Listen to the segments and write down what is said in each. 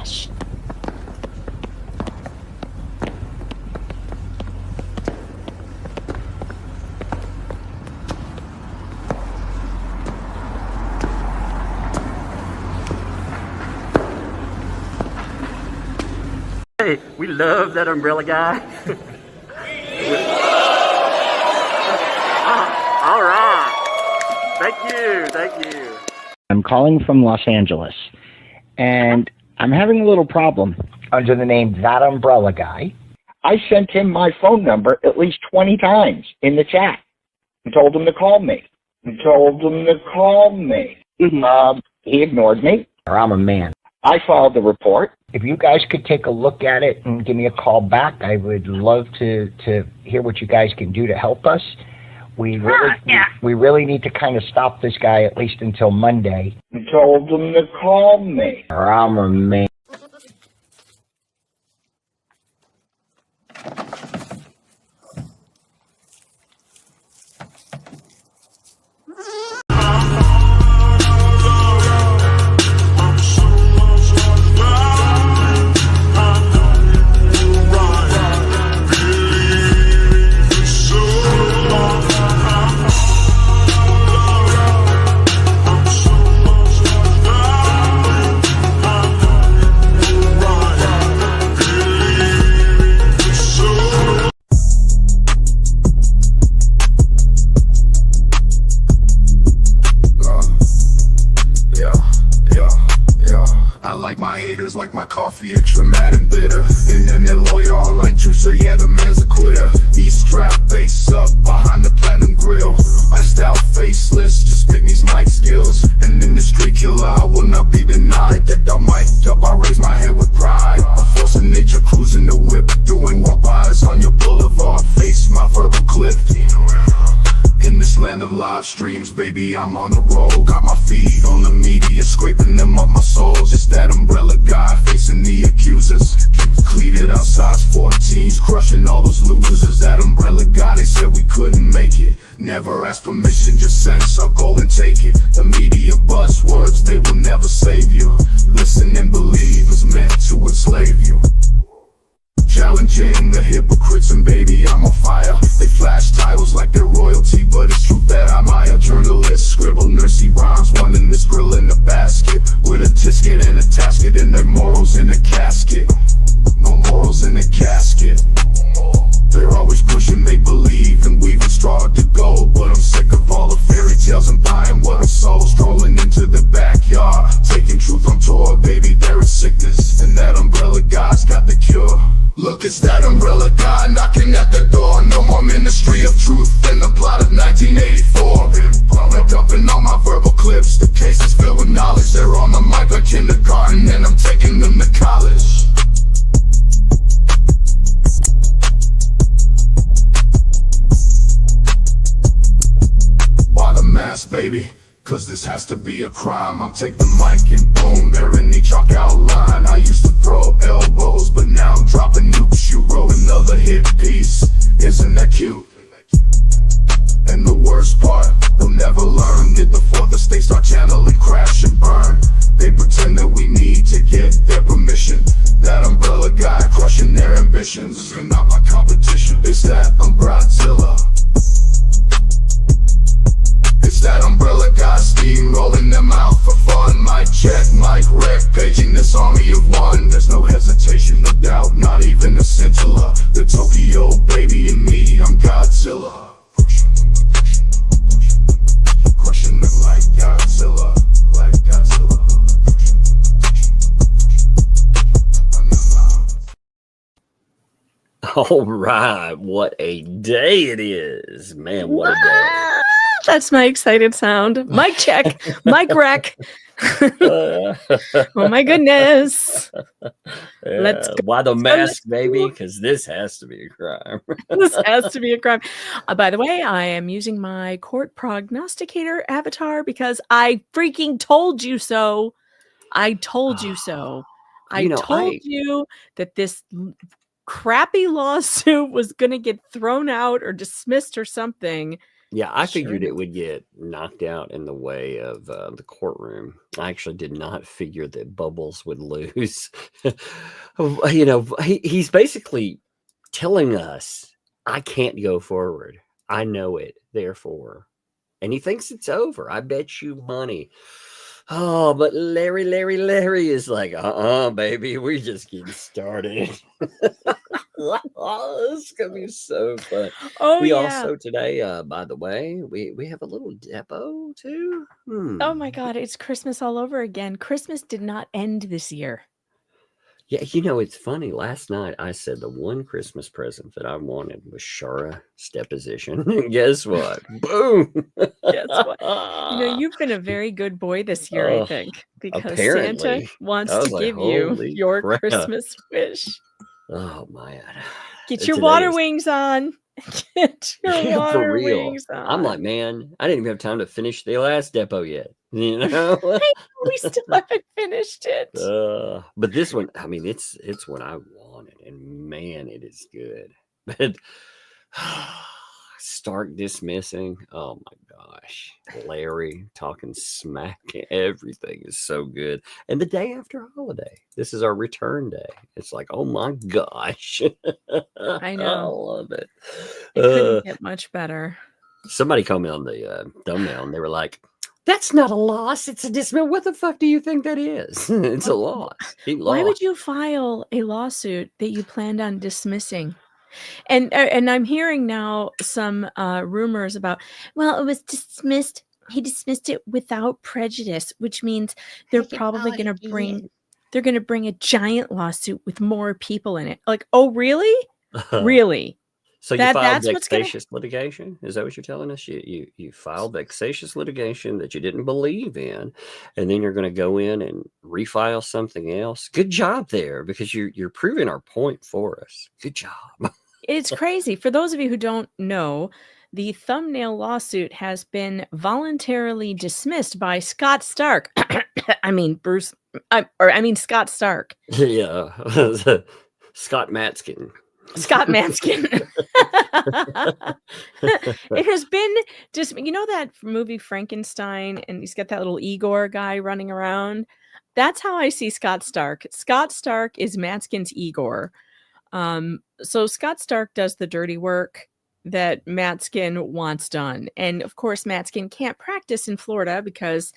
cash. Hey, we love that umbrella guy. All right. Thank you. I'm calling from Los Angeles, and I'm having a little problem under the name ThatUmbrellaGuy. I sent him my phone number at least 20 times in the chat and told him to call me. He ignored me. I'm a man. I filed the report. If you guys could take a look at it and give me a call back, I would love to hear what you guys can do to help us. We really need to kind of stop this guy at least until Monday. I told him to call me. I'm a man. Like my coffee, extra mad and bitter. And then that lawyer all like you, so yeah, the man's a quitter. He's strapped face up behind the platinum grill. My style faceless, just pick these mic skills. And in the street killer, I will not be denied. That I'm mic'd up, I raise my head with pride. A force of nature cruising the whip, doing walk-bys on your boulevard. Face my verbal clip. In this land of live streams, baby, I'm on the road. Got my feet on the media, scraping them up my souls. It's that umbrella guy facing the accusers. Cleated outside 14s, crushing all those losers. It's that umbrella guy, they said we couldn't make it. Never ask permission, just sense I'll go and take it. The media buzzwords, they will never save you. Listen and believe it's meant to enslave you. Challenging the hypocrites, and baby, I'm on fire. They flash titles like they're royalty, but it's true that I'm a journalist. Scribble nursey rhymes, one in this grill in the basket, with a tisket and a tasket, and their morals in a casket. No morals in a casket. They're always pushing make believe and weaving straw to gold, but I'm sick of all the fairy tales and buying what I'm sold. Strolling into the backyard, taking truth on tour, baby, there is sickness, and that umbrella guy's got the cure. Look, it's that umbrella guy knocking at the door. No more ministry of truth than the plot of 1984. They're dumping all my verbal clips. The case is filled with knowledge. They're on the mic like kindergarten, and I'm taking them to college. Why the mask, baby? Cause this has to be a crime. I'm taking the mic and boom, they're in the chalk outline. I used to throw elbows, but now I'm dropping nukes. You wrote another hit piece, isn't that cute? And the worst part, they'll never learn it before the state start channeling crash and burn. They pretend that we need to get their permission. That umbrella guy crushing their ambitions. You're not my competition. It's that umbrella. It's that umbrella guy steamrolling them out for fun. Mic check, mic wreck, paging this army of one. There's no hesitation, no doubt, not even a scintilla. The Tokyo baby and me, I'm Godzilla. Crushing them like Godzilla, like Godzilla. All right, what a day it is. Man, what a day. That's my excited sound. Mic check, mic wreck. Oh my goodness. Yeah. Let's go. Why the mask, baby? Because this has to be a crime. This has to be a crime. By the way, I am using my court prognosticator avatar because I freaking told you so. I told you so. I told you that this crappy lawsuit was going to get thrown out or dismissed or something. Yeah, I Sure. figured it would get knocked out in the way of the courtroom. I actually did not figure that Bubbles would lose. He's basically telling us, I can't go forward. I know it, therefore. And he thinks it's over. I bet you money. Oh, but Larry is like, baby, we're just getting started. It's gonna be so fun. Oh, We yeah. also today, by the way, we have a little Depo too. Oh my God, it's Christmas all over again. Christmas did not end this year. Yeah, it's funny. Last night I said the one Christmas present that I wanted was Shara's deposition. And guess what? Boom! Guess what? You've been a very good boy this year, I think, because Santa apparently. wants I to was like, give you holy your crap. Christmas wish. Oh man. Get your Today water is- wings on. Get your Yeah, water for real. wings on. I'm like, man, I didn't even have time to finish the last Depo yet. You know? We still haven't finished it. But this one, I mean, it's what I wanted, and man, it is good. But Stark dismissing. Oh my gosh, Larry talking smack. Everything is so good. And the day after holiday, this is our return day. It's like, oh my gosh, I know. I love it. It couldn't get much better. Somebody called me on the thumbnail, and they were like, "That's not a loss; it's a dismiss." What the fuck do you think that is? It's a loss. Why would you file a lawsuit that you planned on dismissing? And I'm hearing now some rumors about, well, it was dismissed. He dismissed it without prejudice, which means they're probably going to bring a giant lawsuit with more people in it. Like, oh, really? Really? So you filed vexatious litigation? Is that what you're telling us? You filed vexatious litigation that you didn't believe in, and then you're going to go in and refile something else? Good job there, because you're proving our point for us. Good job. It's crazy. For those of you who don't know, the thumbnail lawsuit has been voluntarily dismissed by Scott Stark. Scott Stark. Yeah. Scott Matzkin. Scott Matzkin. It has been just, that movie Frankenstein, and he's got that little Igor guy running around. That's how I see Scott Stark. Scott Stark is Matzkin's Igor. So Scott Stark does the dirty work that Matzkin wants done. And of course, Matzkin can't practice in Florida because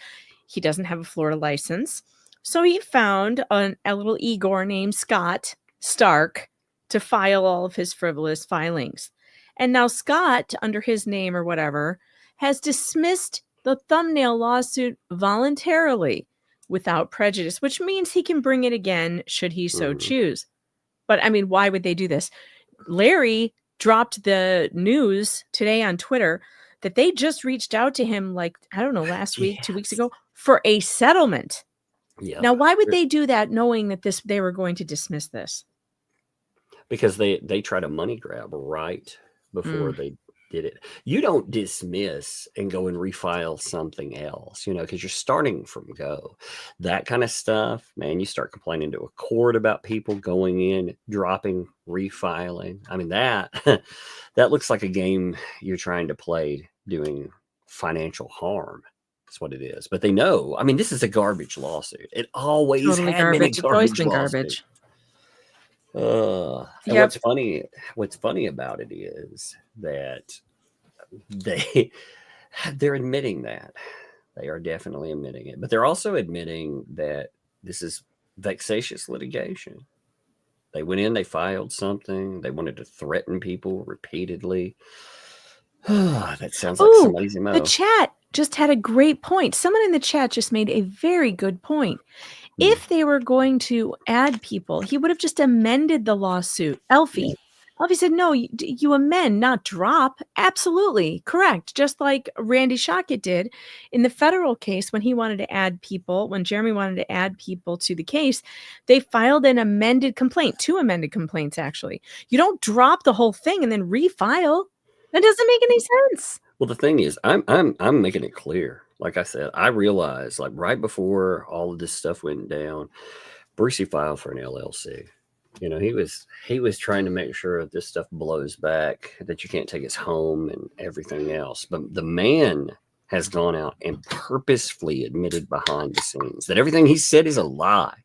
he doesn't have a Florida license. So he found a little Igor named Scott Stark to file all of his frivolous filings. And now Scott, under his name or whatever, has dismissed the thumbnail lawsuit voluntarily without prejudice, which means he can bring it again should he so choose. But I mean, why would they do this? Larry dropped the news today on Twitter that they just reached out to him, last week, 2 weeks ago, for a settlement. Yeah. Now, why would they do that knowing that they were going to dismiss this? Because they tried a money grab right before they did it. You don't dismiss and go and refile something else, because you're starting from go. That kind of stuff, man, you start complaining to a court about people going in, dropping, refiling. I mean, that looks like a game you're trying to play doing financial harm. That's what it is. But they know, I mean, this is a garbage lawsuit. It always totally had been a It's always been lawsuit. garbage. And Yep. what's funny about it is that they're admitting that. They are definitely admitting it, but they're also admitting that this is vexatious litigation. They went in, they filed something, they wanted to threaten people repeatedly. That sounds like somebody's MO. The chat just had a great point. Someone in the chat just made a very good point. If they were going to add people, he would have just amended the lawsuit. Elfie said, no, you amend, not drop. Absolutely. Correct. Just like Randy Shockett did in the federal case when he wanted to add people, when Jeremy wanted to add people to the case, they filed an amended complaint, 2 amended complaints, actually. You don't drop the whole thing and then refile. That doesn't make any sense. Well, the thing is, I'm making it clear. Like I said, I realized right before all of this stuff went down, Brucey filed for an LLC. You know, he was trying to make sure that this stuff blows back, that you can't take us home and everything else. But the man has gone out and purposefully admitted behind the scenes that everything he said is a lie.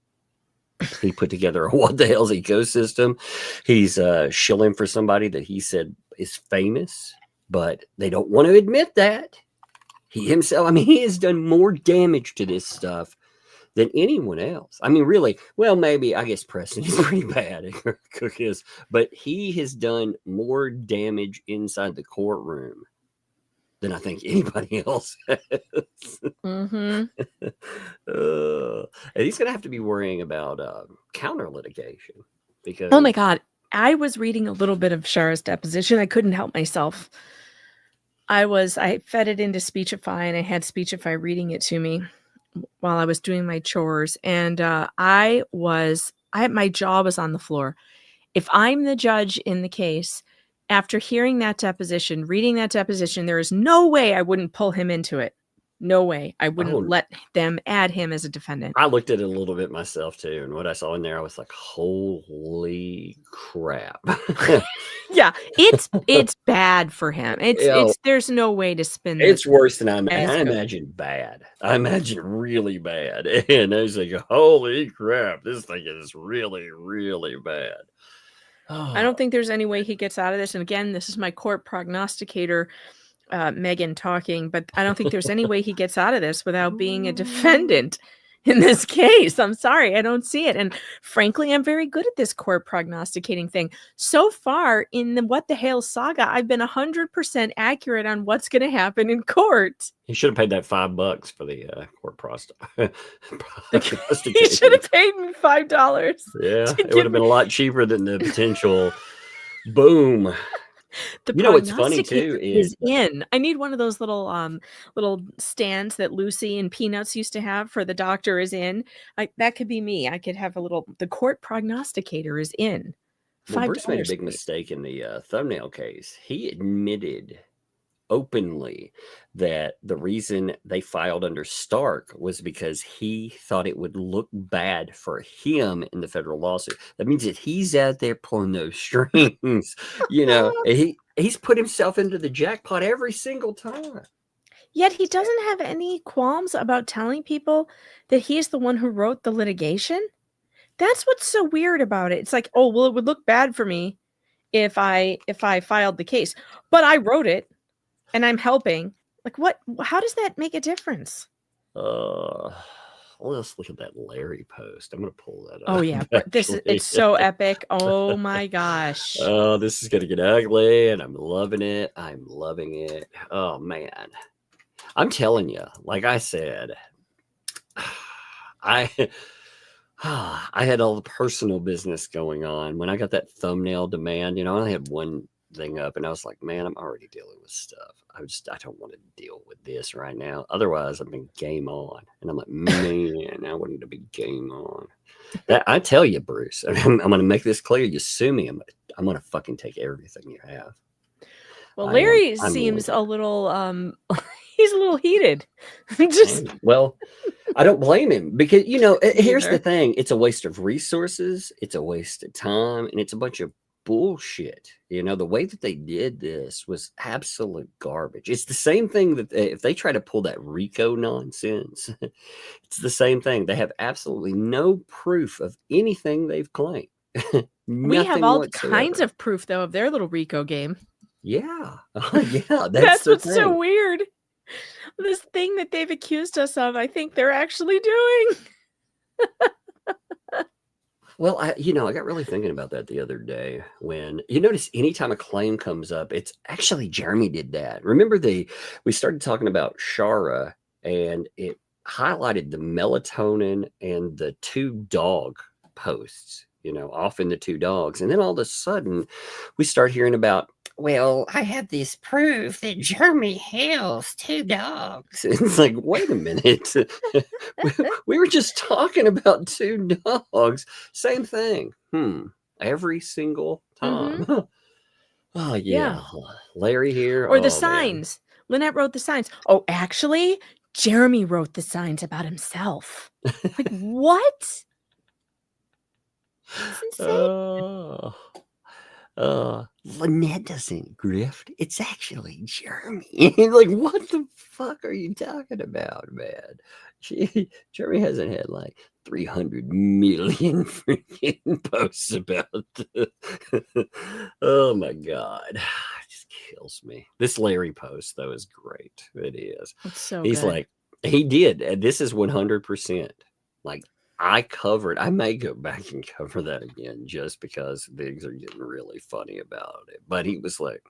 He put together a what the hell's ecosystem. He's shilling for somebody that he said is famous, but they don't want to admit that. He himself, I mean, he has done more damage to this stuff than anyone else. I mean, really, well, maybe, I guess Preston is pretty bad at Cook is, but he has done more damage inside the courtroom than I think anybody else has. Mm-hmm. And he's going to have to be worrying about counter litigation because. Oh my God. I was reading a little bit of Shara's deposition. I couldn't help myself. I fed it into Speechify and I had Speechify reading it to me while I was doing my chores. And my jaw was on the floor. If I'm the judge in the case, after hearing that deposition, reading that deposition, there is no way I wouldn't pull him into it. No way. I wouldn't let them add him as a defendant. I looked at it a little bit myself too. And what I saw in there, I was like, holy crap. Yeah, it's bad for him. There's no way to spin this. It's worse than I imagine bad. I imagine really bad. And I was like, holy crap, this thing is really, really bad. I don't think there's any way he gets out of this. And again, this is my court prognosticator, Megan, talking, but I don't think there's any way he gets out of this without being a defendant in this case. I'm sorry, I don't see it. And frankly, I'm very good at this court prognosticating thing. So far in the What the Hales saga, I've been 100% accurate on what's going to happen in court. He should have paid that $5 for the court prognostication. He should have paid me $5. Yeah, it would have been a lot cheaper than the potential boom. The you know what's funny too is in. I need one of those little stands that Lucy and Peanuts used to have for the doctor is in. That could be me. I could have the court prognosticator is in. Well, Bruce made a big mistake in the thumbnail case. He admitted openly that the reason they filed under Stark was because he thought it would look bad for him in the federal lawsuit. That means that he's out there pulling those strings. You know, he's put himself into the jackpot every single time. Yet he doesn't have any qualms about telling people that he's the one who wrote the litigation. That's what's so weird about it. It's like, oh, well, it would look bad for me if I filed the case, but I wrote it. And I'm helping. Like, what? How does that make a difference? Let's look at that Larry post. I'm going to pull that up. Oh, yeah. It's so epic. Oh, my gosh. Oh, this is going to get ugly, and I'm loving it. I'm loving it. Oh, man. I'm telling you, like I said, I had all the personal business going on. When I got that thumbnail demand, you know, I only had one thing up, and I was like, man, I'm already dealing with stuff. I don't want to deal with this right now. Otherwise, I've been game on. And I'm like, man, I wanted to be game on. I tell you, Bruce, I'm going to make this clear. You sue me, I'm going to fucking take everything you have. Well, Larry seems a little, he's a little heated. Well, I don't blame him because, you know, here's the thing. It's a waste of resources. It's a waste of time. And it's a bunch of bullshit. You know, the way that they did this was absolute garbage. It's the same thing that if they try to pull that RICO nonsense, it's the same thing. They have absolutely no proof of anything they've claimed. We have all kinds of proof, though, of their little RICO game. Yeah. Yeah. That's what's so weird. This thing that they've accused us of, I think they're actually doing. Well, I got really thinking about that the other day when you notice anytime a claim comes up, it's actually Jeremy did that. Remember we started talking about Shara and it highlighted the melatonin and the 2 dog posts, you know, often the 2 dogs. And then all of a sudden we start hearing about, well, I have this proof that Jeremy Hales 2 dogs. It's like, wait a minute. we were just talking about 2 dogs. Same thing. Every single time. Mm-hmm. Oh, yeah. Larry here. Or the signs. Man. Lynette wrote the signs. Oh, actually, Jeremy wrote the signs about himself. Like, what? It's insane. Lynette doesn't grift. It's actually Jeremy. Like, what the fuck are you talking about, man? Jeremy hasn't had like 300 million freaking posts about oh my god. It just kills me. This Larry post, though, is great. It is. It's so He's good. like, he did. And this is 100%. Like, I may go back and cover that again just because things are getting really funny about it. But he was like,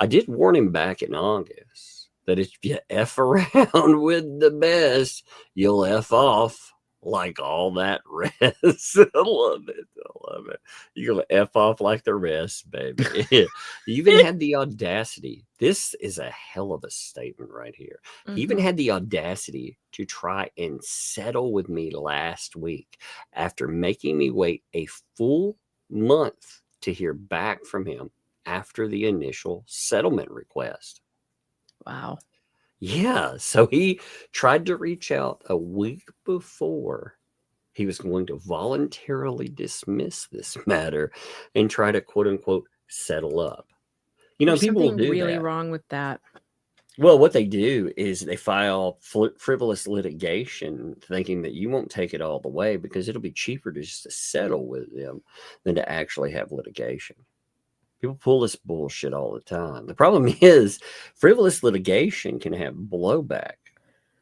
I did warn him back in August that if you F around with the best, you'll F off like all that rest. I love it. I love it. You're going to F off like the rest, baby. You even had the audacity. This is a hell of a statement right here. He even had the audacity to try and settle with me last week after making me wait a full month to hear back from him after the initial settlement request. Wow. Yeah, so he tried to reach out a week before he was going to voluntarily dismiss this matter and try to quote unquote settle up. You know, There's people will something do really that. wrong with that. Well, what they do is they file frivolous litigation thinking that you won't take it all the way because it'll be cheaper to just to settle with them than to actually have litigation. People pull this bullshit all the time. The problem is frivolous litigation can have blowback.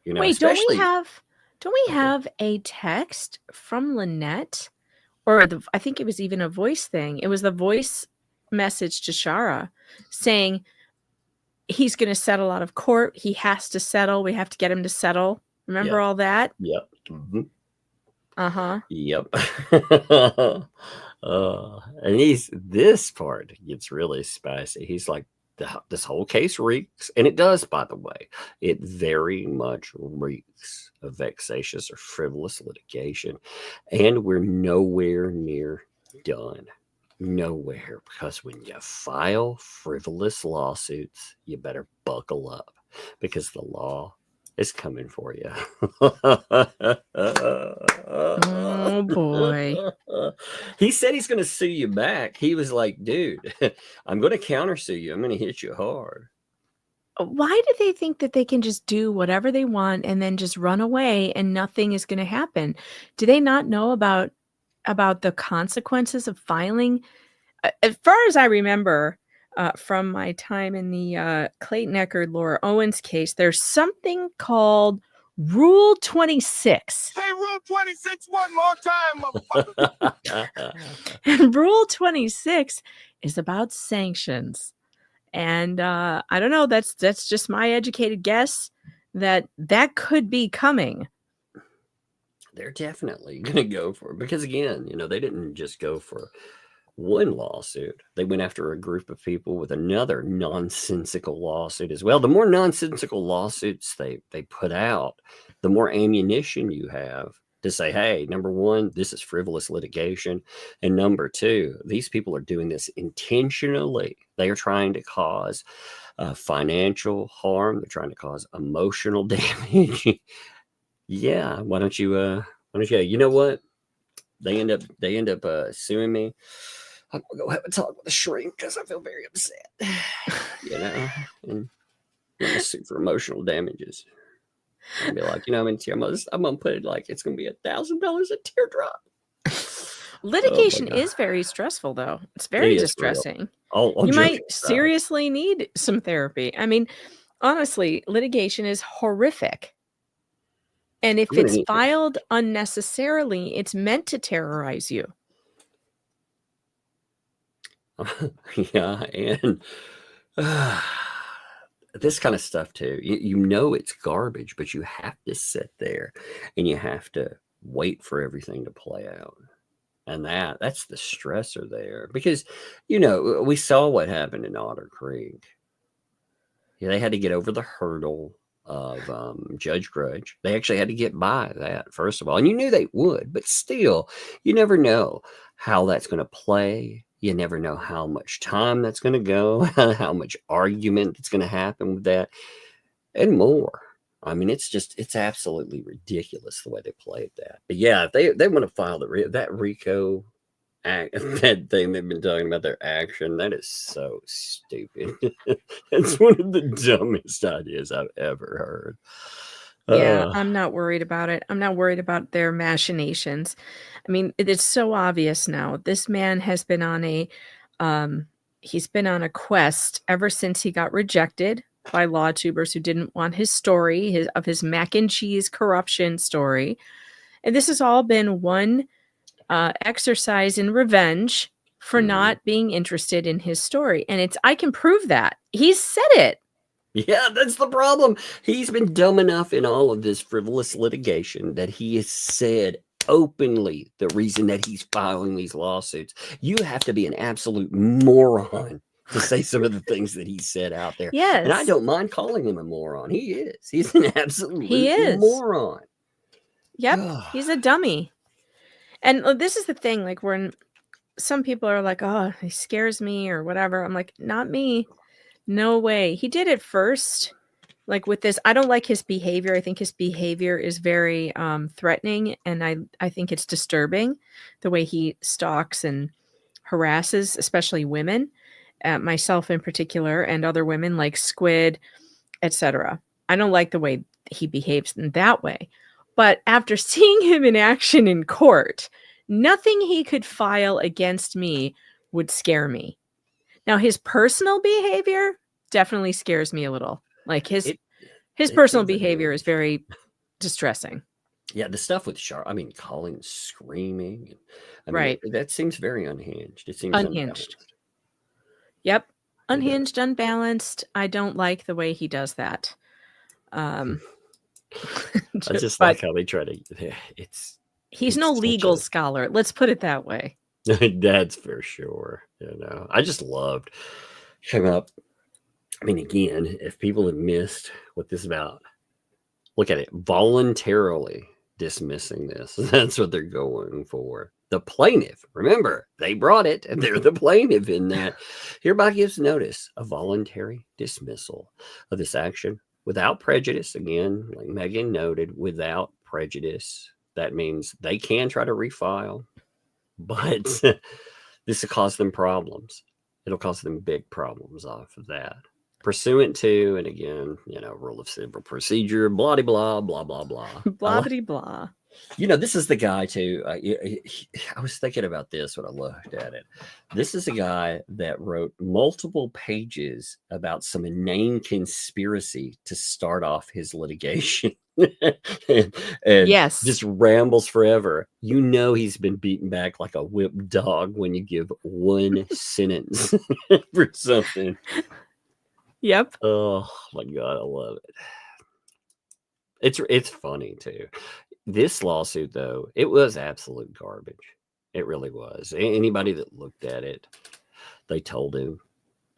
You know, Wait, especially don't we have a text from Lynette? Or I think it was even a voice thing. It was the voice message to Shara saying he's going to settle out of court. He has to settle. We have to get him to settle. Remember all that? Yep. Mm-hmm. Uh-huh. Yep. And this part gets really spicy. He's like, this whole case reeks, and it does, by the way. It very much reeks of vexatious or frivolous litigation, and we're nowhere near done. Nowhere, because when you file frivolous lawsuits, you better buckle up because the law is coming for you. Oh boy. He said he's going to sue you back. He was like, dude, I'm going to countersue you. I'm going to hit you hard. Why do they think that they can just do whatever they want and then just run away and nothing is going to happen? Do they not know about the consequences of filing? As far as I remember, from my time in the Clayton Echard, Laura Owens case, there's something called Rule 26. Hey, Rule 26 one more time, motherfucker. And Rule 26 is about sanctions. And I don't know, that's just my educated guess that could be coming. They're definitely going to go for it because, again, you know, they didn't just go for one lawsuit. They went after a group of people with another nonsensical lawsuit as well. The more nonsensical lawsuits they put out, the more ammunition you have to say, hey, number one, this is frivolous litigation. And number two, these people are doing this intentionally. They are trying to cause financial harm. They're trying to cause emotional damage. Yeah. Why don't you, you know what? They end up suing me. I'm gonna go have a talk with the shrink because I feel very upset. You know, and I'm gonna sue for emotional damages. I'll be like, you know, I'm gonna put it like it's gonna be $1,000 a teardrop. Litigation is very stressful, though. It's very distressing. You might seriously need some therapy. I mean, honestly, litigation is horrific. And if it's filed unnecessarily, it's meant to terrorize you. Yeah, and this kind of stuff too. You know it's garbage, but you have to sit there and you have to wait for everything to play out. And that's the stressor there. Because, you know, we saw what happened in Otter Creek. Yeah, they had to get over the hurdle of Judge Grudge. They actually had to get by that, first of all. And you knew they would, but still, you never know how that's going to play. You never know how much time that's going to go, how much argument that's going to happen with that, and more. I mean, it's absolutely ridiculous the way they played that. But yeah, if they want to file that RICO that thing they've been talking about, their action, that is so stupid. It's one of the dumbest ideas I've ever heard. Yeah, I'm not worried about it. I'm not worried about their machinations. I mean, it is so obvious now. This man has been on he's been on a quest ever since he got rejected by law tubers who didn't want his story, his mac and cheese corruption story. And this has all been one exercise in revenge for not being interested in his story. And I can prove that. He's said it. Yeah, that's the problem. He's been dumb enough in all of this frivolous litigation that he has said openly the reason that he's filing these lawsuits. You have to be an absolute moron to say some of the things that he said out there. Yes. And I don't mind calling him a moron. He is. He's an absolute moron. Yep. He's a dummy. And this is the thing, like when some people are like, oh, he scares me or whatever. I'm like, not me. No way. He did it first. Like with this, I don't like his behavior. I think his behavior is very threatening. And I think it's disturbing the way he stalks and harasses, especially women, myself in particular, and other women like Squid, etc. I don't like the way he behaves in that way. But after seeing him in action in court, nothing he could file against me would scare me. Now, his personal behavior definitely scares me a little. Like his personal behavior is very distressing. Yeah, the stuff with Shara, I mean, calling, screaming. I mean, right. That seems very unhinged. It seems unhinged. Yep. Unhinged, unbalanced. I don't like the way he does that. I just like how they try to. He's no legal scholar. Let's put it that way. That's for sure. You know, I just loved came up. I mean, again, if people have missed what this is about, look at it. Voluntarily dismissing this. That's what they're going for. The plaintiff, remember, they brought it, and they're the plaintiff in that. Hereby gives notice of voluntary dismissal of this action without prejudice. Again, like Megan noted, without prejudice. That means they can try to refile, but this will cause them problems. It'll cause them big problems off of that. Pursuant to, and again, you know, rule of civil procedure, blah, blah, blah, blah, blah. Blah, blah. You know, this is the guy too. I was thinking about this when I looked at it. This is a guy that wrote multiple pages about some inane conspiracy to start off his litigation. and yes, just rambles forever. You know, he's been beaten back like a whipped dog when you give one sentence for something. Yep. Oh my God, I love it. It's funny too. This lawsuit, though, it was absolute garbage. It really was. Anybody that looked at it, they told him.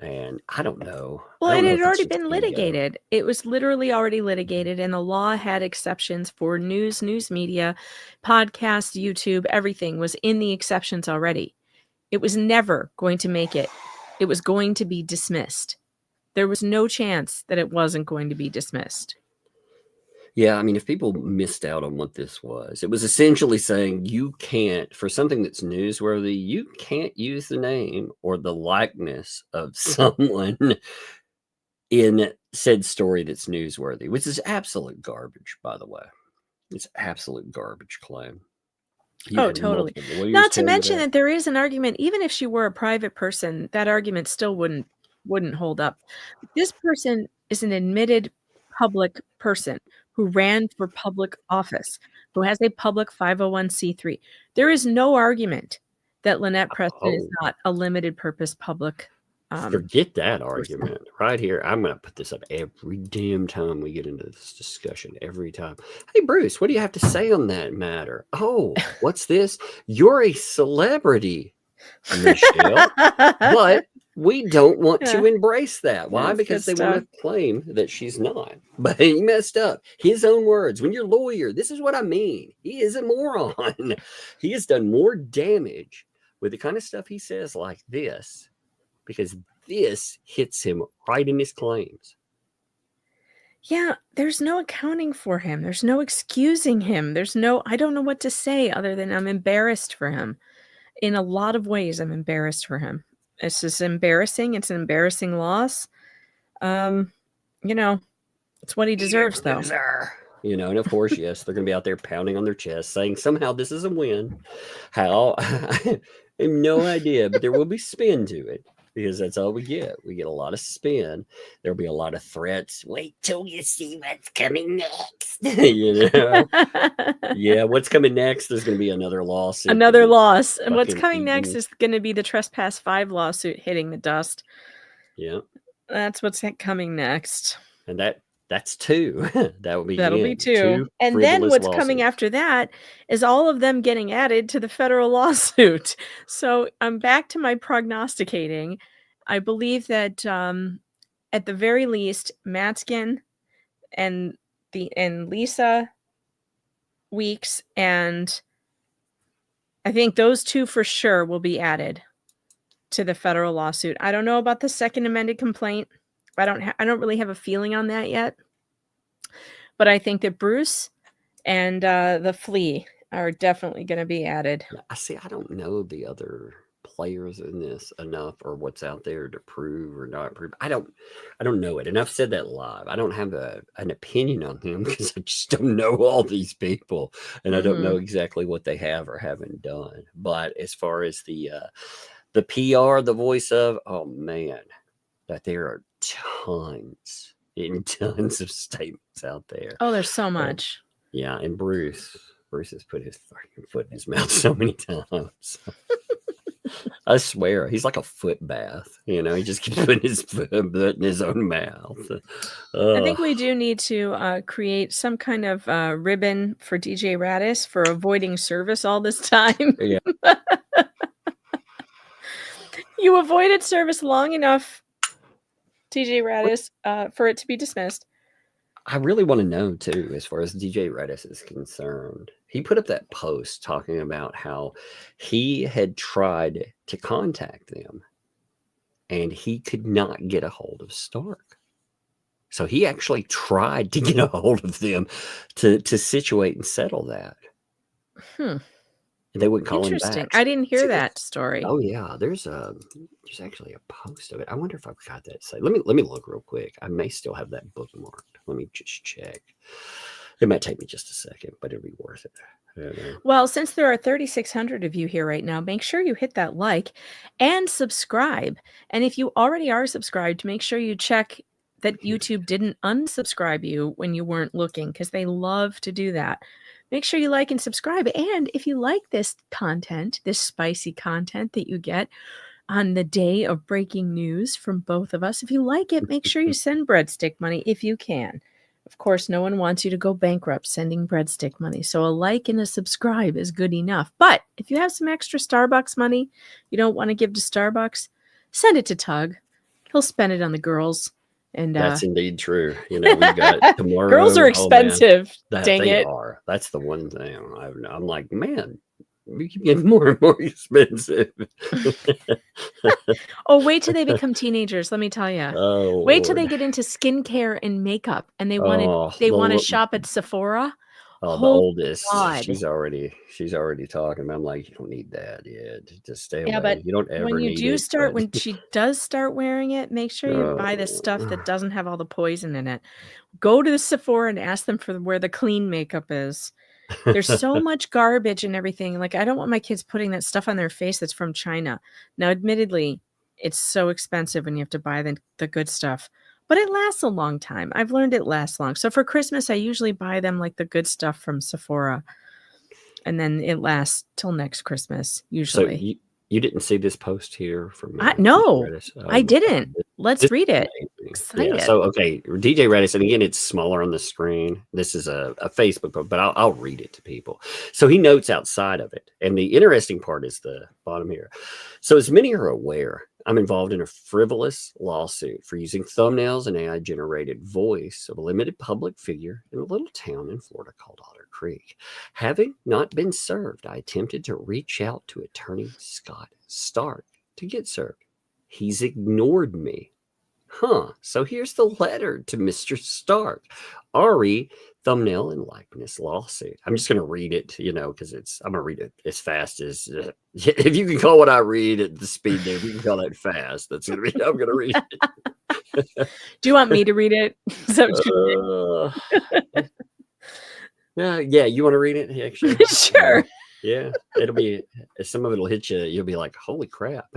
And I don't know. Well, it had already been litigated. It was literally already litigated. And the law had exceptions for news media, podcasts, YouTube, everything was in the exceptions already. It was never going to make it. It was going to be dismissed. There was no chance that it wasn't going to be dismissed. Yeah, I mean, if people missed out on what this was, it was essentially saying you can't, for something that's newsworthy, you can't use the name or the likeness of someone in said story that's newsworthy, which is absolute garbage, by the way. It's absolute garbage claim. Oh, totally. Not to mention that there is an argument, even if she were a private person, that argument still wouldn't hold up. This person is an admitted public person who ran for public office, who has a public 501c3. There is no argument that Lynette Preston is not a limited purpose public. Forget that argument right here. I'm going to put this up every damn time we get into this discussion, every time. Hey, Bruce, what do you have to say on that matter? Oh, what's this? You're a celebrity, Michelle, but we don't want to embrace that. Why? Because they want to claim that she's not. But he messed up. His own words. When you're Lulyer, this is what I mean. He is a moron. He has done more damage with the kind of stuff he says like this, because this hits him right in his claims. Yeah, there's no accounting for him. There's no excusing him. I don't know what to say other than I'm embarrassed for him. in a lot of ways, I'm embarrassed for him. It's just embarrassing. It's an embarrassing loss. It's what he deserves, though. And of course, yes, they're going to be out there pounding on their chest, saying somehow this is a win. How? I have no idea, but there will be spin to it because that's all we get. We get a lot of spin. There'll be a lot of threats. Wait till you see what's coming next. Yeah, what's coming next? There's going to be another lawsuit. Another loss. And what's coming next is going to be the Trespass 5 lawsuit hitting the dust. Yeah. That's what's coming next. And that's 2. That'll be 2. And then what's coming after that is all of them getting added to the federal lawsuit. So I'm back to my prognosticating. I believe that at the very least, Matzkin and Lisa Weeks, and I think those 2 for sure will be added to the federal lawsuit. I don't know about the second amended complaint. I don't really have a feeling on that yet. But I think that Bruce and the Flea are definitely going to be added. I don't know the other players in this enough, or what's out there to prove or not prove. I don't know it. And I've said that live. I don't have an opinion on them because I just don't know all these people. And I don't know exactly what they have or haven't done. But as far as the PR, the voice of, oh man, that there are tons of statements out there. Oh, there's so much. Yeah, and Bruce has put his fucking foot in his mouth so many times. I swear, he's like a foot bath. He just keeps putting his foot in his own mouth. I think we do need to create some kind of ribbon for DJ Rattis for avoiding service all this time. Yeah. You avoided service long enough, DJ Rattis, for it to be dismissed. I really want to know, too, as far as DJ Rattis is concerned. He put up that post talking about how he had tried to contact them and he could not get a hold of Stark. So he actually tried to get a hold of them to situate and settle that. They wouldn't call him back. I didn't hear that story. Oh yeah, there's actually a post of it. I wonder if I've got that saved. Let me look real quick. I may still have that bookmarked. Let me just check. It might take me just a second, but it'll be worth it. Well, since there are 3,600 of you here right now, make sure you hit that like and subscribe. And if you already are subscribed, make sure you check that YouTube didn't unsubscribe you when you weren't looking, because they love to do that. Make sure you like and subscribe. And if you like this content, this spicy content that you get on the day of breaking news from both of us, if you like it, make sure you send breadstick money if you can. Of course, no one wants you to go bankrupt sending breadstick money. So a like and a subscribe is good enough. But if you have some extra Starbucks money you don't want to give to Starbucks, send it to Tug. He'll spend it on the girls. And that's indeed true. We've got tomorrow. Girls are expensive. Dang they it. Are. That's the one thing I'm like, man, we keep getting more and more expensive. Oh, wait till they become teenagers. Let me tell you. Oh, wait till they get into skincare and makeup, and they want to shop at Sephora. Oh, the oldest. God. She's already talking. I'm like, you don't need that yet. Just stay away. But you don't ever when you need do it, start, when she does start wearing it, make sure you buy the stuff that doesn't have all the poison in it. Go to the Sephora and ask them for where the clean makeup is. There's so much garbage and everything. Like, I don't want my kids putting that stuff on their face that's from China. Now, admittedly, it's so expensive when you have to buy the good stuff. But it lasts a long time. I've learned it lasts long. So for Christmas, I usually buy them like the good stuff from Sephora. And then it lasts till next Christmas, usually. So you didn't see this post here from no, I didn't. Let's read it. Excited. Yeah, so, okay, DJ Rattis, and again, it's smaller on the screen. This is a Facebook post, but I'll read it to people. So he notes outside of it. And the interesting part is the bottom here. So as many are aware, I'm involved in a frivolous lawsuit for using thumbnails and AI-generated voice of a limited public figure in a little town in Florida called Otter Creek. Having not been served, I attempted to reach out to attorney Scott Stark to get served. He's ignored me. So here's the letter to Mr. Stark. Ari thumbnail and likeness lawsuit. I'm just going to read it, because I'm going to read it as fast as if you can call what I read at the speed there, if you can call that fast, that's going to be, I'm going to read it. Do you want me to read it? Yeah, you want to read it? Actually, sure. Yeah, it'll be, some of it'll hit you. You'll be like, holy crap.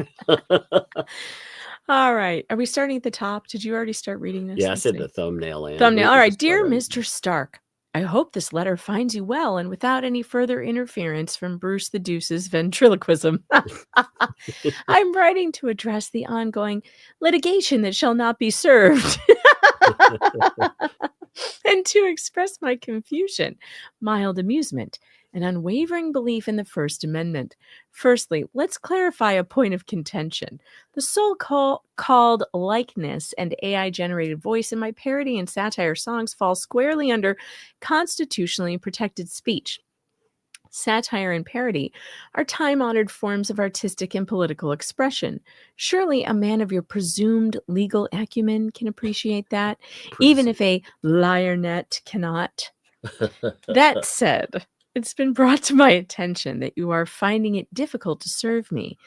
All right. Are we starting at the top? Did you already start reading this? Yeah, I said the thumbnail. Thumbnail. All right. Dear Mr. Stark, I hope this letter finds you well and without any further interference from Bruce the Deuce's ventriloquism. I'm writing to address the ongoing litigation that shall not be served. And to express my confusion, mild amusement, and unwavering belief in the First Amendment. Firstly, let's clarify a point of contention. The so-called likeness and AI-generated voice in my parody and satire songs fall squarely under constitutionally protected speech. Satire and parody are time-honored forms of artistic and political expression. Surely a man of your presumed legal acumen can appreciate that, even if a liarnet cannot. That said, it's been brought to my attention that you are finding it difficult to serve me.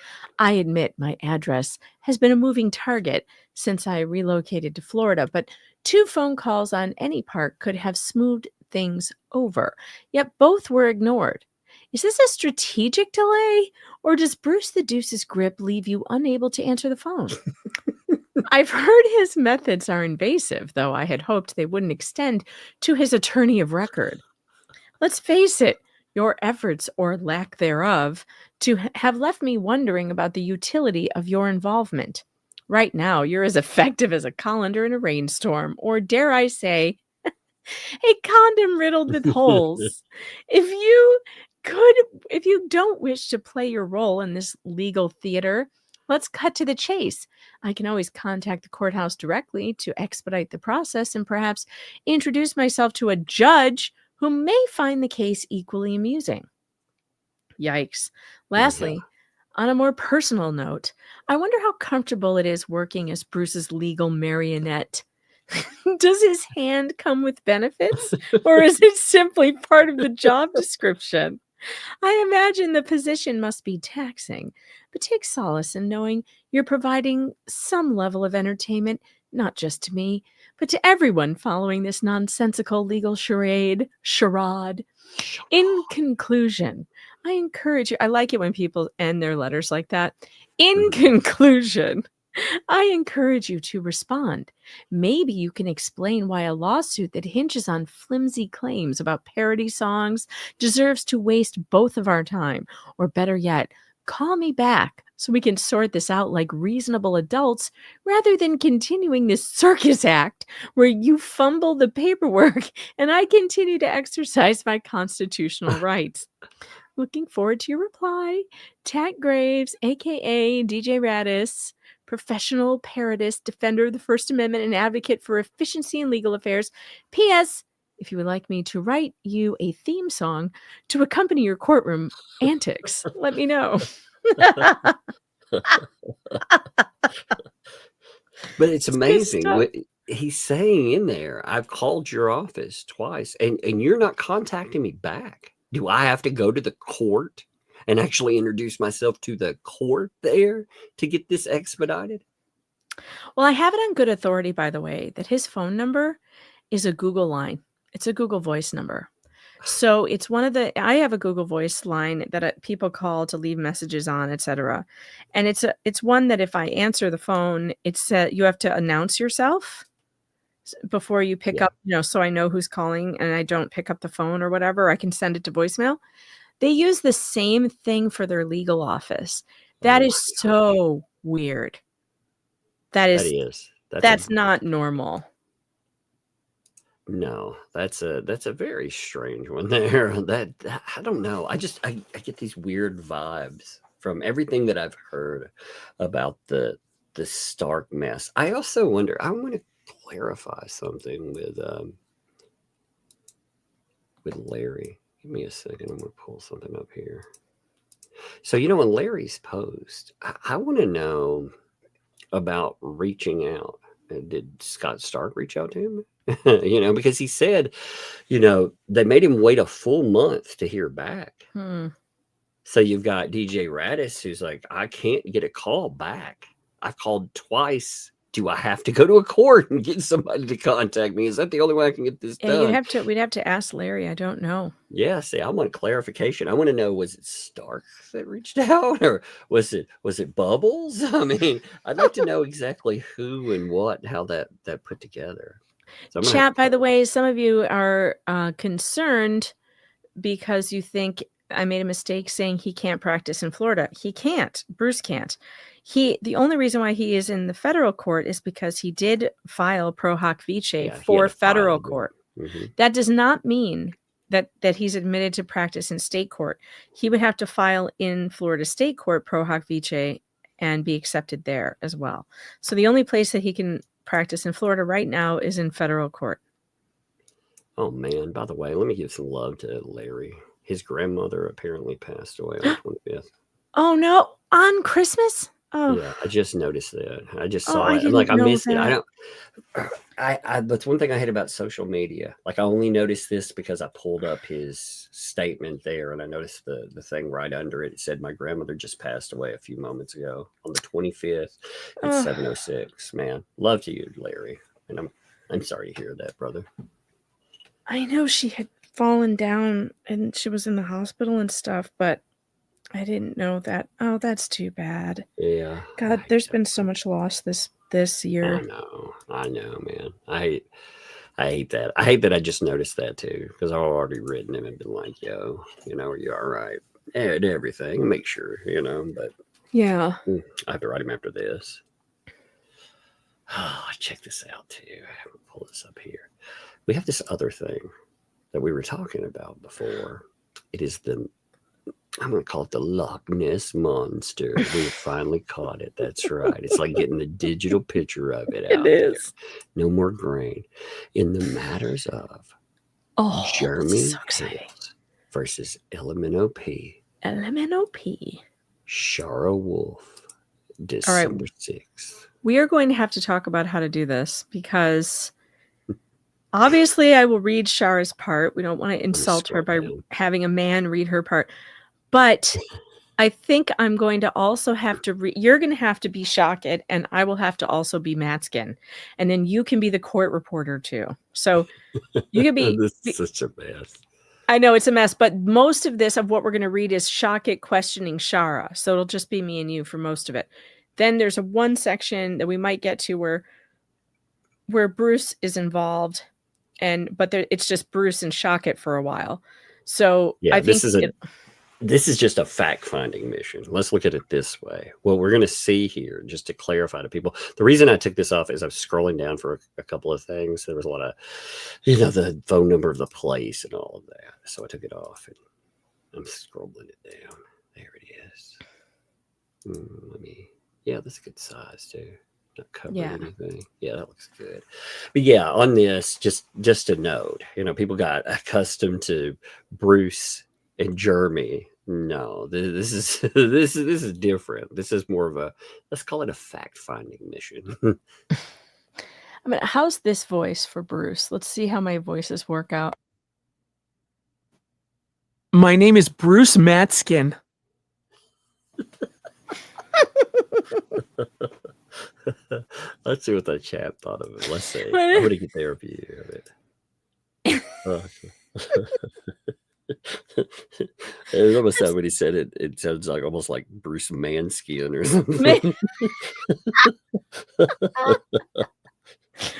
I admit my address has been a moving target since I relocated to Florida, but 2 phone calls on any part could have smoothed things over, yet both were ignored. Is this a strategic delay, or does Bruce the Deuce's grip leave you unable to answer the phone? I've heard his methods are invasive, though I had hoped they wouldn't extend to his attorney of record. Let's face it, your efforts, or lack thereof, to have left me wondering about the utility of your involvement. Right now, you're as effective as a colander in a rainstorm, or dare I say, a condom riddled with holes. If you don't wish to play your role in this legal theater, let's cut to the chase. I can always contact the courthouse directly to expedite the process and perhaps introduce myself to a judge who may find the case equally amusing. Yikes. Lastly, on a more personal note, I wonder how comfortable it is working as Bruce's legal marionette. Does his hand come with benefits, or is it simply part of the job description? I imagine the position must be taxing, but take solace in knowing you're providing some level of entertainment, not just to me, but to everyone following this nonsensical legal charade. In conclusion, I encourage you, I like it when people end their letters like that. In conclusion, I encourage you to respond. Maybe you can explain why a lawsuit that hinges on flimsy claims about parody songs deserves to waste both of our time. Or better yet, call me back so we can sort this out like reasonable adults rather than continuing this circus act where you fumble the paperwork and I continue to exercise my constitutional rights. Looking forward to your reply. Tat Graves, a.k.a. DJ Rattis, professional parodist, defender of the First Amendment, and advocate for efficiency in legal affairs. P.S. If you would like me to write you a theme song to accompany your courtroom antics, let me know. But it's amazing what he's saying in there. I've called your office twice and you're not contacting me back. Do I have to go to the court and actually introduce myself to the court there to get this expedited? Well, I have it on good authority, by the way, that his phone number is a Google line. It's a Google Voice number. So it's I have a Google Voice line that people call to leave messages on, etc. And it's one that if I answer the phone, you have to announce yourself before you pick up, so I know who's calling and I don't pick up the phone or whatever, I can send it to voicemail. They use the same thing for their legal office. That is so weird. That's not normal. No, that's a very strange one there. That I don't know. I get these weird vibes from everything that I've heard about the Stark mess. I also wonder, I want to clarify something with Larry. Give me a second. I'm going to pull something up here. So, in Larry's post, I want to know about reaching out. Did Scott Stark reach out to him? You know, because he said, you know, they made him wait a full month to hear back. So you've got DJ Rattis who's like, I can't get a call back. I've called twice. Do I have to go to a court and get somebody to contact me? Is that the only way I can get this done? We'd have to ask Larry. I don't know. Yeah, see, I want clarification. I want to know, was it Stark that reached out, or was it Bubbles? I mean, I'd like to know exactly who and what and how that put together. So Chat, by the way, some of you are concerned because you think I made a mistake saying he can't practice in Florida. He can't. Bruce can't. The only reason why he is in the federal court is because he did file pro hoc vice for federal court. That does not mean that he's admitted to practice in state court. He would have to file in Florida state court pro hoc vice and be accepted there as well. So the only place that he can practice in Florida right now is in federal court. Oh man, by the way, let me give some love to Larry. His grandmother apparently passed away on the 25th. Oh no, on Christmas? Oh yeah, I just noticed that. I just saw it. I'm like, I missed it. That's one thing I hate about social media. Like, I only noticed this because I pulled up his statement there, and I noticed the thing right under it. It said my grandmother just passed away a few moments ago on the 25th at 7:06. Man, love to you, Larry, and I'm sorry to hear that, brother. I know she had fallen down and she was in the hospital and stuff, but I didn't know that. Oh, that's too bad. Yeah. God, there's been so much loss this year. I know, man. I hate that. I hate that I just noticed that too, because I've already written him and been like, yo, you know, are you all right? And everything. Make sure, you know, but yeah. I have to write him after this. Oh, check this out too. I'm gonna pull this up here. We have this other thing that we were talking about before. It is I'm going to call it the Loch Ness Monster. We finally caught it. That's right. It's like getting the digital picture of it out. It is. There. No more grain. In the matters of Jeremy Hales versus LMNOP. Shara Wolf, December 6th. We are going to have to talk about how to do this because obviously I will read Shara's part. We don't want to insult her by having a man read her part. But I think I'm going to also have to you're going to have to be Shocked, and I will have to also be Matzkin. And then you can be the court reporter too. So you can be This is such a mess. I know it's a mess, but most of what we're going to read is Shocked questioning Shara. So it'll just be me and you for most of it. Then there's one section that we might get to where Bruce is involved, but it's just Bruce and Shocked for a while. So yeah, I think this is just a fact-finding mission. Let's look at it this way. What we're going to see here, just to clarify to people, the reason I took this off is I was scrolling down for a couple of things. There was a lot of, the phone number of the place and all of that. So I took it off, and I'm scrolling it down. There it is. That's a good size, too. Not covering anything. Yeah, that looks good. But yeah, on this, just a note, people got accustomed to Bruce and Jeremy. No, this is different. This is more of let's call it a fact-finding mission. How's this voice for Bruce? Let's see how my voices work out. My name is Bruce Matzkin. Let's see what the chat thought of it. Let's see. I'm going to get their view of it. It was almost like when he said it. It sounds like almost like Bruce Manskin or something.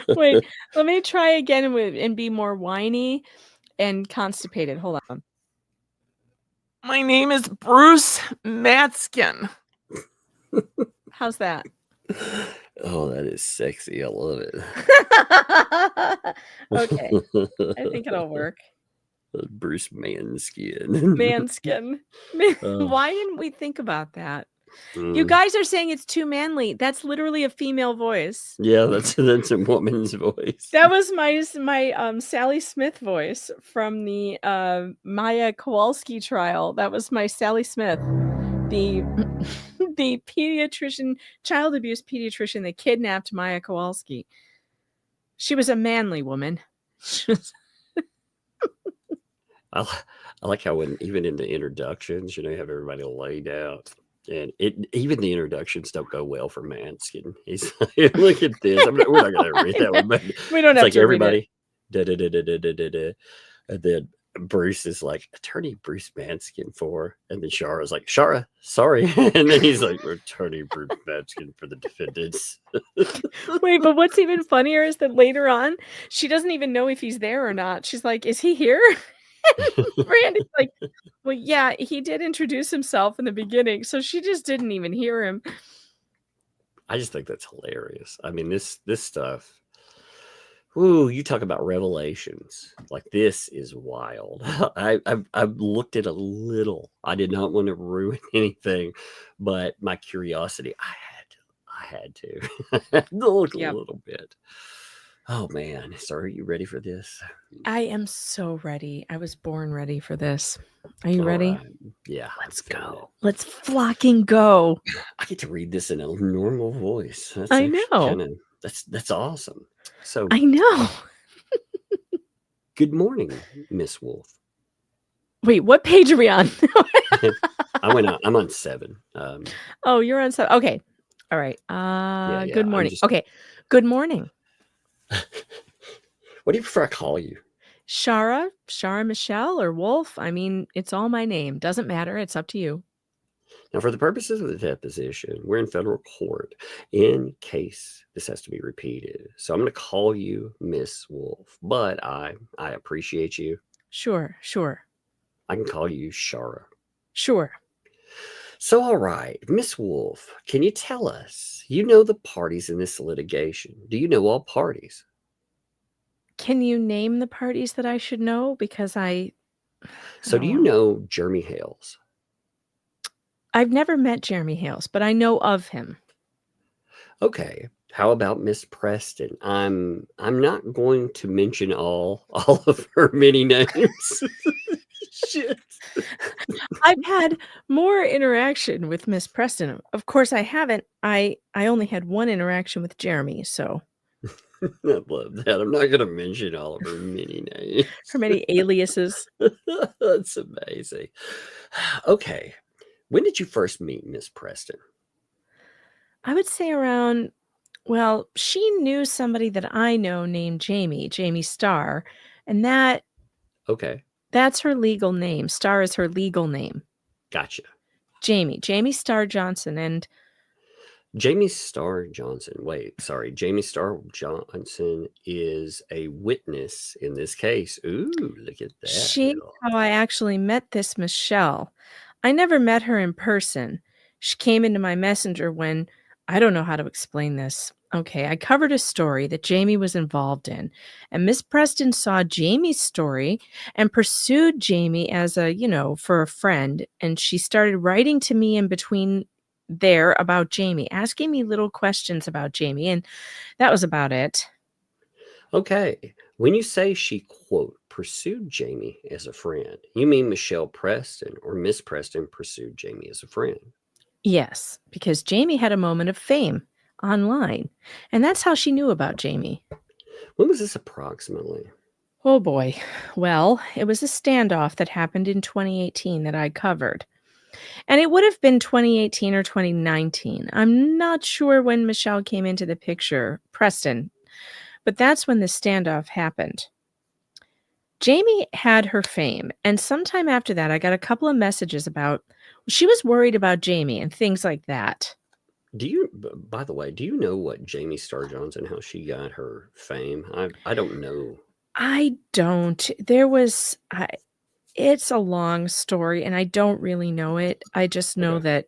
Wait, let me try again and be more whiny and constipated. Hold on. My name is Bruce Matzkin. How's that? Oh, that is sexy. I love it. Okay, I think it'll work. Bruce Manskin. Manskin. Why didn't we think about that? You guys are saying it's too manly. That's literally a female voice. Yeah, that's a woman's voice. That was my Sally Smith voice from the Maya Kowalski trial. That was my Sally Smith, the pediatrician, child abuse pediatrician that kidnapped Maya Kowalski. She was a manly woman. I like how even in the introductions, you have everybody laid out. And even the introductions don't go well for Matzkin. He's like, look at this. We're not going to read that one, but We don't have like to everybody. And then Bruce is like, Attorney Bruce Matzkin for, and then Shara's like, Shara, sorry. And then he's like, Attorney Bruce Matzkin for the defendants. Wait, but what's even funnier is that later on, she doesn't even know if he's there or not. She's like, is he here? Randy's like, well, yeah, he did introduce himself in the beginning, so she just didn't even hear him. I just think that's hilarious. I mean, this stuff. Ooh, you talk about revelations. Like, this is wild. I've looked at a little. I did not want to ruin anything, but my curiosity, I had to look a little bit. Oh man, so are you ready for this? I am so ready. I was born ready for this. Are you ready? Right. Yeah. Let's go. Let's flocking go. I get to read this in a normal voice. I know. That's awesome. So I know. Good morning, Miss Wolf. Wait, what page are we on? I'm on 7. Oh, you're on 7. Okay. All right. Yeah, good morning. Okay. Good morning. What do you prefer I call you? Shara Michelle, or Wolf? I mean, it's all my name. Doesn't matter. It's up to you. Now, for the purposes of the deposition, we're in federal court in case this has to be repeated. So I'm going to call you Miss Wolf, but I appreciate you. Sure. I can call you Shara. Sure. So, all right, Miss Wolf, can you tell us, you know the parties in this litigation. Do you know all parties? Can you name the parties that I should know? Because So do you know Jeremy Hales? I've never met Jeremy Hales, but I know of him. Okay. How about Miss Preston? I'm not going to mention all of her many names. Shit. I've had more interaction with Miss Preston. Of course, I haven't. I only had one interaction with Jeremy, so. I love that. I'm not going to mention all of her many names. Her many aliases. That's amazing. Okay. When did you first meet Miss Preston? I would say around, well, she knew somebody that I know named Jamie Starr, and that's her legal name. Starr is her legal name. Gotcha. Jamie Starr Johnson, and Jamie Starr Johnson. Wait, sorry. Jamie Starr Johnson is a witness in this case. Ooh, look at that. She's how I actually met this Michelle. I never met her in person. She came into my messenger when, I don't know how to explain this. Okay, I covered a story that Jamie was involved in, and Miss Preston saw Jamie's story and pursued Jamie as for a friend, and she started writing to me in between there about Jamie, asking me little questions about Jamie, and that was about it. Okay. When you say she, quote, pursued Jamie as a friend, you mean Michelle Preston or Miss Preston pursued Jamie as a friend? Yes, because Jamie had a moment of fame online, and that's how she knew about Jamie. When was this approximately? Oh boy. Well, it was a standoff that happened in 2018 that I covered. And it would have been 2018 or 2019. I'm not sure when Michelle came into the picture, Preston, but that's when the standoff happened. Jamie had her fame, and sometime after that, I got a couple of messages about she was worried about Jamie and things like that. By the way, do you know what Jamie Starr Johnson, how she got her fame? I don't know. I don't. It's a long story, and I don't really know it. I just know that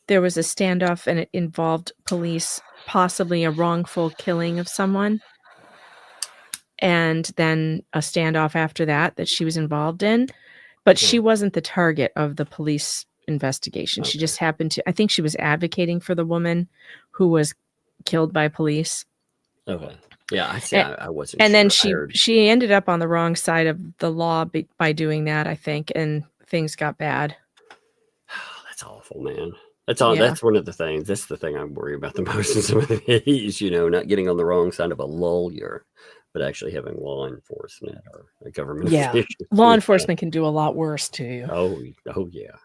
there was a standoff, and it involved police, possibly a wrongful killing of someone. And then a standoff after that she was involved in. But she wasn't the target of the police investigation. Okay. She just happened to, I think she was advocating for the woman who was killed by police. Okay. Yeah, I see. I wasn't and sure. then she ended up on the wrong side of the law by doing that, I think, and things got bad. That's awful, man. That's all. Yeah. That's one of the things. That's the thing I worry about the most in some of these. Not getting on the wrong side of a lawyer, but actually having law enforcement or a government official. Law enforcement can do a lot worse to you. Oh yeah.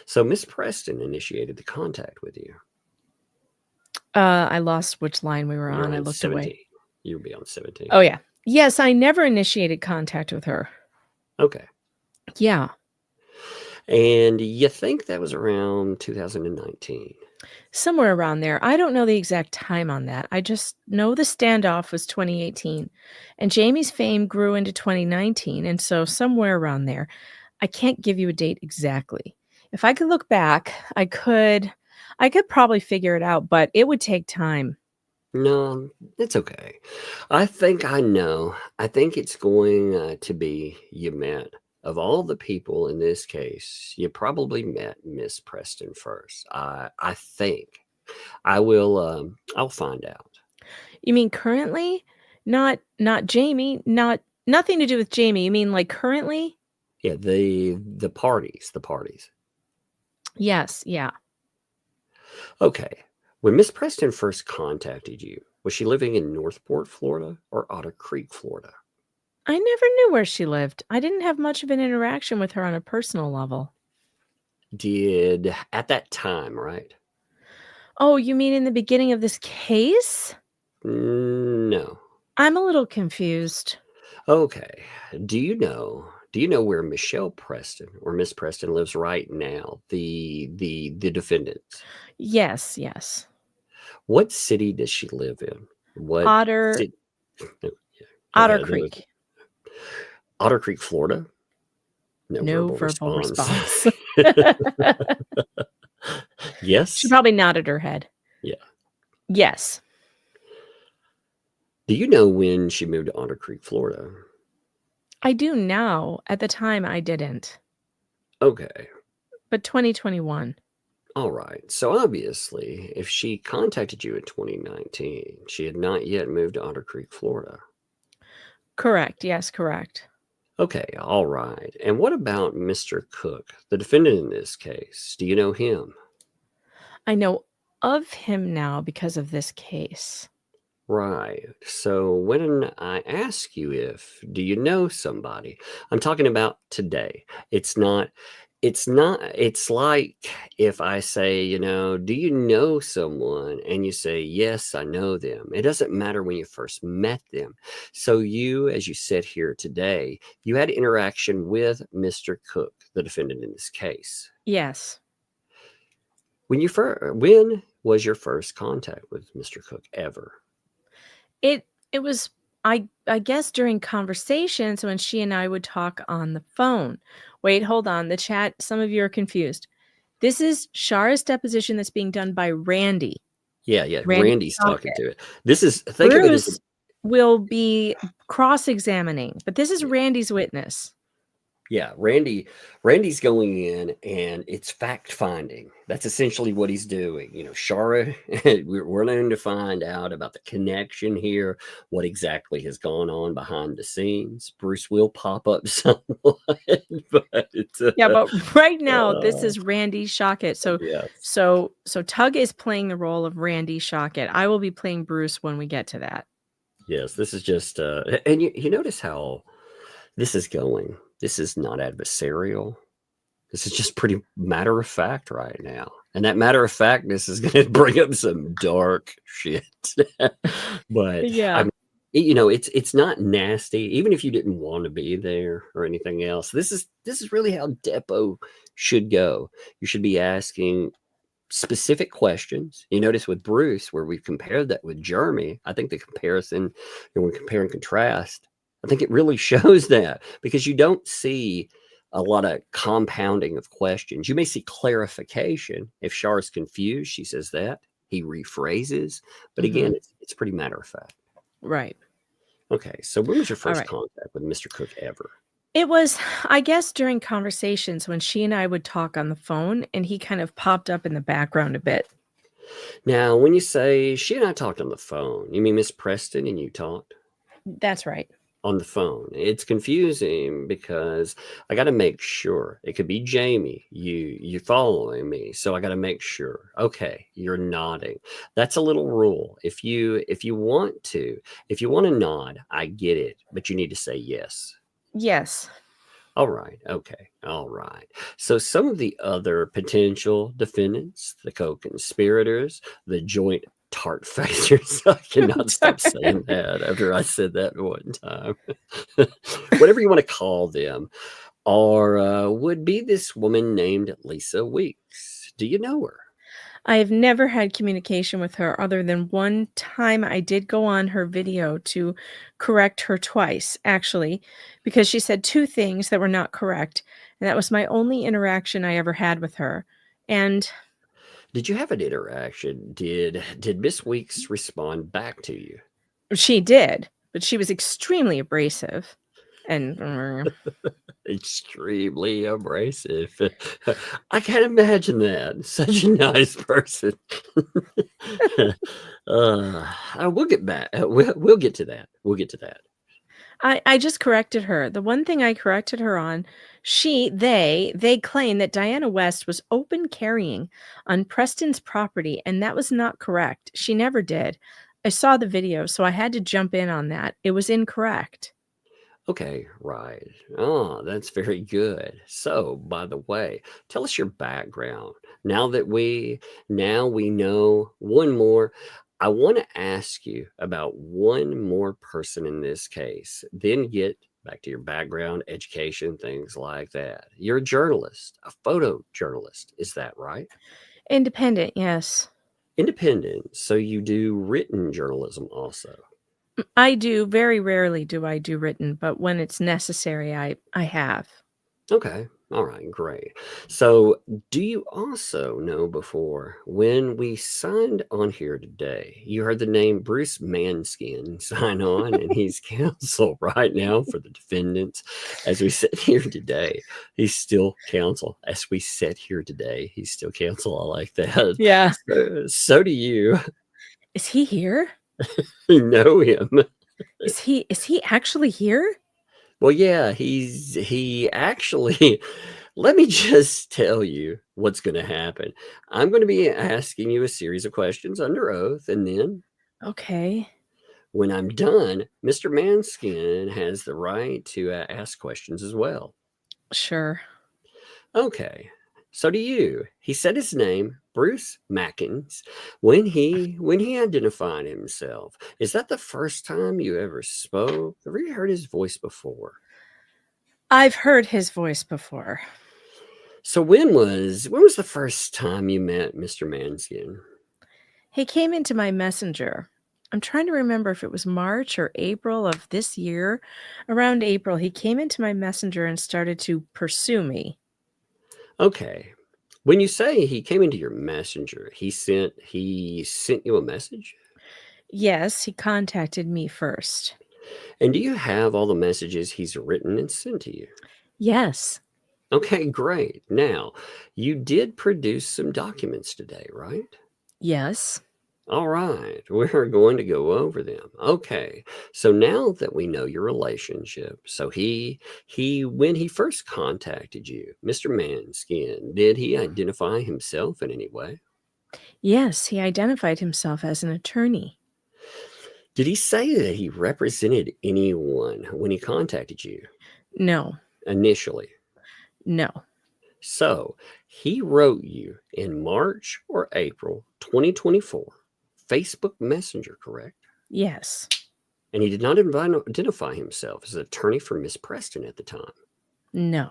So Miss Preston initiated the contact with you. I lost which line we were You're on. I on looked 17. away. You'll be on 17. Oh yeah. Yes, I never initiated contact with her. Okay. Yeah. And you think that was around 2019? Somewhere around there. I don't know the exact time on that. I just know the standoff was 2018 and Jamie's fame grew into 2019. And so somewhere around there, I can't give you a date exactly. If I could look back, I could probably figure it out, but it would take time. No, it's okay. I think I know. I think it's going to be you met. Of all the people in this case, you probably met Miss Preston first. I think. I will. I'll find out. You mean currently? Not Jamie, nothing to do with Jamie. You mean like currently? Yeah, the parties. Yes, yeah. Okay. When Miss Preston first contacted you, was she living in Northport, Florida, or Otter Creek, Florida? I never knew where she lived. I didn't have much of an interaction with her on a personal level. Did at that time, right? Oh, you mean in the beginning of this case? No. I'm a little confused. Okay. Do you know where Michelle Preston or Miss Preston lives right now? The defendants. Yes. What city does she live in? What Otter ci- no, yeah, Otter no, Creek. Otter Creek, Florida? No verbal response. Yes. She probably nodded her head. Yeah. Yes. Do you know when she moved to Otter Creek, Florida? I do now. At the time, I didn't. Okay. But 2021. All right. So obviously, if she contacted you in 2019, she had not yet moved to Otter Creek, Florida. Correct. Yes, correct. Okay. All right. And what about Mr. Cook, the defendant in this case? Do you know him? I know of him now because of this case. Right. So when I ask you do you know somebody, I'm talking about today. It's like if I say, do you know someone? And you say, yes, I know them. It doesn't matter when you first met them. So you, as you sit here today, you had interaction with Mr. Cook, the defendant in this case. Yes. When was your first contact with Mr. Cook ever? It was, I guess, during conversations when she and I would talk on the phone. Wait, hold on. The chat, some of you are confused. This is Shara's deposition that's being done by Randy. Yeah. Randy's talking to it. This is, think of it as will be cross-examining, but this is Randy's witness. Yeah, Randy's going in and it's fact finding. That's essentially what he's doing. Shara, we're learning to find out about the connection here, what exactly has gone on behind the scenes. Bruce will pop up somewhat, but but right now this is Randy Shockett. So yes. so Tug is playing the role of Randy Shockett. I will be playing Bruce when we get to that. Yes, this is just and you notice how this is going. This is not adversarial. This is just pretty matter of fact right now. And that matter of factness is going to bring up some dark shit. But yeah, it's not nasty, even if you didn't want to be there or anything else. This is really how Depo should go. You should be asking specific questions. You notice with Bruce, where we've compared that with Jeremy, I think the comparison, when compare and contrast, I think it really shows that, because you don't see a lot of compounding of questions. You may see clarification. If Shara's confused, she says that. He rephrases. But again, it's pretty matter of fact. Right. Okay. So when was your first contact with Mr. Cook ever? It was, I guess, during conversations when she and I would talk on the phone, and he kind of popped up in the background a bit. Now, when you say she and I talked on the phone, you mean Miss Preston and you talked? That's right. on the phone. It's confusing because I got to make sure. It could be Jamie. You're following me, so I got to make sure. Okay, you're nodding. That's a little rule. If you want to nod, I get it, but you need to say yes. Yes. All right. Okay. All right. So some of the other potential defendants, the co-conspirators, the joint tart facers, I cannot stop saying that after I said that one time. Whatever you want to call them, are would be this woman named Lisa Weeks. Do you know her? I have never had communication with her other than one time I did go on her video to correct her twice, actually, because she said two things that were not correct. And that was my only interaction I ever had with her. And Did you have an interaction? Did Miss Weeks respond back to you? she did, but she was extremely abrasive. And Extremely abrasive. I can't imagine that. Such a nice person. We'll get back. We'll get to that. We'll get to that. I just corrected her. The one thing I corrected her on, they claim that Diana West was open carrying on Preston's property, and that was not correct. She never did. I saw the video, so I had to jump in on that. It was incorrect. Okay, right. Oh, that's very good. So, by the way, tell us your background. Now we know one more. I want to ask you about one more person in this case, then get back to your background, education, things like that. You're a journalist, a photojournalist. Is that right? Independent, yes. Independent. So you do written journalism also. I do. Very rarely do I do written, but when it's necessary, I have. Okay. All right. Great. So, do you also know before when we signed on here today, you heard the name Bruce Matskin sign on, and he's counsel right now for the defendants. As we sit here today, he's still counsel. As we sit here today, he's still counsel. I like that. Yeah. So do you. Is he here? You know him. Is he actually here? Well, yeah, he actually, let me just tell you what's going to happen. I'm going to be asking you a series of questions under oath, and then Okay. when I'm done, Mr. Manskin has the right to ask questions as well. Sure. Okay. So do you. He said his name, Bruce Mackins, when he identified himself. Is that the first time you ever spoke? Have you heard his voice before? I've heard his voice before. So when was the first time you met Mr. Manskin? He came into my messenger. I'm trying to remember if it was March or April of this year. Around April, he came into my messenger and started to pursue me. Okay. When you say he came into your messenger, he sent you a message? Yes, he contacted me first. And do you have all the messages he's written and sent to you? Yes. Okay, great. Now, you did produce some documents today, right? Yes. All right, we're going to go over them. Okay, so now that we know your relationship, so he when he first contacted you, Mr. Manskin, did he identify himself in any way? Yes, he identified himself as an attorney. Did he say that he represented anyone when he contacted you No. initially? No. So he wrote you in March or April 2024, Facebook Messenger, correct? Yes. And he did not identify himself as an attorney for Miss Preston at the time. No.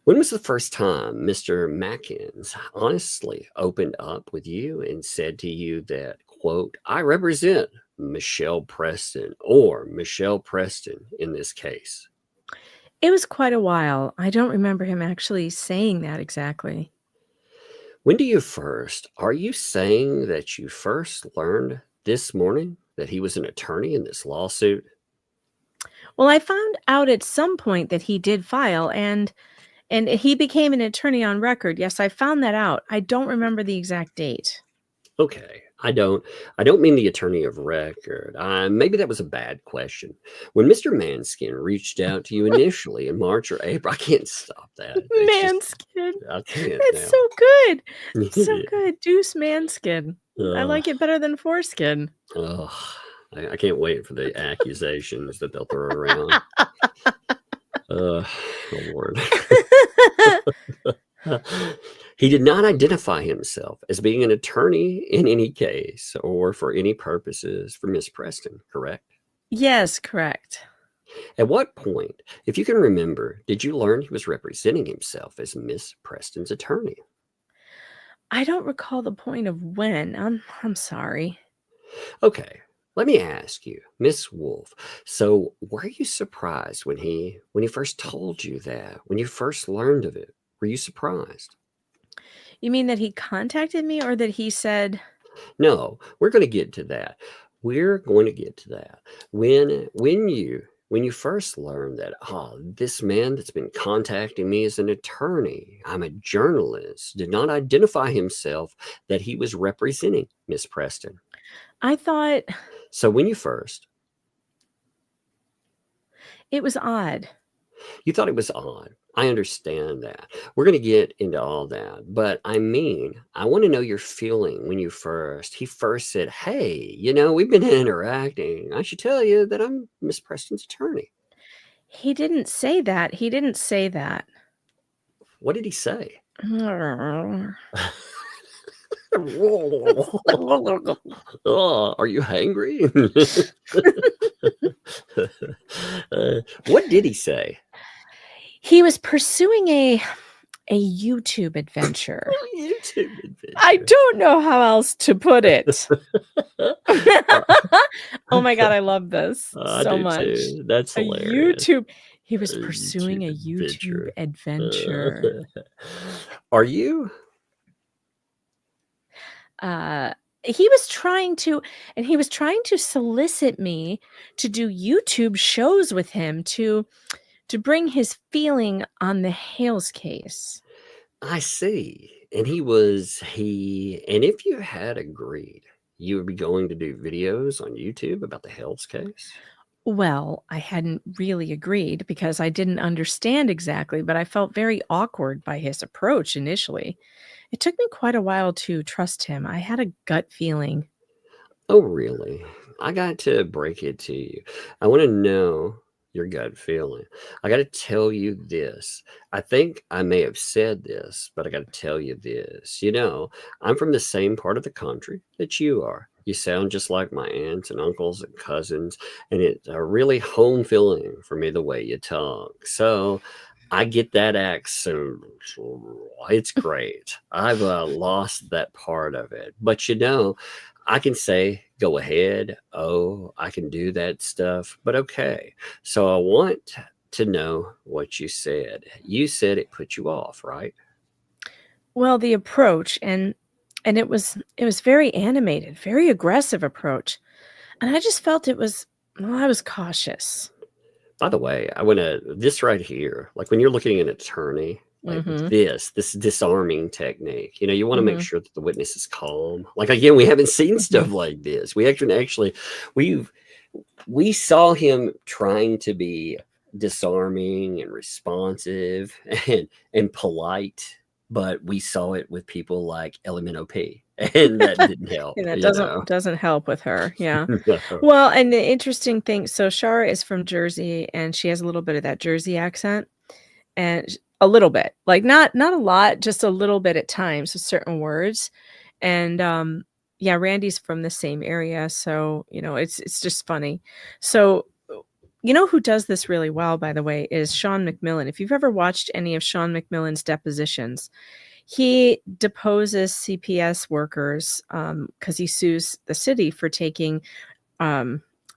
When was the first time Mr. Mackins honestly opened up with you and said to you that, quote, I represent Michelle Preston or Michelle Preston in this case? It was quite a while. I don't remember him actually saying that exactly. When are you saying that you first learned this morning that he was an attorney in this lawsuit? Well, I found out at some point that he did file and he became an attorney on record. Yes, I found that out. I don't remember the exact date. Okay. I don't mean the attorney of record. Maybe that was a bad question. When Mr. Manskin reached out to you initially in March or April, I can't stop that. Manskin. I can't It's now. so good. It's so Yeah. good. Deuce Manskin. I like it better than foreskin. Oh, I can't wait for the accusations that they'll throw around. Oh, Lord. He did not identify himself as being an attorney in any case or for any purposes for Miss Preston, correct? Yes, correct. At what point, if you can remember, did you learn he was representing himself as Miss Preston's attorney? I don't recall the point of when. I'm sorry. Okay, let me ask you, Miss Wolf. So, were you surprised when he first told you that? When you first learned of it, were you surprised? You mean that he contacted me or that he said? No, we're going to get to that. We're going to get to that. When you first learned that, this man that's been contacting me is an attorney, I'm a journalist, did not identify himself that he was representing Miss Preston. I thought So when you first, it was odd. you thought it was odd. I understand that. We're going to get into all that. But I want to know your feeling when he first said, hey, we've been interacting. I should tell you that I'm Miss Preston's attorney. He didn't say that. He didn't say that. What did he say? Oh, are you hangry? What did he say? He was pursuing a YouTube adventure. YouTube adventure. I don't know how else to put it. Oh my God, I love this so much. Too. That's a hilarious. He was pursuing a YouTube adventure. Are you? He was trying to solicit me to do YouTube shows with him to bring his feeling on the Hales case. I see. And and if you had agreed, you would be going to do videos on YouTube about the Hales case? Well, I hadn't really agreed because I didn't understand exactly, but I felt very awkward by his approach initially. It took me quite a while to trust him. I had a gut feeling. Oh, really? I got to break it to you. I want to know your gut feeling. I got to tell you this. I think I may have said this, but I got to tell you this. I'm from the same part of the country that you are. You sound just like my aunts and uncles and cousins, and it's a really home feeling for me the way you talk. So I get that accent. It's great. I've lost that part of it. But I can say, go ahead. Oh, I can do that stuff. But okay. So I want to know what you said. You said it put you off, right? Well, the approach and it was very animated, very aggressive approach. And I just felt I was cautious. By the way, this right here, like when you're looking at an attorney, like this disarming technique, you want to make sure that the witness is calm. Like, again, we haven't seen stuff like this. We actually, we saw him trying to be disarming and responsive and polite, but we saw it with people like LMNOP. And that didn't help. And that doesn't help with her. Yeah. Well, and the interesting thing, so Shara is from Jersey and she has a little bit of that Jersey accent, and a little bit, like not a lot, just a little bit at times with certain words. And yeah, Randy's from the same area. So, it's just funny. So, who does this really well, by the way, is Sean McMillan. If you've ever watched any of Sean McMillan's depositions, he deposes CPS workers because he sues the city for taking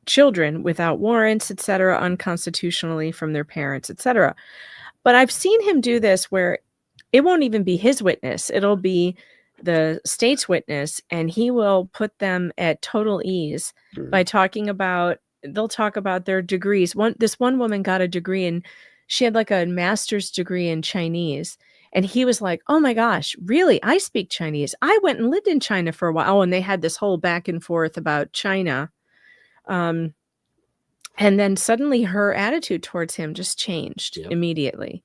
children without warrants, etc., unconstitutionally from their parents, etc. But I've seen him do this where it won't even be his witness. It'll be the state's witness, and he will put them at total ease by they'll talk about their degrees. This one woman got a degree she had like a master's degree in Chinese. And he was like, oh my gosh, really? I speak Chinese. I went and lived in China for a while. Oh, and they had this whole back and forth about China. And then suddenly her attitude towards him just changed immediately.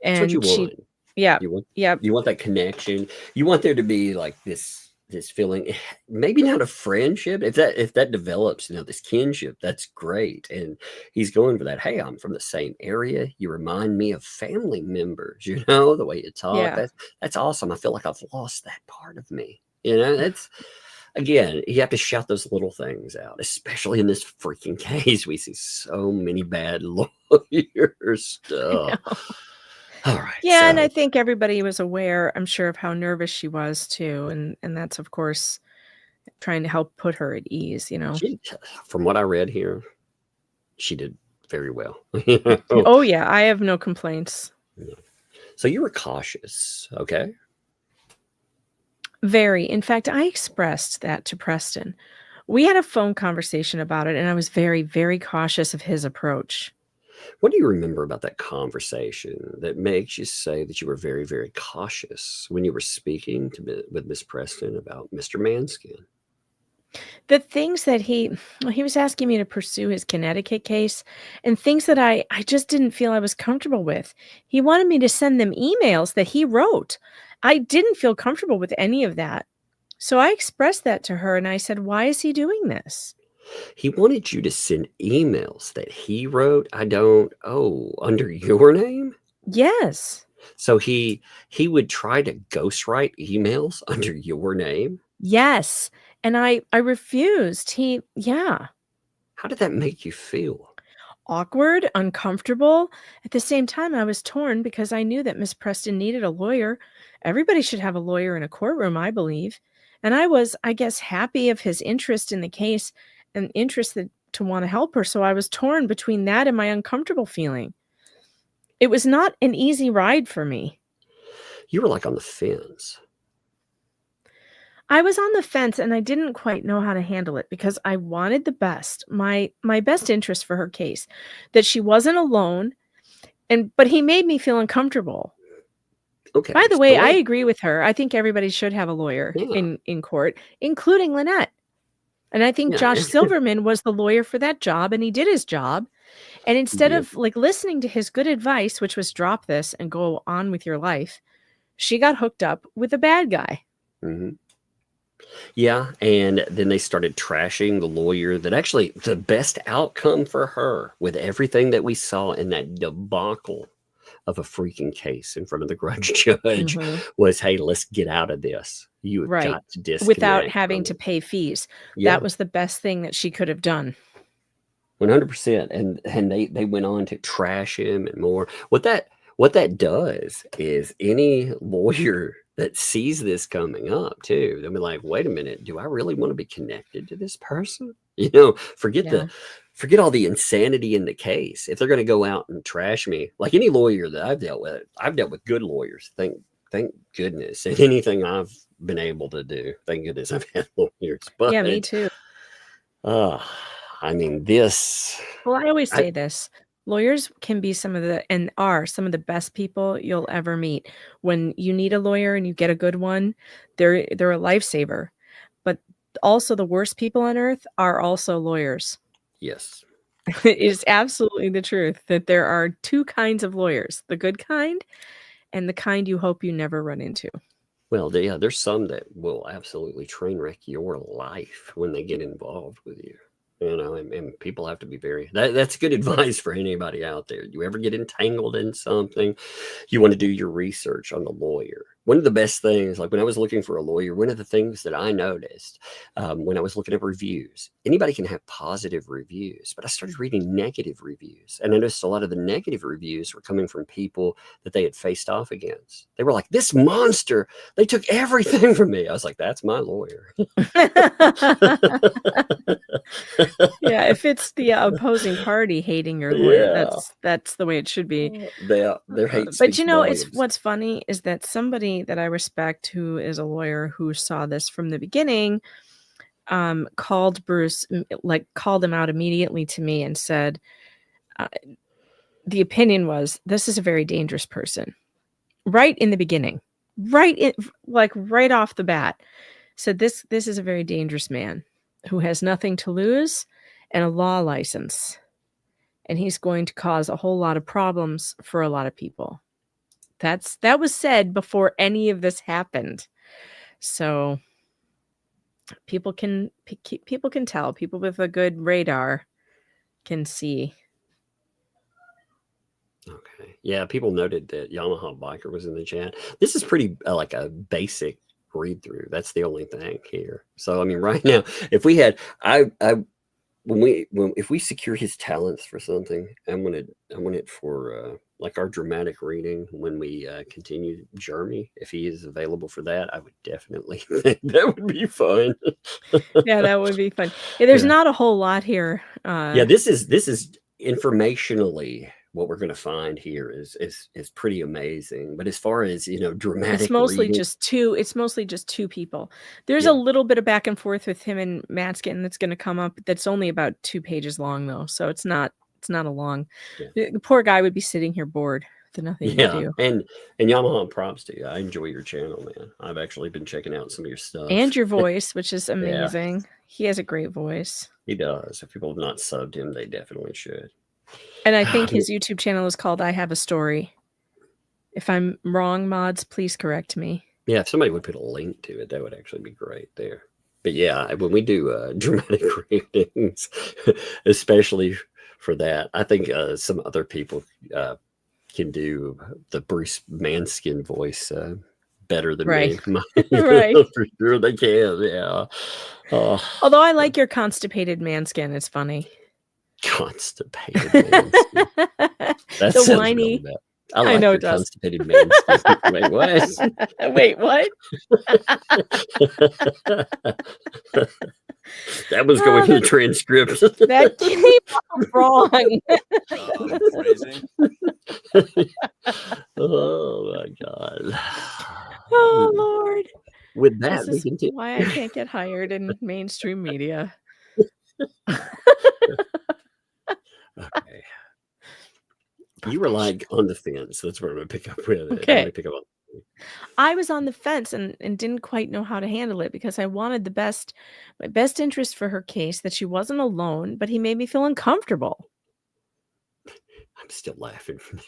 That's what you And she, want. yeah, You want, yeah, you want that connection. You want there to be like this feeling, maybe not a friendship. If that develops, this kinship, that's great. And he's going for that. Hey, I'm from the same area. You remind me of family members. The way you talk. Yeah. That's awesome. I feel like I've lost that part of me. That's. Again, you have to shout those little things out, especially in this freaking case. We see so many bad lawyers. All right. Yeah, so, and I think everybody was aware, I'm sure, of how nervous she was too. And that's, of course, trying to help put her at ease, from what I read here, she did very well. Oh, yeah, I have no complaints. So you were cautious, okay? Very. In fact, I expressed that to Preston. We had a phone conversation about it, and I was very, very cautious of his approach. What do you remember about that conversation that makes you say that you were very, very cautious when you were speaking with Miss Preston about Mr. Manskin? The things that he was asking me to pursue his Connecticut case, and things that I just didn't feel I was comfortable with. He wanted me to send them emails that he wrote. I didn't feel comfortable with any of that. So I expressed that to her, and I said, why is he doing this? He wanted you to send emails that he wrote. Under your name? Yes. So he would try to ghostwrite emails under your name? Yes. And I refused. How did that make you feel? Awkward, uncomfortable. At the same time, I was torn because I knew that Miss Preston needed a lawyer. Everybody should have a lawyer in a courtroom, I believe. And I was, I guess, happy of his interest in the case and interested to want to help her. So I was torn between that and my uncomfortable feeling. It was not an easy ride for me. You were like on the fence. I was on the fence, and I didn't quite know how to handle it because I wanted the best, my best interest for her case, that she wasn't alone. But he made me feel uncomfortable. Okay. By the way, I agree with her. I think everybody should have a lawyer in court, including Lynette. And I think Josh Silverman was the lawyer for that job, and he did his job. And instead of listening to his good advice, which was drop this and go on with your life, she got hooked up with a bad guy. Mm-hmm. Yeah, and then they started trashing the lawyer that actually the best outcome for her with everything that we saw in that debacle of a freaking case in front of the grudge judge was, hey, let's get out of this. You have got to disconnect without having to pay fees. Yeah. That was the best thing that she could have done. 100%. And they went on to trash him and more. What that does is any lawyer that sees this coming up too, they'll be like, wait a minute, do I really want to be connected to this person? Forget all the insanity in the case. If they're going to go out and trash me, like any lawyer that I've dealt with good lawyers. Thank goodness. And anything I've been able to do, thank goodness I've had lawyers. But yeah, me too. I mean, this. Well, I always say this. Lawyers can be some of the best people you'll ever meet. When you need a lawyer and you get a good one, they're a lifesaver. But also the worst people on earth are also lawyers. Yes. It is absolutely the truth that there are two kinds of lawyers, the good kind and the kind you hope you never run into. Well, there's some that will absolutely train wreck your life when they get involved with you. And people have to be that's good advice for anybody out there. You ever get entangled in something, you want to do your research on the lawyer. One of the best things, like when I was looking for a lawyer, one of the things that I noticed when I was looking at reviews, anybody can have positive reviews, but I started reading negative reviews. And I noticed a lot of the negative reviews were coming from people that they had faced off against. They were like, this monster, they took everything from me. I was like, that's my lawyer. Yeah, if it's the opposing party hating your lawyer, that's the way it should be. Their hate but it's what's funny is that somebody that I respect who is a lawyer who saw this from the beginning called Bruce, called him out immediately to me and said the opinion was, this is a very dangerous person. right in the beginning, right off the bat, said this is a very dangerous man who has nothing to lose and a law license, and he's going to cause a whole lot of problems for a lot of people. That was said before any of this happened. So people can tell. People with a good radar can see. Okay. Yeah, people noted that Yamaha Biker was in the chat. This is pretty like a basic read through. That's the only thing here. So I mean, right now, if we had, if we secure his talents for something, I want it for like our dramatic reading when we continue Journey. If he is available for that, I would definitely think that would be fun. Yeah, that would be fun. Yeah, there's not a whole lot here. Yeah, this is informationally what we're going to find here is pretty amazing. But as far as dramatic, it's mostly reading, just two people. There's a little bit of back and forth with him and Matzkin that's going to come up. That's only about 2 pages long though, so it's not a long. Yeah. The poor guy would be sitting here bored with nothing to do. And Yamaha, props to you. I enjoy your channel, man. I've actually been checking out some of your stuff and your voice, which is amazing. Yeah. He has a great voice. He does. If people have not subbed him, they definitely should. And I think his YouTube channel is called I Have a Story. If I'm wrong, mods, please correct me. Yeah, if somebody would put a link to it, that would actually be great there. But yeah, when we do dramatic readings, especially for that, I think some other people can do the Bruce Matskin voice better than me. Right. For sure they can, yeah. Although I like your constipated Matskin. It's funny. Constipated Matskin. That the sounds whiny. Really bad. I know it does. Constipated Matskin. Wait, what? Wait, what? That was going in the transcript. That came out wrong. Oh my God. Oh Lord. With that, this is why I can't get hired in mainstream media. Okay. You were like on the fence. That's where I'm going to pick up with. Okay. I was on the fence and didn't quite know how to handle it because I wanted my best interest for her case, that she wasn't alone, but he made me feel uncomfortable. I'm still laughing from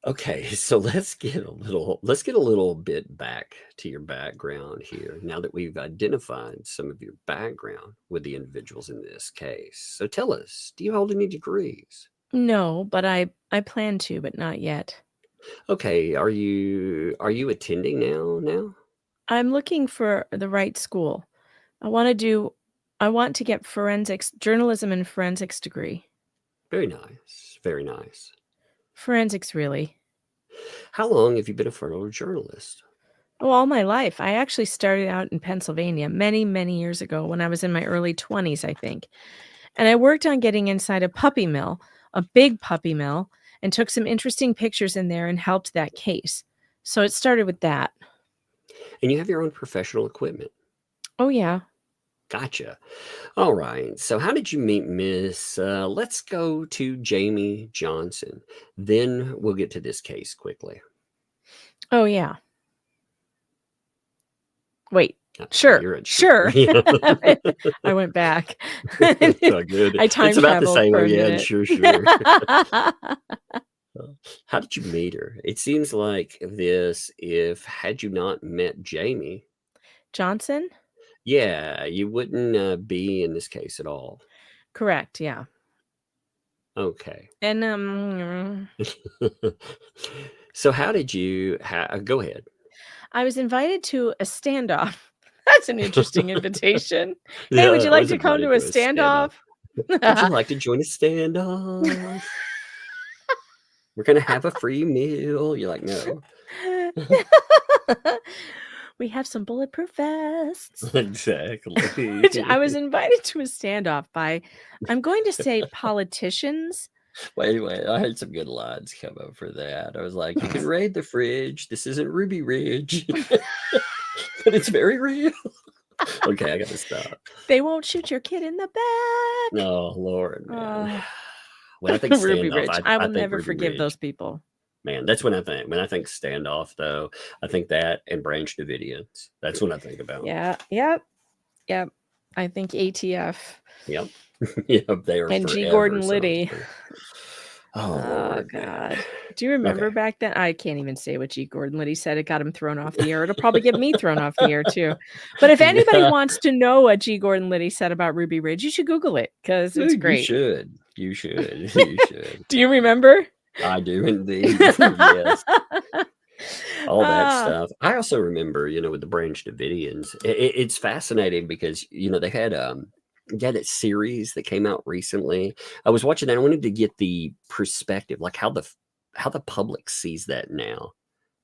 Okay, so let's get a little bit back to your background here. Now that we've identified some of your background with the individuals in this case. So tell us, do you hold any degrees? No, but I plan to, but not yet. Okay, are you attending now? I'm looking for the right school. I want to get journalism and forensics degree. Very nice. Very nice. Forensics, really. How long have you been a photojournalist? Oh, all my life. I actually started out in Pennsylvania many, many years ago when I was in my early 20s, I think. And I worked on getting inside a puppy mill, a big puppy mill, and took some interesting pictures in there and helped that case. So it started with that. And you have your own professional equipment? Oh, yeah. Gotcha. All right. So how did you meet Miss? Let's go to Jamie Johnson. Then we'll get to this case quickly. Oh, yeah. Wait. Sure. Sure. I went back. Good. I time it's about traveled the same. for a Yeah, minute. sure. How did you meet her? It seems like this. Had you not met Jamie Johnson? Yeah, you wouldn't be in this case at all. Correct. Yeah. Okay. And so how did you go ahead? I was invited to a standoff. That's an interesting invitation. Hey, would you like to come to a standoff? Would you like to join a standoff? We're gonna have a free meal. You're like, no. We have some bulletproof vests. Exactly. I was invited to a standoff by, I'm going to say, politicians. Wait. I had some good lines come up for that. I was like, you can raid the fridge. This isn't Ruby Ridge. But it's very real. Okay, I gotta stop. They won't shoot your kid in the back. No, Lord, man. When I think Ruby standoff, Ridge. I will think never Ruby forgive Ridge. those people. Man, that's when I think. When I think standoff, though, I think that and Branch Davidians. That's what I think about. Yeah. Yep. I think ATF. Yep. Yep. They are And G. forever Gordon Liddy. something. Oh, Oh, Lord, God. man. Do you remember back then? I can't even say what G. Gordon Liddy said. It got him thrown off the air. It'll probably get me thrown off the air, too. But if anybody wants to know what G. Gordon Liddy said about Ruby Ridge, you should Google it because it's great. You should. You should. Do you remember? I do indeed. Yes. All that stuff. I also remember, with the Branch Davidians, it's fascinating because, they had that series that came out recently. I was watching that. I wanted to get the perspective, like how the public sees that now.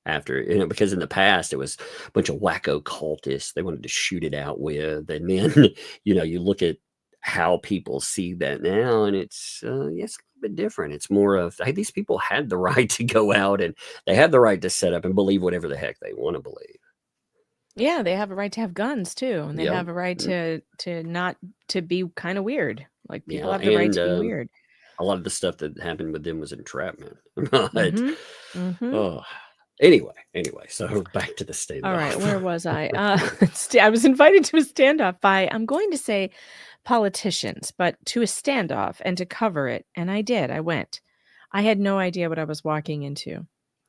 After, because in the past it was a bunch of wacko cultists they wanted to shoot it out with. And then, you look at how people see that now, and it's yes, a little bit different. It's more of, hey, these people had the right to go out and they have the right to set up and believe whatever the heck they want to believe. Yeah, they have a right to have guns too, and they have a right to not to be kind of weird. Like people have the right to be weird. A lot of the stuff that happened with them was entrapment. But anyway, so back to the standoff. All right, where was I? I was invited to a standoff by, I'm going to say politicians, but to a standoff and to cover it. And I did. I went. I had no idea what I was walking into.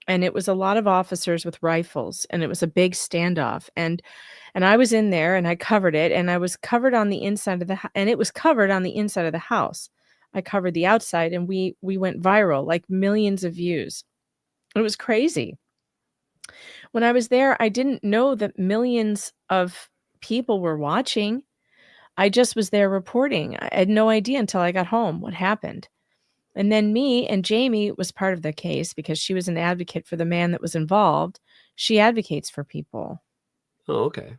And it was a lot of officers with rifles, and it was a big standoff. And I was in there and I covered it, and I was covered on the inside of and it was covered on the inside of the house. I covered the outside, and we went viral, like millions of views. It was crazy. When I was there, I didn't know that millions of people were watching. I just was there reporting. I had no idea until I got home what happened. And then me and Jamie was part of the case because she was an advocate for the man that was involved. She advocates for people. Oh, okay.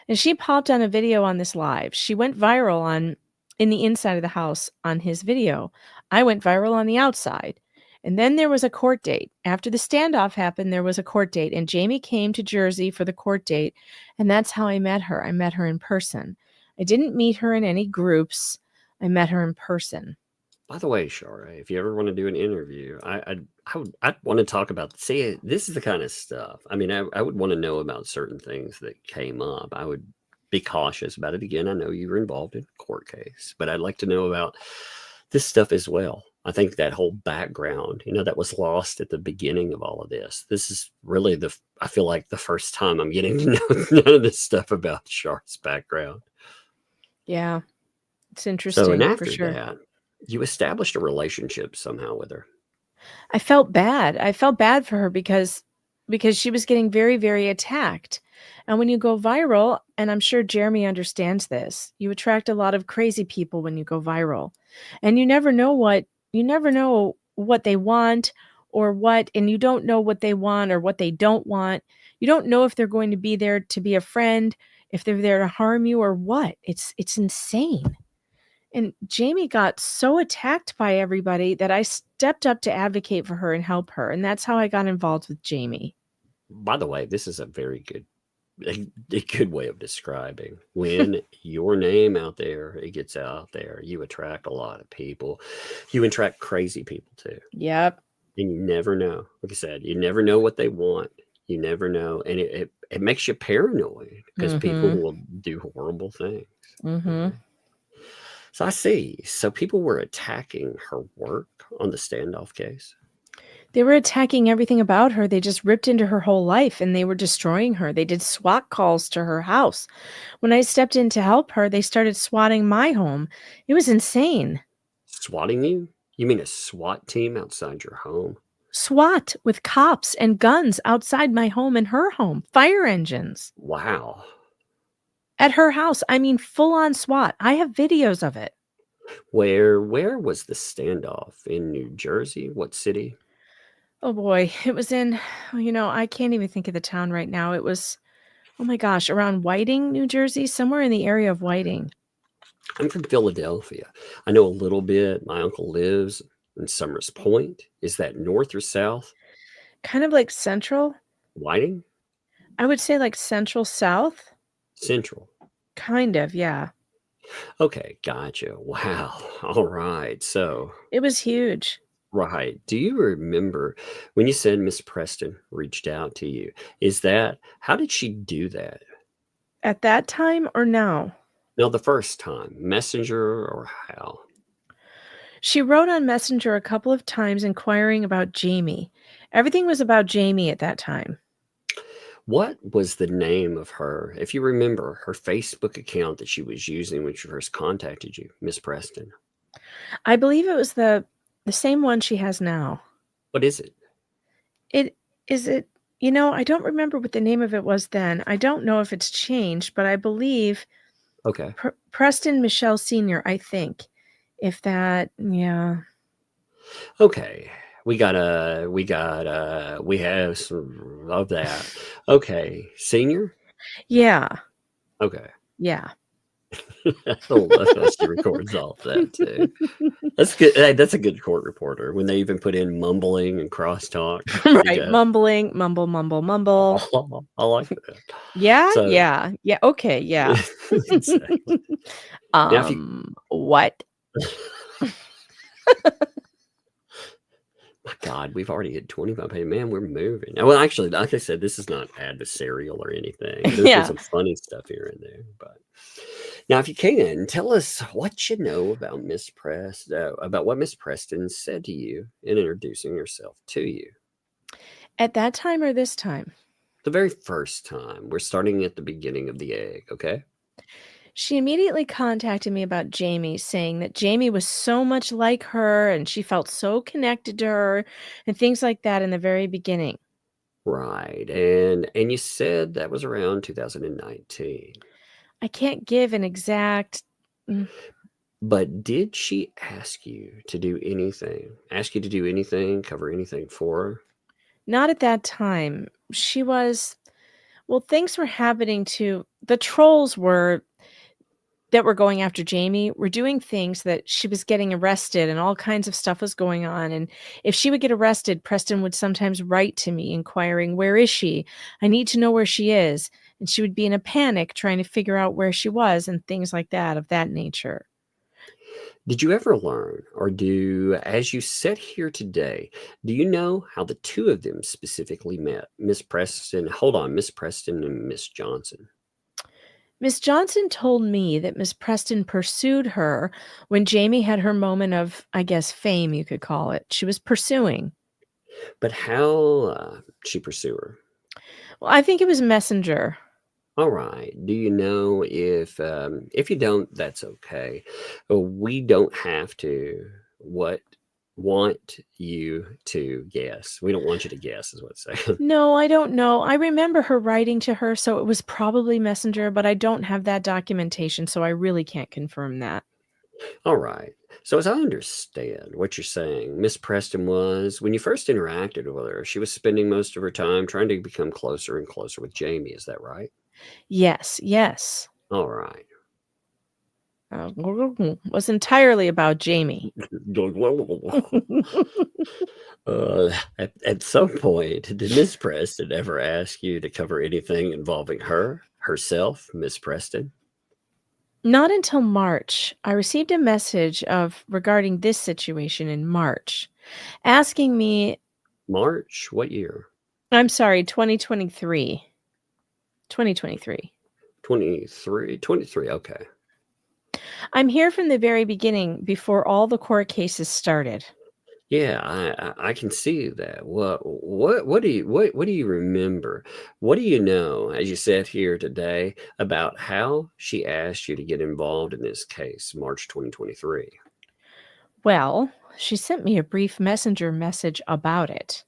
And she popped on a video on this live. She went viral in the inside of the house on his video. I went viral on the outside. And then there was a court date. After the standoff happened, there was a court date. And Jamie came to Jersey for the court date. And that's how I met her. I met her in person. I didn't meet her in any groups. I met her in person. By the way, Shara, if you ever want to do an interview, I'd want to talk about, see, this is the kind of stuff. I mean, I would want to know about certain things that came up. I would be cautious about it. Again, I know you were involved in a court case, but I'd like to know about this stuff as well. I think that whole background, that was lost at the beginning of all of this. This is really I feel like the first time I'm getting to know none of this stuff about Shara's background. Yeah, it's interesting. So, and after for sure. that, you established a relationship somehow with her. I felt bad. I felt bad for her because she was getting very, very attacked. And when you go viral, and I'm sure Jeremy understands this, you attract a lot of crazy people when you go viral. And you never know what they want or what, and you don't know what they want or what they don't want. You don't know if they're going to be there to be a friend, if they're there to harm you or what. It's insane. And Jamie got so attacked by everybody that I stepped up to advocate for her and help her. And that's how I got involved with Jamie. By the way, this is a very good way of describing when your name out there, it gets out there, you attract a lot of people. You attract crazy people too. Yep. And you never know. Like I said, you never know what they want. You never know. And it makes you paranoid because people will do horrible things. Mm-hmm. So I see. So people were attacking her work on the standoff case. They were attacking everything about her. They just ripped into her whole life and they were destroying her. They did SWAT calls to her house. When I stepped in to help her, they started swatting my home. It was insane. Swatting you? You mean a SWAT team outside your home? SWAT with cops and guns outside my home and her home. Fire engines. Wow. At her house. I mean, full on SWAT. I have videos of it. Where was the standoff? In New Jersey? What city? Oh boy, it was in, I can't even think of the town right now. It was, oh my gosh, around Whiting, New Jersey, somewhere in the area of Whiting. I'm from Philadelphia. I know a little bit. My uncle lives in Summers Point. Is that north or south? Kind of like central. Whiting? I would say like central south. Central. Kind of, yeah. Okay, gotcha. Wow. All right. So it was huge. Right. Do you remember when you said Miss Preston reached out to you? How did she do that? At that time or now? No, the first time, Messenger or how? She wrote on Messenger a couple of times inquiring about Jamie. Everything was about Jamie at that time. What was the name of if you remember, her Facebook account that she was using when she first contacted you, Miss Preston? I believe it was the same one she has now. What is it? I don't remember what the name of it was then. I don't know if it's changed, but I believe Okay. Preston Michelle Sr., I think. If that, yeah. Okay. We have some of that. Okay. Senior? Yeah. Okay. Yeah. I love how she records all of that too. That's good. Hey, that's a good court reporter when they even put in mumbling and crosstalk. Right. Mumbling, mumble. I like that. Yeah. Yeah. Okay. Yeah. Exactly. What? My God, we've already hit 25 pages. Man, we're moving. Well, actually, like I said, this is not adversarial or anything. There's been some funny stuff here and there. But now, if you can, tell us what you know about about what Miss Preston said to you in introducing herself to you. At that time or this time? The very first time. We're starting at the beginning of the egg, okay? She immediately contacted me about Jamie, saying that Jamie was so much like her and she felt so connected to her and things like that in the very beginning. Right. And you said that was around 2019. I can't give an exact. But did she ask you to do anything? Cover anything for her? Not at that time. She was. Well, things were happening to. The trolls that were going after Jamie were doing things that she was getting arrested and all kinds of stuff was going on. And if she would get arrested, Preston would sometimes write to me inquiring, where is she? I need to know where she is. And she would be in a panic trying to figure out where she was and things like that of that nature. Did you ever learn, or as you sit here today, do you know how the two of them specifically met? Miss Preston and Miss Johnson. Miss Johnson told me that Miss Preston pursued her when Jamie had her moment of, I guess, fame, you could call it. She was pursuing. But how she pursue her? Well, I think it was Messenger. All right. Do you know if you don't, that's okay. We don't have to want you to guess. We don't want you to guess is what it's saying. No, I don't know. I remember her writing to her, so it was probably Messenger, but I don't have that documentation, so I really can't confirm that. All right. So as I understand what you're saying, Miss Preston was, when you first interacted with her, she was spending most of her time trying to become closer and closer with Jamie. Is that right? Yes. All right. Was entirely about Jamie. At some point, did Miss Preston ever ask you to cover anything involving herself, Miss Preston? Not until March. I received a message regarding this situation in March, asking me. March? What year? I'm sorry, 2023. 2023. 23, okay. I'm here from the very beginning, before all the court cases started. Yeah, I can see that. What do you remember? What do you know as you sat here today about how she asked you to get involved in this case, March 2023? Well, she sent me a brief messenger message about it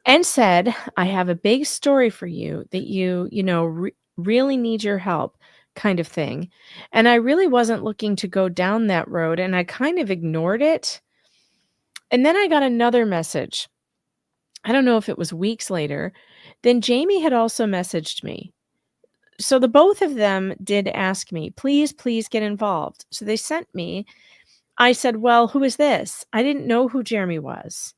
and said, I have a big story for you that you really need your help, kind of thing. And I really wasn't looking to go down that road, and I kind of ignored it. And then I got another message. I don't know if it was weeks later. Then Jamie had also messaged me. So the both of them did ask me, please get involved. So they sent me. I said, well, who is this? I didn't know who Jeremy was.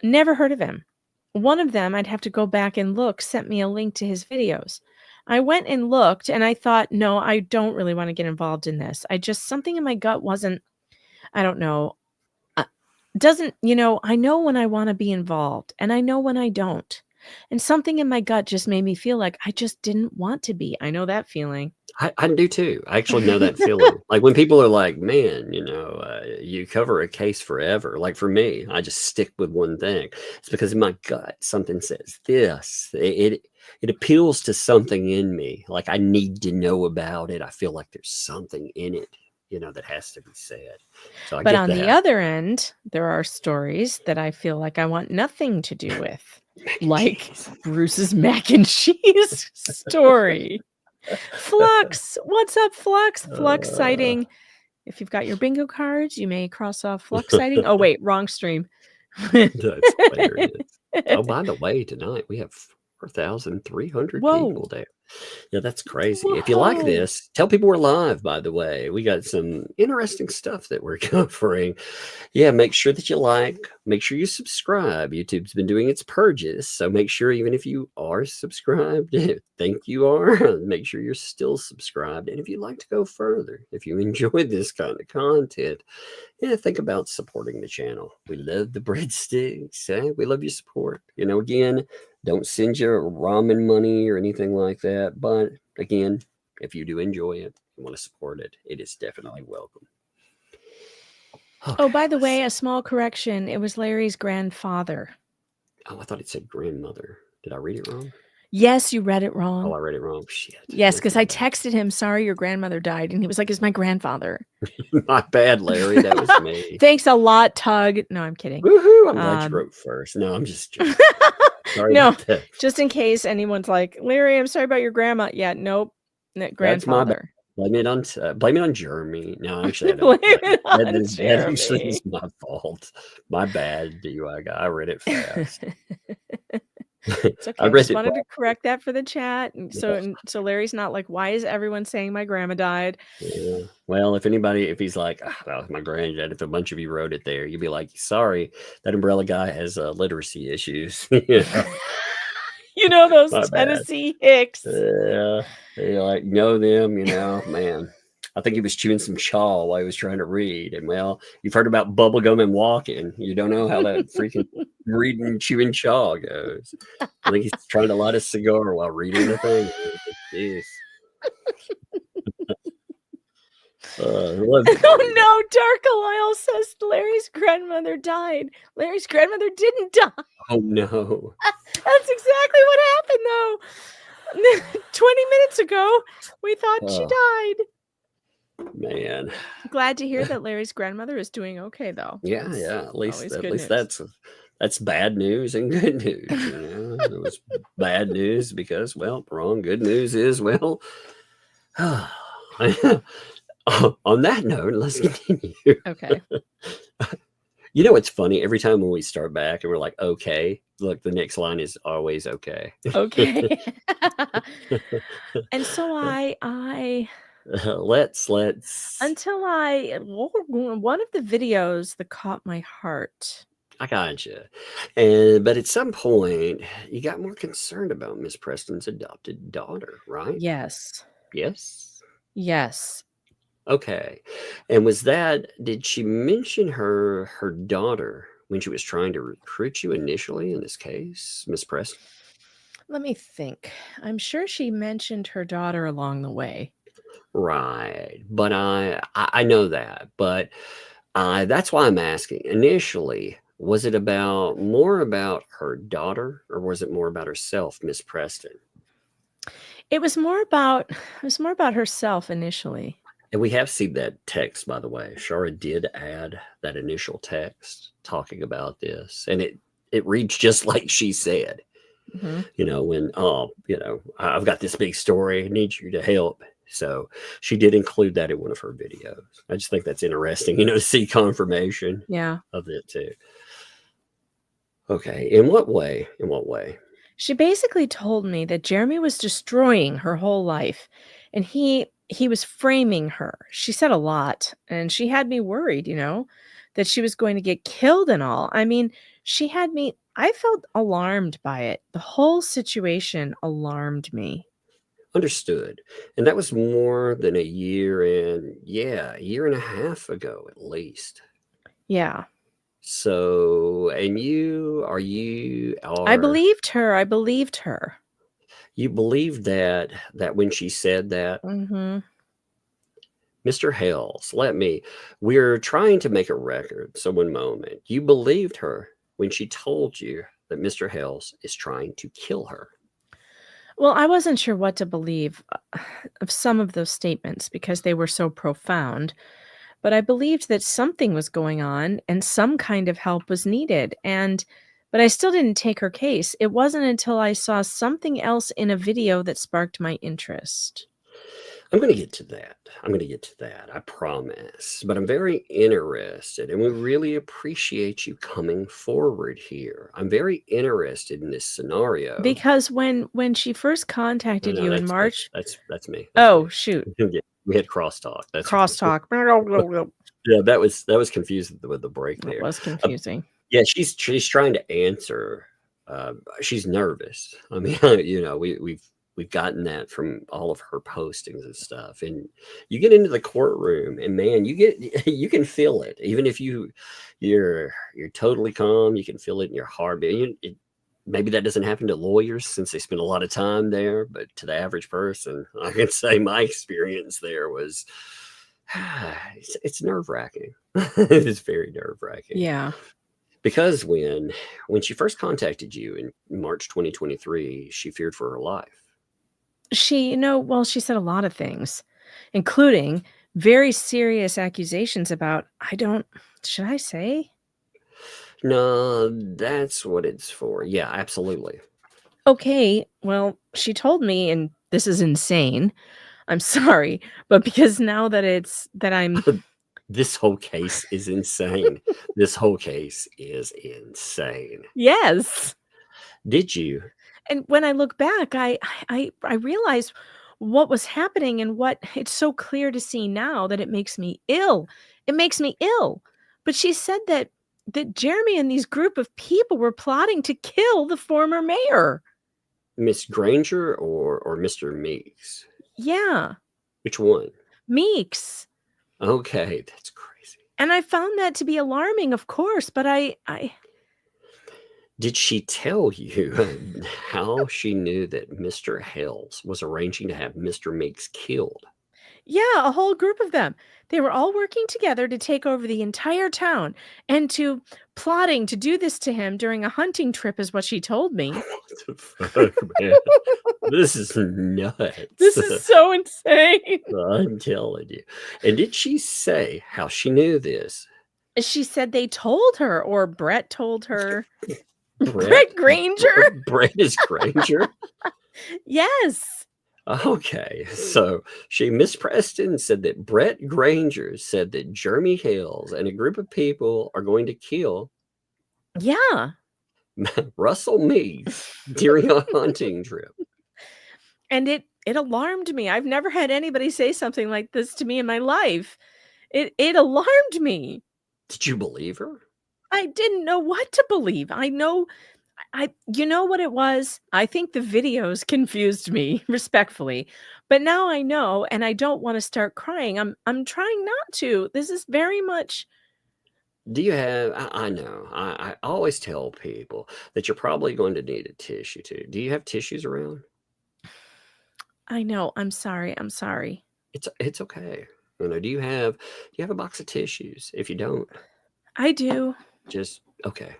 Never heard of him. One of them, I'd have to go back and look, sent me a link to his videos. I went and looked and I thought, no, I don't really want to get involved in this. Something in my gut wasn't, I don't know, doesn't, I know when I want to be involved and I know when I don't. And something in my gut just made me feel like I just didn't want to be. I know that feeling. I do too. I actually know that feeling. Like when people are like, man, you cover a case forever. Like for me, I just stick with one thing. It's because in my gut, something says this. It appeals to something in me. Like I need to know about it. I feel like there's something in it, that has to be said. So I But get on that. the other end, there are stories that I feel like I want nothing to do with. Like Bruce's mac and cheese story. Flux, what's up, Flux? Flux sighting. If you've got your bingo cards, you may cross off Flux sighting. Oh wait, wrong stream. That's hilarious. Oh, by the way, tonight we have 4,300 people there. Yeah, that's crazy. If you like this, tell people we're live, by the way. We got some interesting stuff that we're covering. Yeah, make sure that you make sure you subscribe. YouTube's been doing its purges, so make sure even if you are subscribed, think you are, make sure you're still subscribed. And if you'd like to go further, if you enjoy this kind of content, think about supporting the channel. We love the breadsticks. We love your support. Again, don't send you ramen money or anything like that. But again, if you do enjoy it, you want to support it, it is definitely welcome. Okay, oh, by the way, a small correction. It was Larry's grandfather. Oh, I thought it said grandmother. Did I read it wrong? Yes, you read it wrong. Oh, I read it wrong. Shit. Yes, because I texted him, sorry, your grandmother died. And he was like, it's my grandfather. My bad, Larry. That was me. Thanks a lot, Tug. No, I'm kidding. Woohoo! I'm glad you wrote first. No, I'm just joking. Sorry about that. Just in case anyone's like, Larry, I'm sorry about your grandma. Yeah, nope. Grandfather. Blame it on Jeremy. No, actually, I don't. That actually is my fault. My bad, DUI guy. I read it fast. It's okay. I just wanted to correct that for the chat. And so Larry's not like, why is everyone saying my grandma died? Yeah. Well, if he's like, well, my granddad, if a bunch of you wrote it there, you'd be like, sorry, that umbrella guy has literacy issues. Those my Tennessee bad. Hicks. Yeah. They like know them, man. I think he was chewing some chaw while he was trying to read. And well, you've heard about bubblegum and walking. You don't know how that freaking reading, chewing chaw goes. I think he's trying to light a cigar while reading the thing. Jeez. Oh no, Dark Alile says Larry's grandmother died. Larry's grandmother didn't die. Oh no. That's exactly what happened though. 20 minutes ago, we thought she died. Man, glad to hear that Larry's grandmother is doing okay though. Yeah. At least that's bad news and good news. It was bad news because, well, wrong. Good news is, well, on that note, let's continue. Okay. It's funny. Every time when we start back and we're like, okay, look, the next line is always okay. Okay. And so I let's until one of the videos that caught my heart. I gotcha. But at some point you got more concerned about Miss Preston's adopted daughter, right? Yes. Okay. And did she mention her daughter when she was trying to recruit you initially in this case, Miss Preston? Let me think. I'm sure she mentioned her daughter along the way. Right. But I know that. But that's why I'm asking. Initially, was it more about her daughter, or was it more about herself, Miss Preston? It was more about herself initially. And we have seen that text, by the way. Shara did add that initial text talking about this, and it reads just like she said. Mm-hmm. When I've got this big story, I need you to help. So she did include that in one of her videos. I just think that's interesting, to see confirmation of it too. Okay. In what way? She basically told me that Jeremy was destroying her whole life, and he was framing her. She said a lot, and she had me worried, that she was going to get killed and all. I mean, I felt alarmed by it. The whole situation alarmed me. Understood. And that was more than a year and a half ago, at least. Yeah. So, and I believed her. You believed that when she said that, Mm-hmm. Mr. Hales, we're trying to make a record. So one moment, you believed her when she told you that Mr. Hales is trying to kill her. Well, I wasn't sure what to believe of some of those statements because they were so profound. But I believed that something was going on and some kind of help was needed. But I still didn't take her case. It wasn't until I saw something else in a video that sparked my interest. I'm going to get to that. I promise. But I'm very interested, and we really appreciate you coming forward here. I'm very interested in this scenario. Because when she first contacted you in March... That's me. Oh, shoot. Yeah, we had crosstalk. Crosstalk. Yeah, that was confusing with the break there. It was confusing. Yeah, she's trying to answer. She's nervous. I mean, we've gotten that from all of her postings and stuff. And you get into the courtroom, and man, you can feel it. Even if you're totally calm, you can feel it in your heart. Maybe that doesn't happen to lawyers since they spend a lot of time there, but to the average person, I can say my experience there was it's nerve-wracking. It's very nerve-wracking. Yeah. Because when she first contacted you in March 2023, she feared for her life. She said a lot of things, including very serious accusations about, should I say? No, that's what it's for. Yeah, absolutely. Okay, well, she told me, and this is insane. I'm sorry, but because now that I'm... This whole case is insane. This whole case is insane. Yes. Did you? And when I look back, I realize what was happening and what it's so clear to see now that it makes me ill. It makes me ill. But she said that Jeremy and these group of people were plotting to kill the former mayor. Miss Granger or Mr. Meeks? Yeah. Which one? Meeks. Okay, that's crazy. And I found that to be alarming, of course, but I Did she tell you how she knew that Mr. Hales was arranging to have Mr. Meeks killed? Yeah, a whole group of them. They were all working together to take over the entire town and plotting to do this to him during a hunting trip is what she told me. What the fuck, man? This is nuts. This is so insane. I'm telling you. And did she say how she knew this? She said they told her, or Brett told her. Brett Granger? Brett is Granger? Yes. Okay, so Miss Preston said that Brett Granger said that Jeremy Hales and a group of people are going to kill Russell Meeks during a hunting trip. And it alarmed me. I've never had anybody say something like this to me in my life. It alarmed me. Did you believe her? I didn't know what to believe. You know what it was? I think the videos confused me, respectfully. But now I know, and I don't want to start crying. I'm trying not to. This is very much... Do you have... I know. I always tell people that you're probably going to need a tissue, too. Do you have tissues around? I know. I'm sorry. It's okay. Do you have a box of tissues? If you don't... I do. Okay.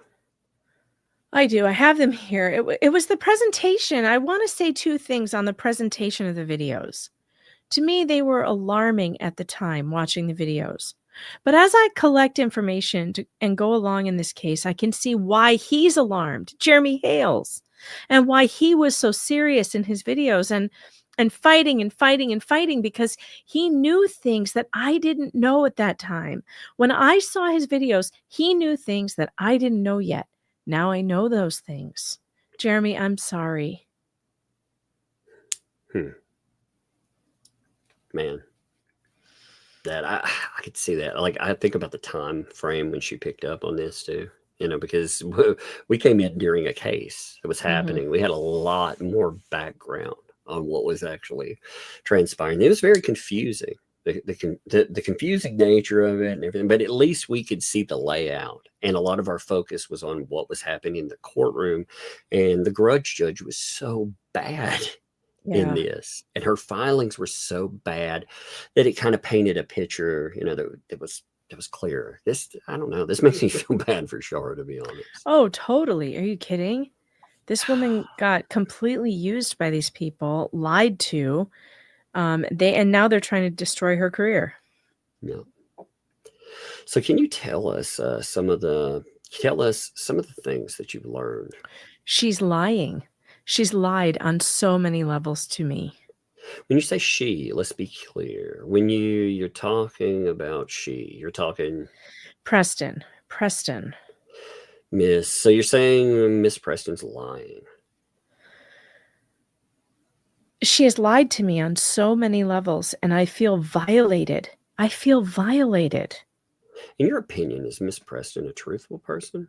I do. I have them here. It was the presentation. I want to say two things on the presentation of the videos. To me, they were alarming at the time watching the videos. But as I collect information and go along in this case, I can see why he's alarmed, Jeremy Hales, and why he was so serious in his videos and fighting because he knew things that I didn't know at that time. When I saw his videos, he knew things that I didn't know yet. Now I know those things. Jeremy, I'm sorry. Man, that I could see that. Like, I think about the time frame when she picked up on this too, because we came in during a case that was happening. Mm-hmm. We had a lot more background on what was actually transpiring. It was very confusing. the confusing nature of it and everything, but at least we could see the layout. And a lot of our focus was on what was happening in the courtroom. And the grudge judge was so bad in this, and her filings were so bad that it kind of painted a picture, that was clear. This, I don't know, this makes me feel bad for Shara, to be honest. Oh, totally. Are you kidding? This woman got completely used by these people, lied to, and now they're trying to destroy her career. Yeah. So can you tell us some of the things that you've learned? She's lying. She's lied on so many levels to me. When you say she, let's be clear. When you're talking about she, you're talking Preston. Miss. So you're saying Miss Preston's lying. She has lied to me on so many levels, and I feel violated. In your opinion, is Miss Preston a truthful person?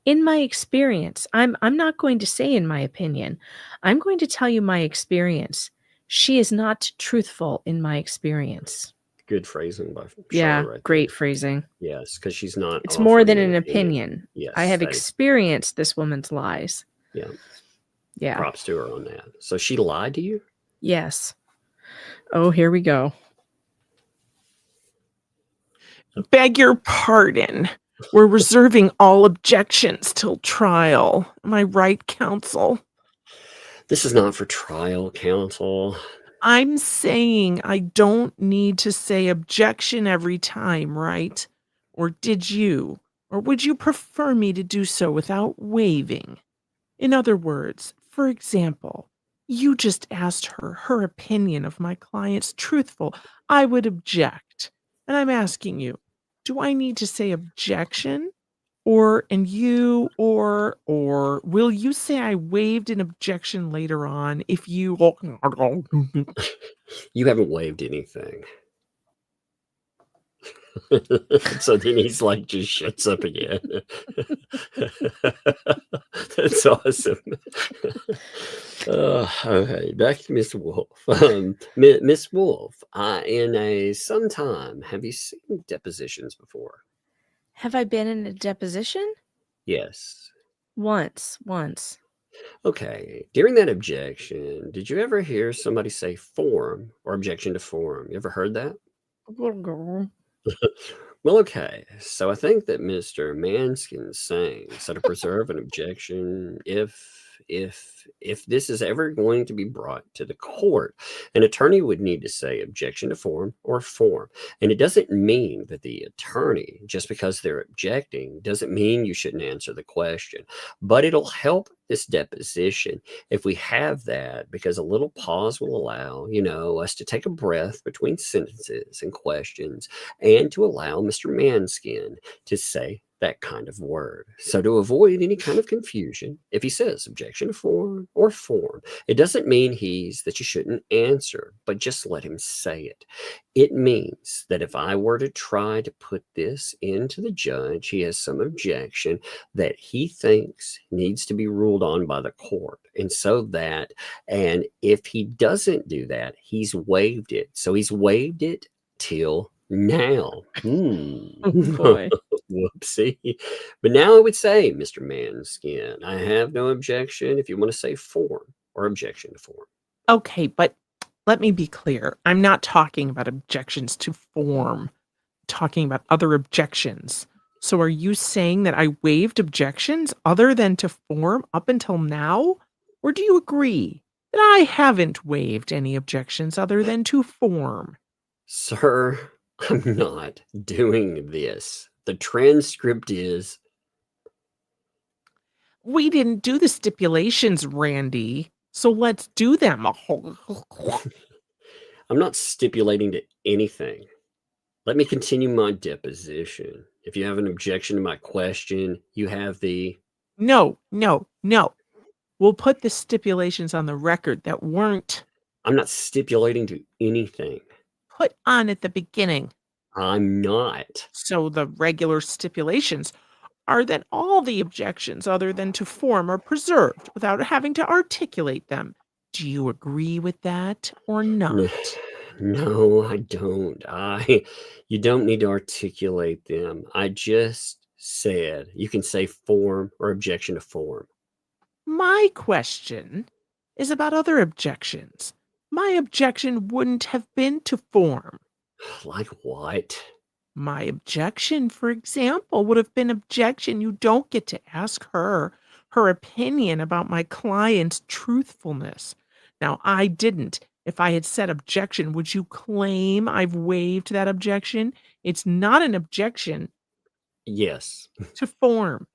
In my experience, I'm not going to say in my opinion. I'm going to tell you my experience. She is not truthful in my experience. Good phrasing by Shara. Yeah, right great there. phrasing. Yes, because she's not. It's more than an opinion. Yes, I have experienced this woman's lies. Yeah. Yeah. Props to her on that. So she lied to you? Yes. Oh, here we go. Beg your pardon. We're reserving all objections till trial. Am I right, counsel? This is not for trial, counsel. I'm saying I don't need to say objection every time, right? Or did you? Or would you prefer me to do so without waiving? In other words, for example, you just asked her opinion of my client's truthful. I would object. And I'm asking you, do I need to say objection? Or will you say I waived an objection later on if you... You haven't waived anything. So then he's like, just shuts up again. That's awesome. Okay, back to Miss Wolf. Miss Wolf, in some time, have you seen depositions before? Have I been in a deposition? Yes. Once. Okay. During that objection, did you ever hear somebody say form or objection to form? You ever heard that? Well, okay. So I think that Mr. Manskin's saying, so to preserve an objection, if this is ever going to be brought to the court, an attorney would need to say objection to form or form. And it doesn't mean that the attorney, just because they're objecting, doesn't mean you shouldn't answer the question. But it'll help this deposition if we have that, because a little pause will allow, us to take a breath between sentences and questions, and to allow Mr. Manskin to say that kind of word. So to avoid any kind of confusion, if he says objection to form or form, it doesn't mean that you shouldn't answer, but just let him say it. It means that if I were to try to put this into the judge, he has some objection that he thinks needs to be ruled on by the court. And if he doesn't do that, he's waived it. So he's waived it till now. Oh, boy. Whoopsie. But now I would say, Mr. Manskin, I have no objection if you want to say form or objection to form. Okay, but let me be clear. I'm not talking about objections to form. I'm talking about other objections. So are you saying that I waived objections other than to form up until now? Or do you agree that I haven't waived any objections other than to form? Sir, I'm not doing this. The transcript is... We didn't do the stipulations, Randy. So let's do them. I'm not stipulating to anything. Let me continue my deposition. If you have an objection to my question, you have the... No. We'll put the stipulations on the record that weren't... I'm not stipulating to anything. Put on at the beginning. I'm not. So the regular stipulations are that all the objections other than to form are preserved without having to articulate them. Do you agree with that or not? No, I don't. You don't need to articulate them. I just said you can say form or objection to form. My question is about other objections. My objection wouldn't have been to form. Like what? My objection, for example, would have been objection. You don't get to ask her opinion about my client's truthfulness. Now, I didn't. If I had said objection, would you claim I've waived that objection? It's not an objection Yes. to form.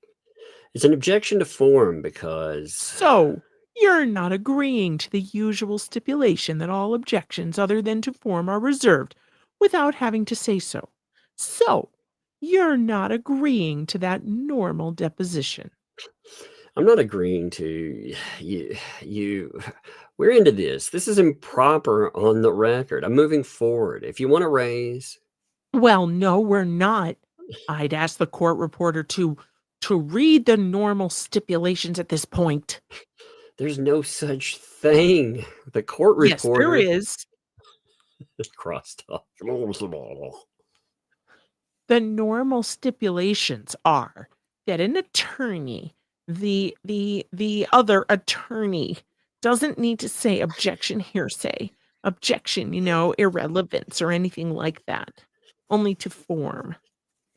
It's an objection to form because... So, you're not agreeing to the usual stipulation that all objections other than to form are reserved without having to say so. So, you're not agreeing to that normal deposition. I'm not agreeing to you. We're into this. This is improper on the record. I'm moving forward. If you want to raise... Well, no, we're not. I'd ask the court reporter to read the normal stipulations at this point. There's no such thing. The court reporter... Yes, there is. Crossed off. The normal stipulations are that an attorney, the other attorney, doesn't need to say objection hearsay, objection, irrelevance or anything like that, only to form.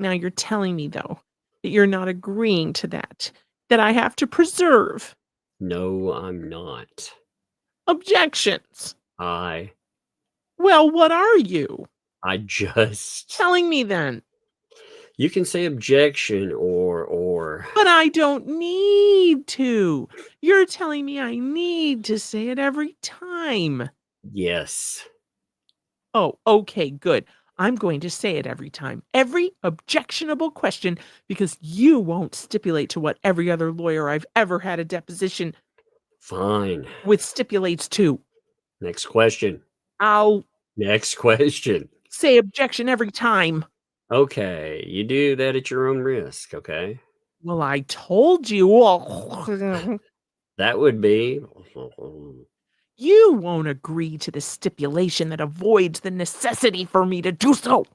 Now you're telling me, though, that you're not agreeing to that I have to preserve. No, I'm not. Objections. Well, what are you? I just... Telling me then. You can say objection or... But I don't need to. You're telling me I need to say it every time. Yes. Oh, okay, good. I'm going to say it every time. Every objectionable question, because you won't stipulate to what every other lawyer I've ever had a deposition... Fine. ...with stipulates to. Next question. Next question. Say objection every time. Okay, you do that at your own risk, okay? Well, I told you. That would be... You won't agree to the stipulation that avoids the necessity for me to do so.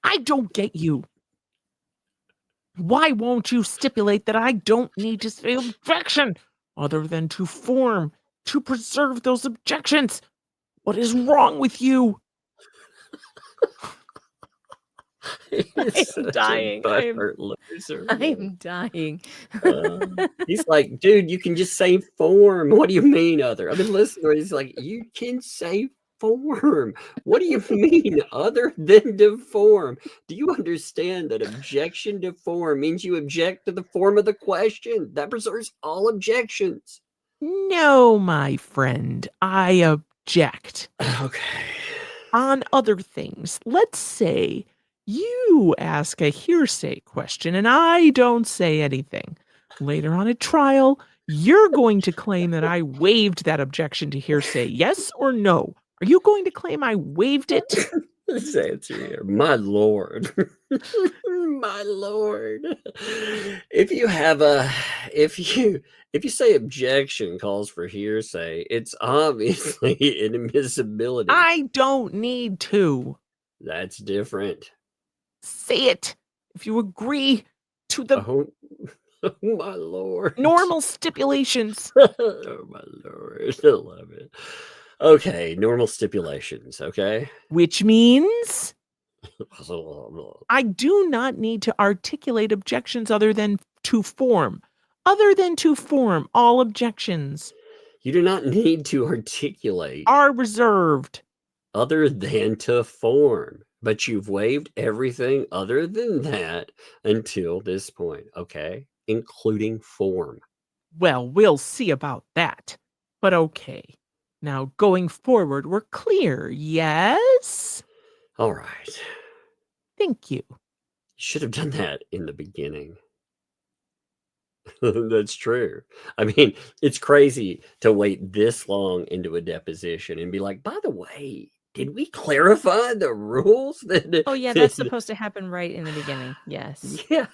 I don't get you. Why won't you stipulate that I don't need to say objection other than to form, to preserve those objections? What is wrong with you? I'm dying. Loser. I'm dying. He's like, dude, you can just say form. What do you mean other? I've been listening. He's like, you can say form. What do you mean other than to form? Do you understand that objection to form means you object to the form of the question? That preserves all objections. No, my friend, I object. Okay. On other things, let's say you ask a hearsay question and I don't say anything. Later on at trial, you're going to claim that I waived that objection to hearsay, yes or no? Are you going to claim I waived it? Let's answer here. My lord. My lord. If you say objection calls for hearsay, it's obviously inadmissibility. I don't need to. That's different. Say it. If you agree to the my lord. Normal stipulations. Oh my lord. I love it. Okay, normal stipulations, okay? Which means I do not need to articulate objections other than to form. Other than to form, all objections. You do not need to articulate. Are reserved. Other than to form. But you've waived everything other than that until this point, okay? Including form. Well, we'll see about that. But okay. Now, going forward, we're clear, yes? All right. Thank you. You should have done that in the beginning. That's true. I mean, it's crazy to wait this long into a deposition and be like, by the way, did we clarify the rules? Oh, yeah, that's supposed to happen right in the beginning. Yes. Yeah.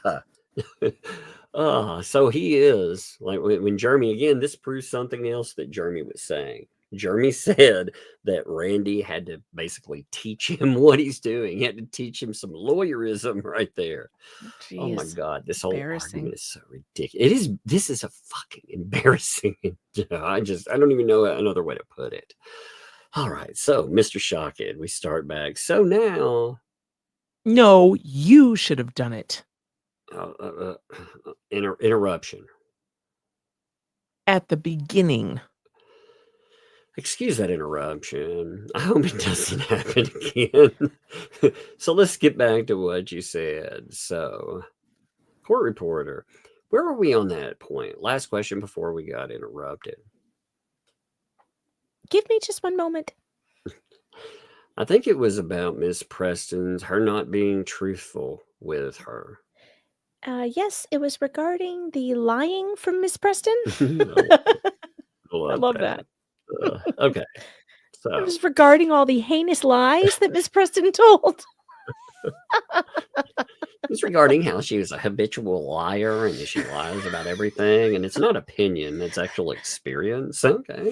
So he is, like when Jeremy, again, this proves something else that Jeremy was saying. Jeremy said that Randy had to basically teach him what he's doing. He had to teach him some lawyerism right there. Jeez, oh my God, this whole embarrassing. argument is so ridiculous. This is a fucking embarrassing. I don't even know another way to put it. All right, so Mr. Shockhead, we start back. So now, No, you should have done it interruption. at the beginning. Excuse that interruption. I hope it doesn't happen again. So let's get back to what you said. So, court reporter, where were we on that point? Last question before we got interrupted. Give me just one moment. I think it was about Miss Preston's, her not being truthful with her. Yes, it was regarding the lying from Miss Preston. I love that. Okay. It So was regarding all the heinous lies that Miss Preston told. it's regarding how she was a habitual liar and that she lies about everything. And it's not opinion, it's actual experience. Okay.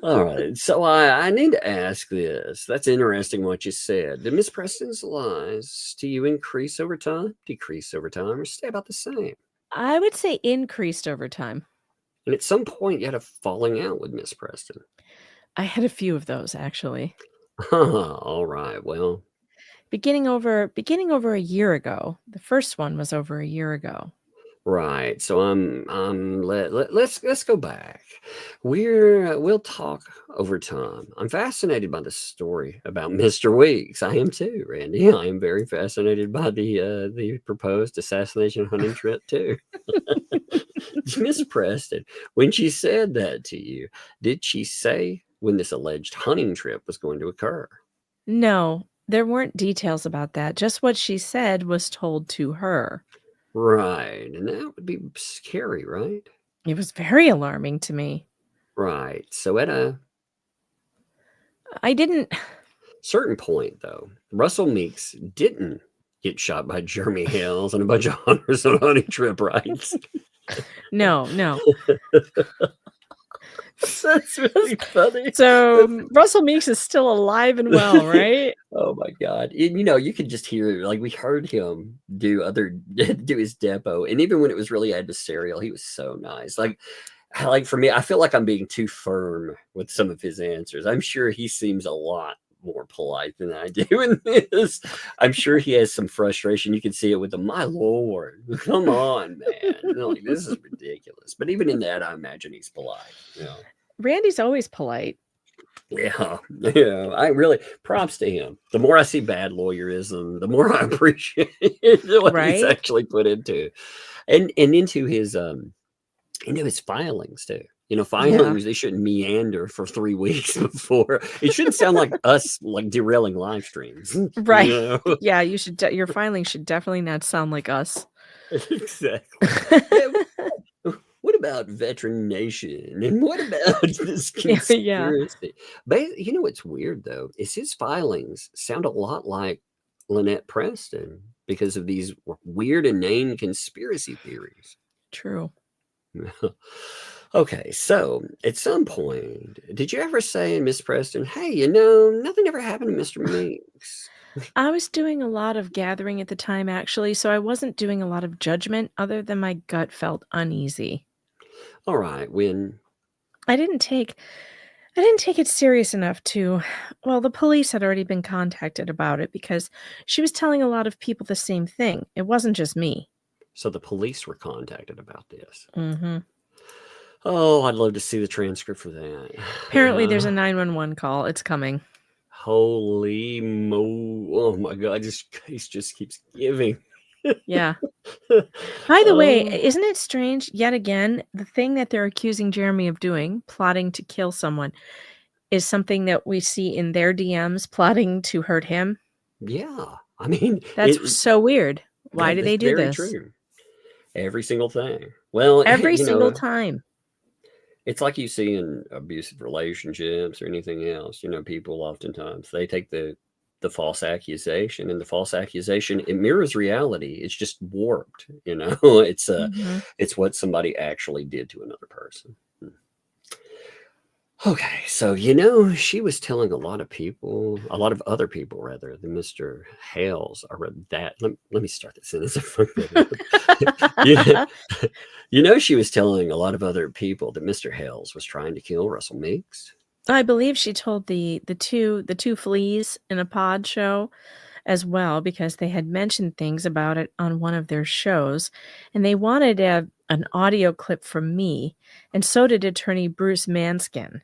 All right. So I need to ask this. That's interesting what you said. Did Miss Preston's lies to you increase over time, decrease over time, or stay about the same? I would say increased over time. And at some point you had a falling out with Miss Preston. I had a few of those actually. All right. Well, Beginning over a year ago. The first one was over a year ago. right. So let's go back. We'll talk over time. I'm fascinated by the story about Mr. Weeks. I am too, Randy. I am very fascinated by the proposed assassination hunting trip too. Miss Preston, when she said that to you, did she say when this alleged hunting trip was going to occur? No, there weren't details about that. Just what she said was told to her. Right. And that would be scary, right? It was very alarming to me. Right. So at a I didn't certain point, though, Russell Meeks didn't get shot by Jeremy Hales and a bunch of hunters on a hunting trip, right? No. That's really funny. So Russell Meeks is still alive and well, right? Oh my God. And, you could just hear, like, we heard him do his depo. And even when it was really adversarial, he was so nice. Like for me, I feel like I'm being too firm with some of his answers. I'm sure he seems a lot more polite than I do in this. I'm sure he has some frustration. You can see it with him. My Lord, come on, man. Like, this is ridiculous. But even in that, I imagine he's polite. Randy's always polite. Yeah. I really props to him. The more I see bad lawyerism, the more I appreciate what he's actually put into his filings too. Filings, they shouldn't meander for 3 weeks before. It shouldn't sound like us like derailing live streams. Right. Yeah, you should your filing should definitely not sound like us. Exactly. What about Veteran Nation? And what about this conspiracy? Yeah. But what's weird though is his filings sound a lot like Lynette Preston because of these weird inane conspiracy theories. True. Okay, so at some point, did you ever say, Miss Preston, hey, nothing ever happened to Mr. Meeks? I was doing a lot of gathering at the time, actually, so I wasn't doing a lot of judgment other than my gut felt uneasy. All right, when I didn't take it serious enough to, well, the police had already been contacted about it because she was telling a lot of people the same thing. It wasn't just me. So the police were contacted about this. Mm-hmm. Oh, I'd love to see the transcript for that. Apparently there's a 911 call. It's coming. Holy oh my God, this case just keeps giving. Yeah. By the way, isn't it strange, yet again, the thing that they're accusing Jeremy of doing, plotting to kill someone, is something that we see in their DMs, plotting to hurt him? Yeah. I mean, that's so weird. Why do they do this? True. Every single thing. Well, every single time. It's like you see in abusive relationships or anything else. People oftentimes they take the false accusation, and the false accusation, it mirrors reality. It's just warped. It's it's what somebody actually did to another person. Okay, so she was telling a lot of other people rather than Mr. Hales. I read that. Let me start this sentence. She was telling a lot of other people that Mr. Hales was trying to kill Russell Meeks. I believe she told the two fleas in a pod show as well, because they had mentioned things about it on one of their shows, and they wanted an audio clip from me, and so did attorney Bruce Matzkin.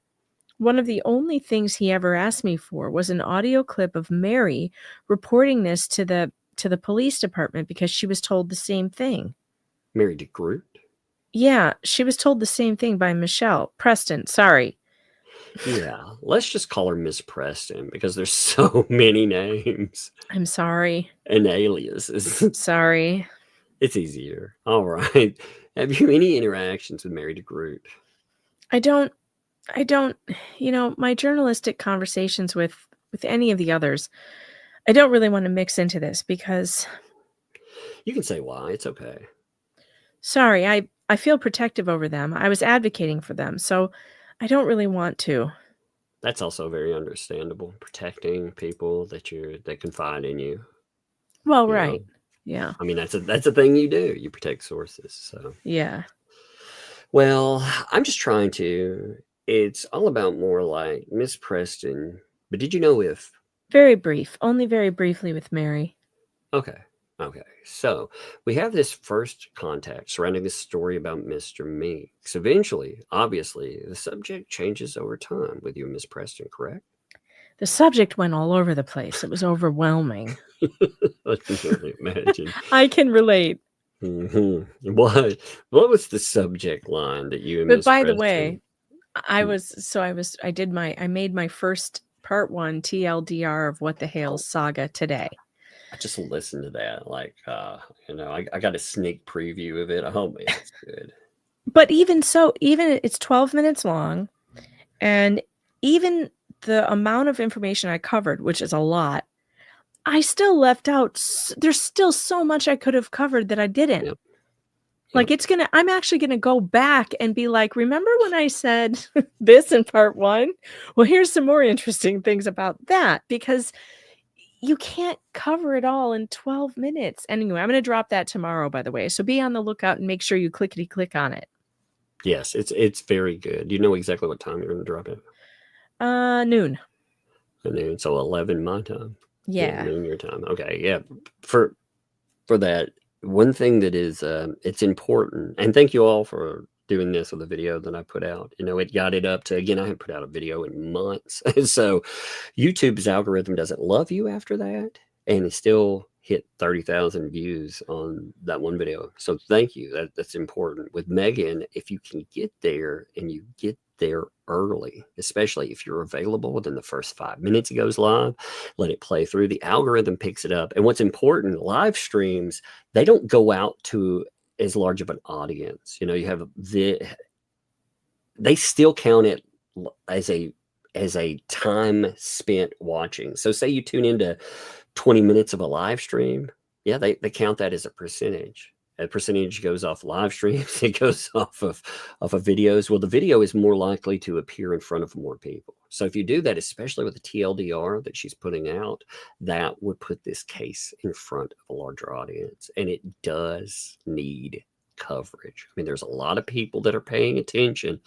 One of the only things he ever asked me for was an audio clip of Mary reporting this to the police department because she was told the same thing. Mary DeGroot? Yeah, she was told the same thing by Michelle Preston. Sorry. Yeah, let's just call her Miss Preston because there's so many names. I'm sorry. And aliases. Sorry. It's easier. All right. Have you any interactions with Mary DeGroot? I don't, my journalistic conversations with any of the others, I don't really want to mix into this because... You can say why. It's okay. Sorry, I feel protective over them. I was advocating for them, so I don't really want to. That's also very understandable. Protecting people that confide in you. Well, right. Yeah. I mean, that's a thing you do. You protect sources. So yeah. Well, I'm just trying to. It's all about more like Miss Preston. But did you know if? Very brief. Only very briefly with Mary. Okay. So we have this first contact surrounding this story about Mr. Meeks. Eventually, obviously, the subject changes over time with you and Miss Preston, correct? The subject went all over the place. It was overwhelming. I can only imagine. I can relate. Mm-hmm. What was the subject line that you and Miss By Preston... the way, I made my first part 1 TLDR of What the Hales saga today. I just listened to that. Like, I got a sneak preview of it. I hope it's good. But even it's 12 minutes long, and even the amount of information I covered, which is a lot, I still left out. There's still so much I could have covered that I didn't. Yep. Like I'm actually going to go back and be like, remember when I said this in part 1? Well, here's some more interesting things about that, because you can't cover it all in 12 minutes. Anyway, I'm going to drop that tomorrow, by the way. So be on the lookout and make sure you click on it. Yes, it's very good. You know exactly what time you're going to drop it? Noon. Noon, so 11 my time. Yeah. Noon your time. Okay, yeah. For that, one thing that is, it's important, and thank you all for doing this with the video that I put out. It got it up to, again, I haven't put out a video in months. So YouTube's algorithm doesn't love you after that, and it still hit 30,000 views on that one video. So thank you. That's important. With Megan, if you can get there and you get there early, especially if you're available within the first 5 minutes it goes live, let it play through. The algorithm picks it up. And what's important, live streams, they don't go out to as large of an audience. You have they still count it as a time spent watching. So say you tune into 20 minutes of a live stream, yeah, they count that as a percentage. A percentage goes off live streams, it goes off of videos. Well, the video is more likely to appear in front of more people. So if you do that, especially with the TLDR that she's putting out, that would put this case in front of a larger audience. And it does need coverage. I mean, there's a lot of people that are paying attention.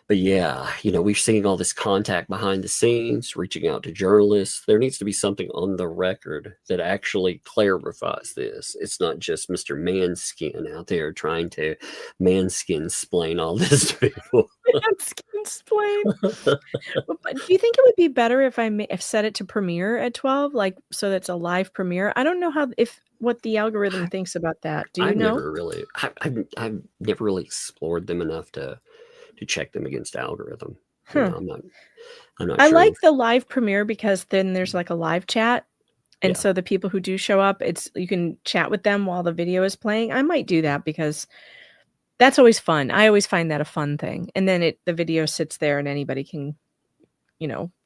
But yeah, we're seeing all this contact behind the scenes, reaching out to journalists. There needs to be something on the record that actually clarifies this. It's not just Mr. Manskin out there trying to manskin-splain all this to people. Manskin-splain. Do you think it would be better if I set it to premiere at 12, so that's a live premiere? I don't know what the algorithm thinks about that. Do you know? I've never really explored them enough to check them against algorithm. I'm not sure. I like the live premiere because then there's like a live chat. And so the people who do show up, you can chat with them while the video is playing. I might do that because that's always fun. I always find that a fun thing. And then the video sits there and anybody can,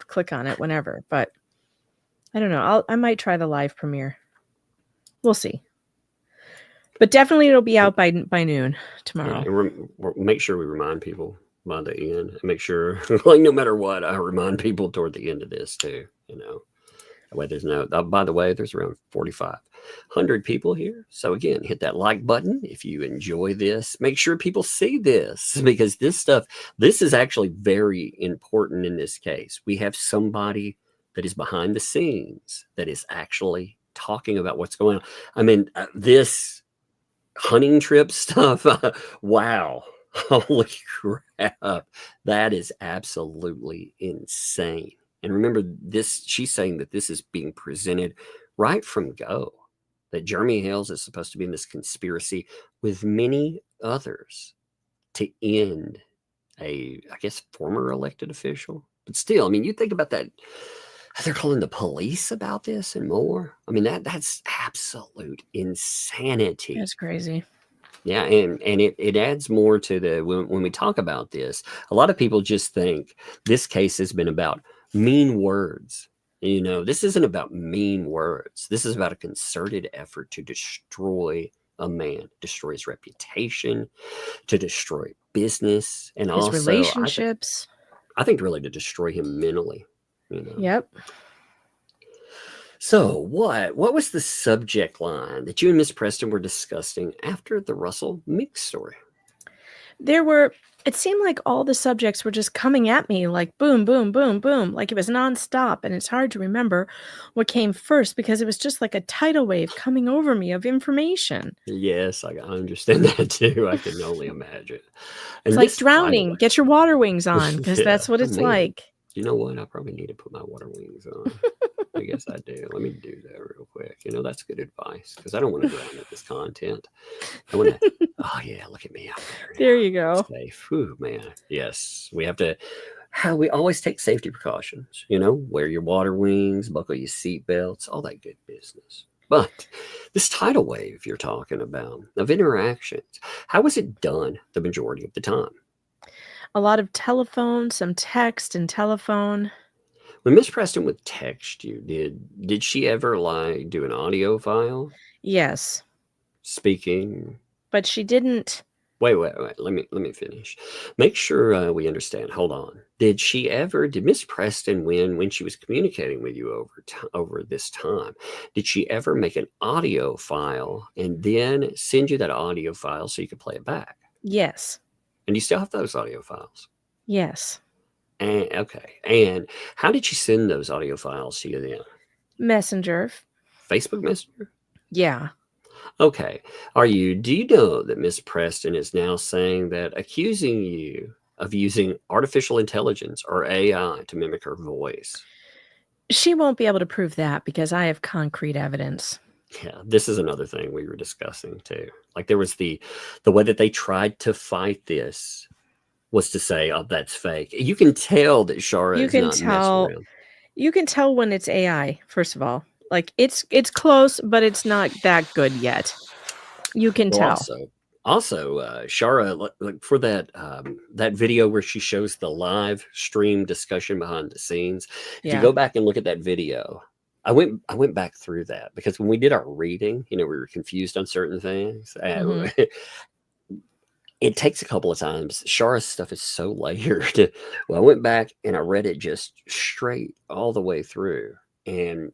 click on it whenever. But I don't know. I might try the live premiere. We'll see. But definitely it'll be out by noon tomorrow. Yeah, make sure we remind people by the end. Make sure, like, no matter what, I remind people toward the end of this too. That way there's no. By the way, there's around 4,500 people here. So again, hit that like button if you enjoy this. Make sure people see this because this is actually very important in this case. We have somebody that is behind the scenes that is actually talking about what's going on. I mean, this hunting trip stuff. Wow. Holy crap. That is absolutely insane. And remember this, she's saying that this is being presented right from go, that Jeremy Hales is supposed to be in this conspiracy with many others to end I guess, former elected official. But still, I mean, you think about that. They're calling the police about this and more. I mean, that's absolute insanity. That's crazy. Yeah, and it adds more to the when we talk about this. A lot of people just think this case has been about mean words. This isn't about mean words. This is about a concerted effort to destroy a man, destroy his reputation, to destroy business, and His also relationships. I think really to destroy him mentally. Yep. So what was the subject line that you and Miss Preston were discussing after the Russell Meeks story? It seemed like all the subjects were just coming at me like boom, boom, boom, boom, like it was nonstop. And it's hard to remember what came first because it was just like a tidal wave coming over me of information. Yes, I understand that too. I can only imagine. And it's like drowning. Get your water wings on because that's what it's like. You know what? I probably need to put my water wings on. I guess I do. Let me do that real quick. That's good advice because I don't want to drown at this content. I want to. Oh yeah, look at me out there. There you go. Safe. Whew, man. Yes, we have to. How we always take safety precautions. Wear your water wings, buckle your seat belts, all that good business. But this tidal wave you're talking about of interactions, how was it done the majority of the time? A lot of telephone, some text and telephone. When Miss Preston would text you, did she ever do an audio file? Yes. Speaking. But she didn't. Wait. Let me finish. Make sure we understand. Hold on. Did Miss Preston, when she was communicating with you over this time, did she ever make an audio file and then send you that audio file so you could play it back? Yes. And you still have those audio files? Yes. And okay. And how did she send those audio files to you then? Messenger. Facebook Messenger? Yeah. Okay. Do you know that Miss Preston is now saying that accusing you of using artificial intelligence or AI to mimic her voice? She won't be able to prove that because I have concrete evidence. Yeah, this is another thing we were discussing too. Like there was the way that they tried to fight this was to say, "Oh, that's fake." You can tell that Shara is not messing around. You can tell when it's AI. First of all, like it's close, but it's not that good yet. You can tell. Also, Shara, like for that video where she shows the live stream discussion behind the scenes. If you go back and look at that video. I went back through that because when we did our reading, we were confused on certain things. Mm-hmm. It takes a couple of times. Shara's stuff is so layered. Well, I went back and I read it just straight all the way through, and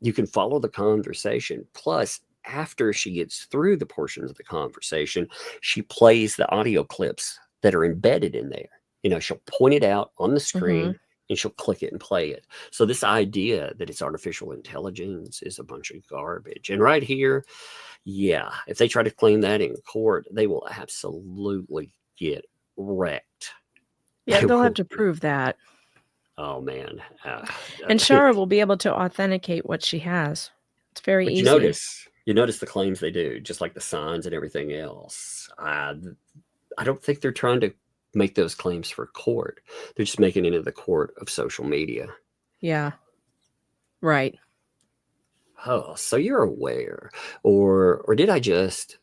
you can follow the conversation. Plus, after she gets through the portions of the conversation, she plays the audio clips that are embedded in there. She'll point it out on the screen. Mm-hmm. And she'll click it and play it. So this idea that it's artificial intelligence is a bunch of garbage. And right here, if they try to claim that in court, they will absolutely get wrecked. Yeah, they'll have to prove that. Oh, man. And Shara will be able to authenticate what she has. It's very easy. You notice the claims they do, just like the signs and everything else. I don't think they're trying to make those claims for court. They're just making it into the court of social media. Yeah. Right. Oh, so you're aware. Or did I just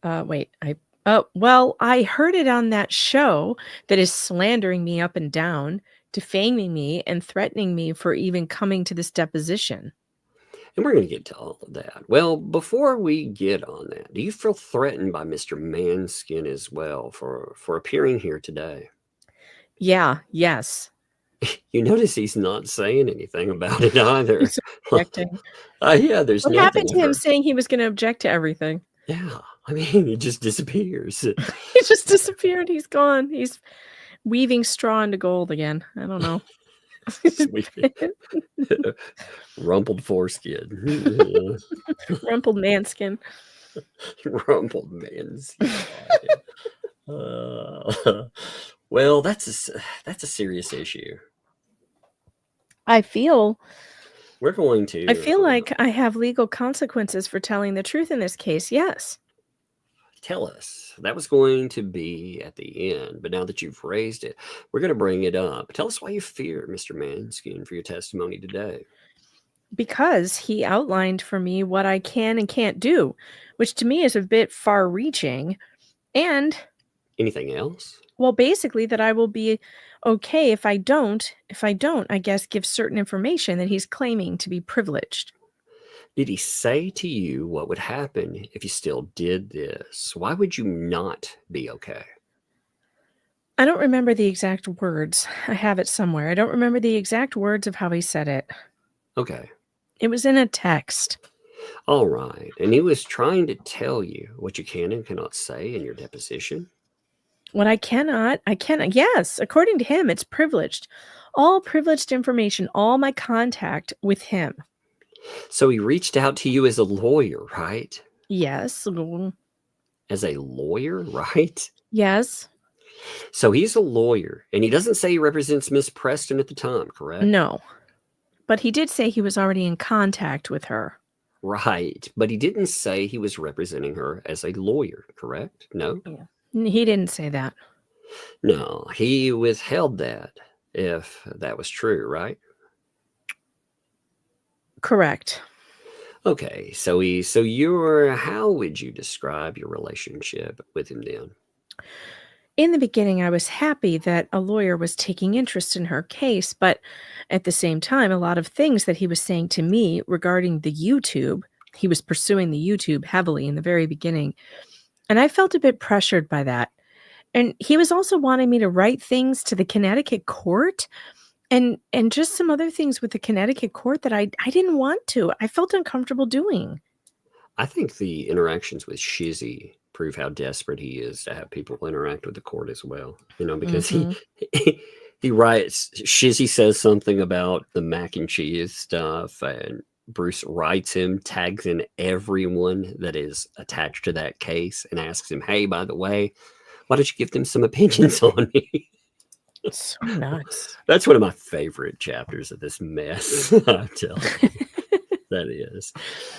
wait, I heard it on that show that is slandering me up and down, defaming me and threatening me for even coming to this deposition. And we're going to get to all of that. Well, before we get on that, do you feel threatened by Mr. Manskin as well for appearing here today? Yeah, yes. You notice he's not saying anything about it either. He's objecting. Yeah, there's What nothing happened to him ever. saying he was going to object to everything? Yeah, I mean, he just disappears. He just disappeared. He's gone. He's weaving straw into gold again. I don't know. Rumpled foreskin. Rumpled manskin. Rumpled manskin. Well, that's a serious issue. I feel like I have legal consequences for telling the truth in this case. Yes. Tell us. That was going to be at the end, but now that you've raised it, we're going to bring it up. Tell us why you fear Mr. Manskin for your testimony today. Because he outlined for me what I can and can't do, which to me is a bit far-reaching. And anything else? Well, basically that I will be okay if I don't, I guess, give certain information that he's claiming to be privileged. Did he say to you what would happen if you still did this? Why would you not be okay? I don't remember the exact words. I have it somewhere. I don't remember the exact words of how he said it. Okay. It was in a text. All right. And he was trying to tell you what you can and cannot say in your deposition? What I cannot. Yes, according to him, it's privileged. All privileged information, all my contact with him. So he reached out to you as a lawyer, right? Yes. As a lawyer, right? Yes. So he's a lawyer, and he doesn't say he represents Miss Preston at the time, correct? No. But he did say he was already in contact with her. Right. But he didn't say he was representing her as a lawyer, correct? No? Yeah. He didn't say that. No, he withheld that, if that was true, right? Correct. Okay, so how would you describe your relationship with him then? In the beginning, I was happy that a lawyer was taking interest in her case, but at the same time, a lot of things that he was saying to me regarding the YouTube, he was pursuing the YouTube heavily in the very beginning, and I felt a bit pressured by that. And he was also wanting me to write things to the Connecticut court and just some other things with the Connecticut court that I didn't want to. I felt uncomfortable doing. I think the interactions with Shizzy prove how desperate he is to have people interact with the court as well. Because he writes, Shizzy says something about the mac and cheese stuff, and Bruce writes him, tags in everyone that is attached to that case, and asks him, hey, by the way, why don't you give them some opinions on me? It's so nuts. That's one of my favorite chapters of this mess. I'm telling you. That is.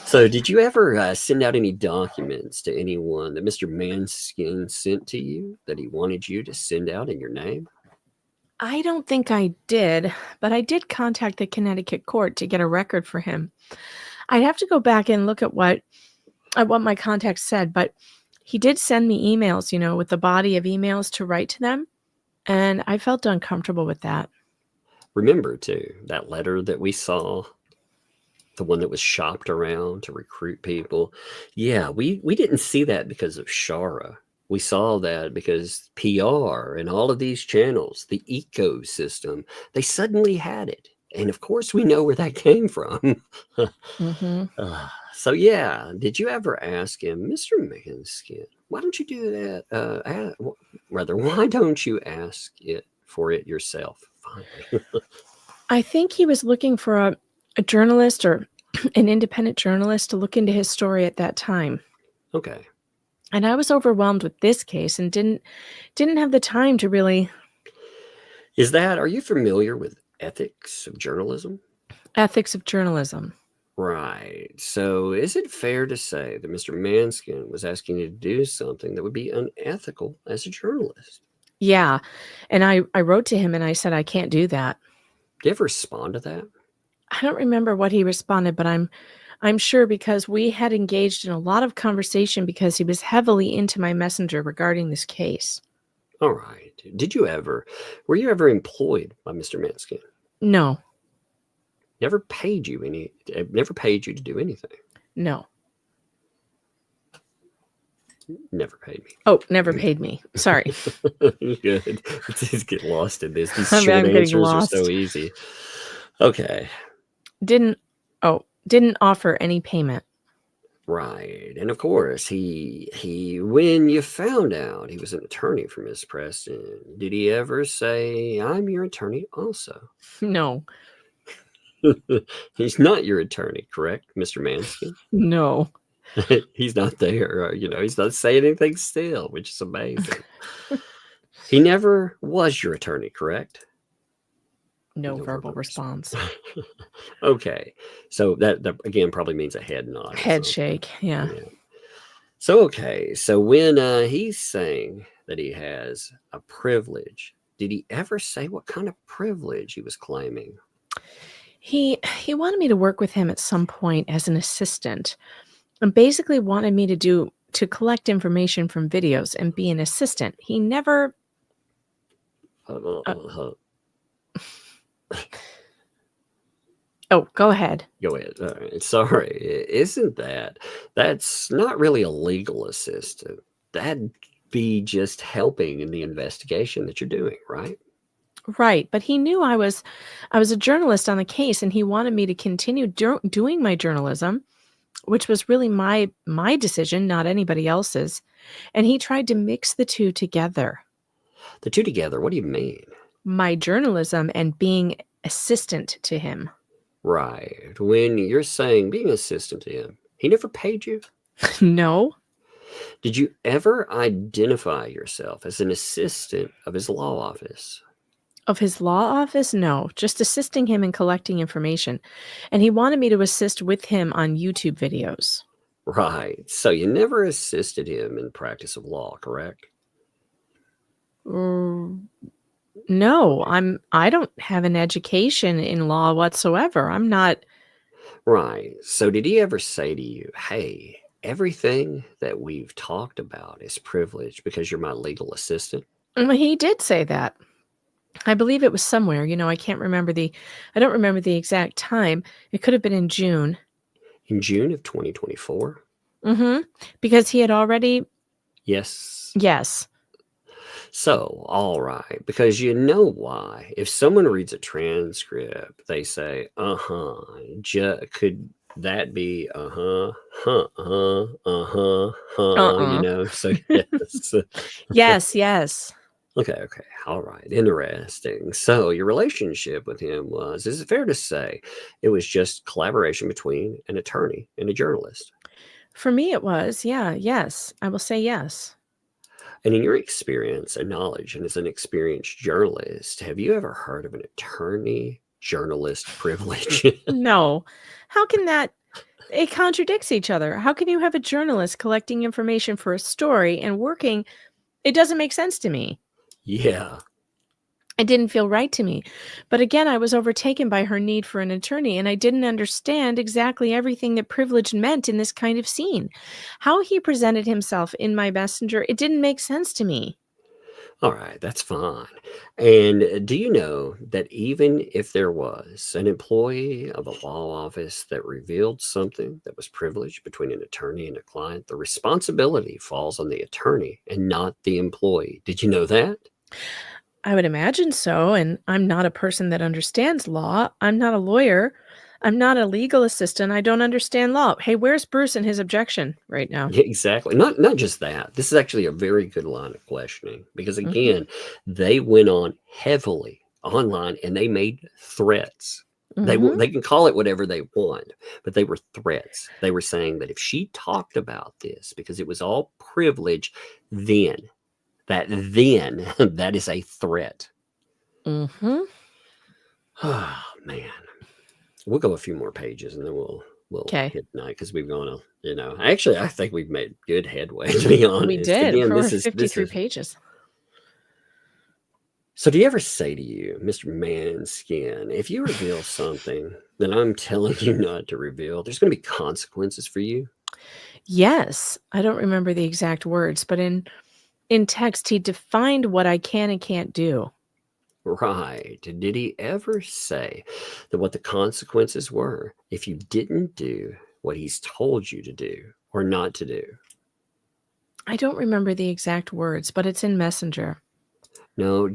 So did you ever send out any documents to anyone that Mr. Manskin sent to you that he wanted you to send out in your name? I don't think I did, but I did contact the Connecticut court to get a record for him. I'd have to go back and look at what my contact said, but he did send me emails, with the body of emails to write to them, and I felt uncomfortable with that. Remember, too, that letter that we saw, the one that was shopped around to recruit people? Yeah, we didn't see that because of Shara. We saw that because PR and all of these channels, the ecosystem, they suddenly had it. And of course, we know where that came from. So, yeah, did you ever ask him, Mr. Manskin, why don't you do that? Why don't you ask for it yourself? Finally. I think he was looking for a journalist or an independent journalist to look into his story at that time. Okay. And I was overwhelmed with this case and didn't have the time to really. Are you familiar with ethics of journalism? Ethics of journalism. Right. So is it fair to say that Mr. Manskin was asking you to do something that would be unethical as a journalist? Yeah. And I wrote to him and I said, I can't do that. Did you ever respond to that? I don't remember what he responded, but I'm sure because we had engaged in a lot of conversation because he was heavily into my messenger regarding this case. All right. Were you ever employed by Mr. Manskin? No. Never paid you to do anything. No. Never paid me. Oh, never paid me. Sorry. Good. Just get lost in this. These I'm short getting answers are lost. so easy. Okay. Didn't offer any payment. Right. And of course, he when you found out he was an attorney for Miss Preston, did he ever say, "I'm your attorney also"? No. He's not your attorney, correct, Mr. Matzkin? No. He's not there. He's not saying anything still, which is amazing. He never was your attorney, correct? No verbal response. Okay. So that again probably means a head nod. Head shake. Yeah. So, okay. So when he's saying that he has a privilege, did he ever say what kind of privilege he was claiming? He wanted me to work with him at some point as an assistant, and basically wanted me to collect information from videos and be an assistant. He never. Oh, go ahead. Go ahead. All right. Sorry. That's not really a legal assistant. That'd be just helping in the investigation that you're doing, right? Right. But he knew I was a journalist on the case, and he wanted me to continue doing my journalism, which was really my decision, not anybody else's. And he tried to mix the two together. The two together? What do you mean? My journalism and being assistant to him. Right. When you're saying being assistant to him, he never paid you? No. Did you ever identify yourself as an assistant of his law office? Of his law office? No. Just assisting him in collecting information. And he wanted me to assist with him on YouTube videos. Right. So you never assisted him in practice of law, correct? No, I don't have an education in law whatsoever. I'm not. Right. So did he ever say to you, "Hey, everything that we've talked about is privileged because you're my legal assistant"? He did say that. I believe it was somewhere. I can't remember I don't remember the exact time. It could have been in June. In June of 2024? Mm-hmm. Because he had already. Yes. Yes. So, all right, because you know why. If someone reads a transcript, they say, could that be, so yes. Yes. Okay, all right, interesting. So your relationship with him is it fair to say it was just collaboration between an attorney and a journalist? For me, it was, yes. I will say yes. And in your experience and knowledge, and as an experienced journalist, have you ever heard of an attorney-journalist privilege? No. How can that? It contradicts each other. How can you have a journalist collecting information for a story and working? It doesn't make sense to me. Yeah. It didn't feel right to me. But again, I was overtaken by her need for an attorney, and I didn't understand exactly everything that privilege meant in this kind of scene. How he presented himself in my messenger, it didn't make sense to me. All right, that's fine. And do you know that even if there was an employee of the law office that revealed something that was privileged between an attorney and a client, the responsibility falls on the attorney and not the employee? Did you know that? I would imagine so, and I'm not a person that understands law. I'm not a lawyer. I'm not a legal assistant. I don't understand law. Hey, where's Bruce and his objection right now? Yeah, exactly. Not just that. This is actually a very good line of questioning because, again, they went on heavily online and they made threats. They can call it whatever they want, but they were threats. They were saying that if she talked about this because it was all privilege, then that is a threat. Mm-hmm. Oh, man. We'll go a few more pages and then we'll hit night because we've gone actually I think we've made good headway, to be honest. We did. Again, this is 53 pages. So do you ever say to you, Mr. Matzkin, if you reveal something that I'm telling you not to reveal, there's going to be consequences for you? Yes. I don't remember the exact words, but in text, he defined what I can and can't do. Right. Did he ever say that what the consequences were if you didn't do what he's told you to do or not to do? I don't remember the exact words, but it's in Messenger. No,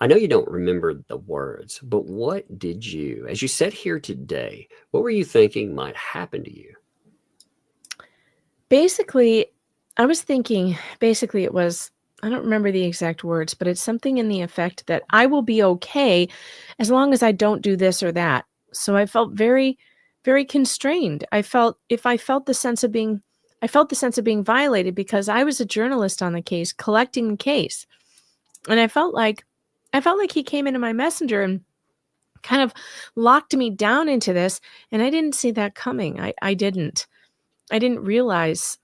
I know you don't remember the words, but what did you, as you sat here today, what were you thinking might happen to you? Basically, I was thinking, it was, I don't remember the exact words, but it's something in the effect that I will be okay as long as I don't do this or that. So I felt very, very constrained. I felt the sense of being violated because I was a journalist on the case, collecting the case. And I felt like he came into my Messenger and kind of locked me down into this. And I didn't see that coming. I didn't realize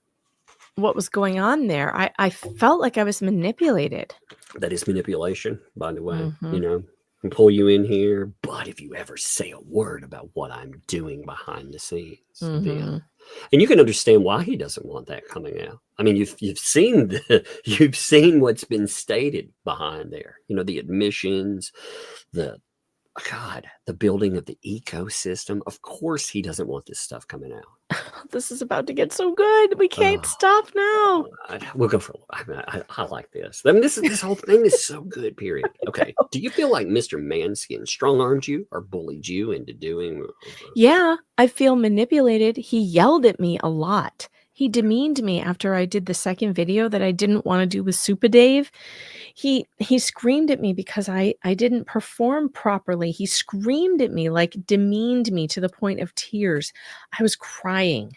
what was going on there. I felt like I was manipulated. That is manipulation, by the way. Mhm. You know, and pull you in here. But if you ever say a word about what I'm doing behind the scenes, then, and you can understand why he doesn't want that coming out. I mean, you've seen you've seen what's been stated behind there. You know, the admissions, the building of the ecosystem. Of course, he doesn't want this stuff coming out. This is about to get so good. We can't stop now. We'll go for I like this. I mean, this whole thing is so good, period. Okay. Do you feel like Mr. Manskin strong-armed you or bullied you into doing? Yeah, I feel manipulated. He yelled at me a lot. He demeaned me after I did the second video that I didn't want to do with Super Dave. He screamed at me because I didn't perform properly. He screamed at me, like demeaned me to the point of tears. I was crying.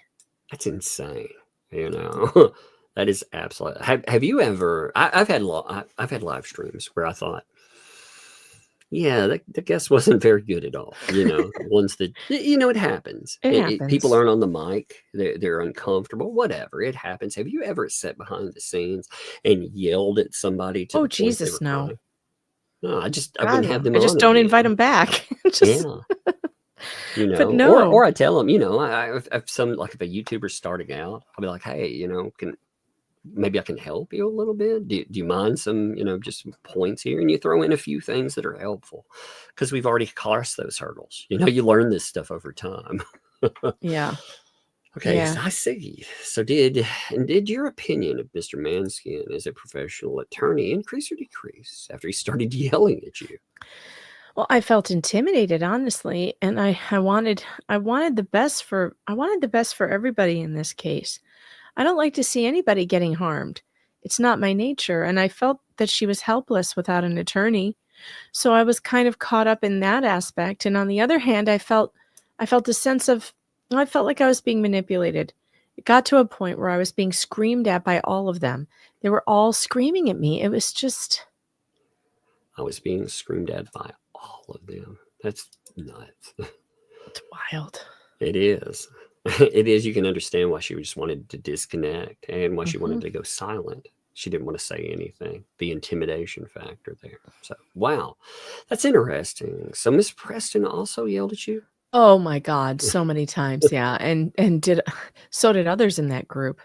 That's insane. You know, that is absolutely. Have you ever? I've had live streams where I thought, yeah, the guest wasn't very good at all. You know, ones that, you know, it happens. People aren't on the mic. They're uncomfortable. Whatever. It happens. Have you ever sat behind the scenes and yelled at somebody? Oh, Jesus, no. Crying? No, I wouldn't have them. I just don't invite them back. Yeah. You know, but no. or I tell them, you know, if a YouTuber's starting out, I'll be like, hey, you know, maybe I can help you a little bit. Do you mind some, you know, just some points here? And you throw in a few things that are helpful because we've already crossed those hurdles. You know, you learn this stuff over time. Yeah. Okay. Yeah. So I see. So did your opinion of Mr. Manskin as a professional attorney increase or decrease after he started yelling at you? Well, I felt intimidated, honestly, and I wanted the best for everybody in this case. I don't like to see anybody getting harmed. It's not my nature, and I felt that she was helpless without an attorney. So I was kind of caught up in that aspect, and on the other hand, I felt a sense of I felt like I was being manipulated. It got to a point where I was being screamed at by all of them. They were all screaming at me. It was just I was being screamed at by all of them. That's nuts. It's wild. It is. It is. You can understand why she just wanted to disconnect and why she wanted to go silent. She didn't want to say anything. The intimidation factor there. So, wow. That's interesting. So Miss Preston also yelled at you? Oh my God, so many times, yeah. And so did others in that group.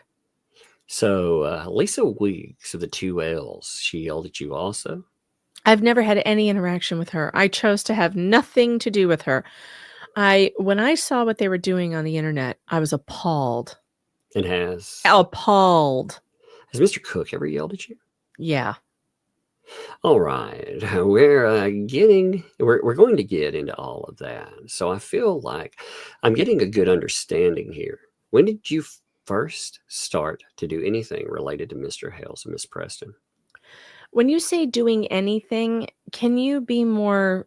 So Lisa Weeks of the 2 L's, she yelled at you also? I've never had any interaction with her. I chose to have nothing to do with her. When I saw what they were doing on the internet, I was appalled. Appalled. Has Mr. Cook ever yelled at you? Yeah. All right. We're going to get into all of that. So I feel like I'm getting a good understanding here. When did you first start to do anything related to Mr. Hales and Miss Preston? When you say doing anything, can you be more?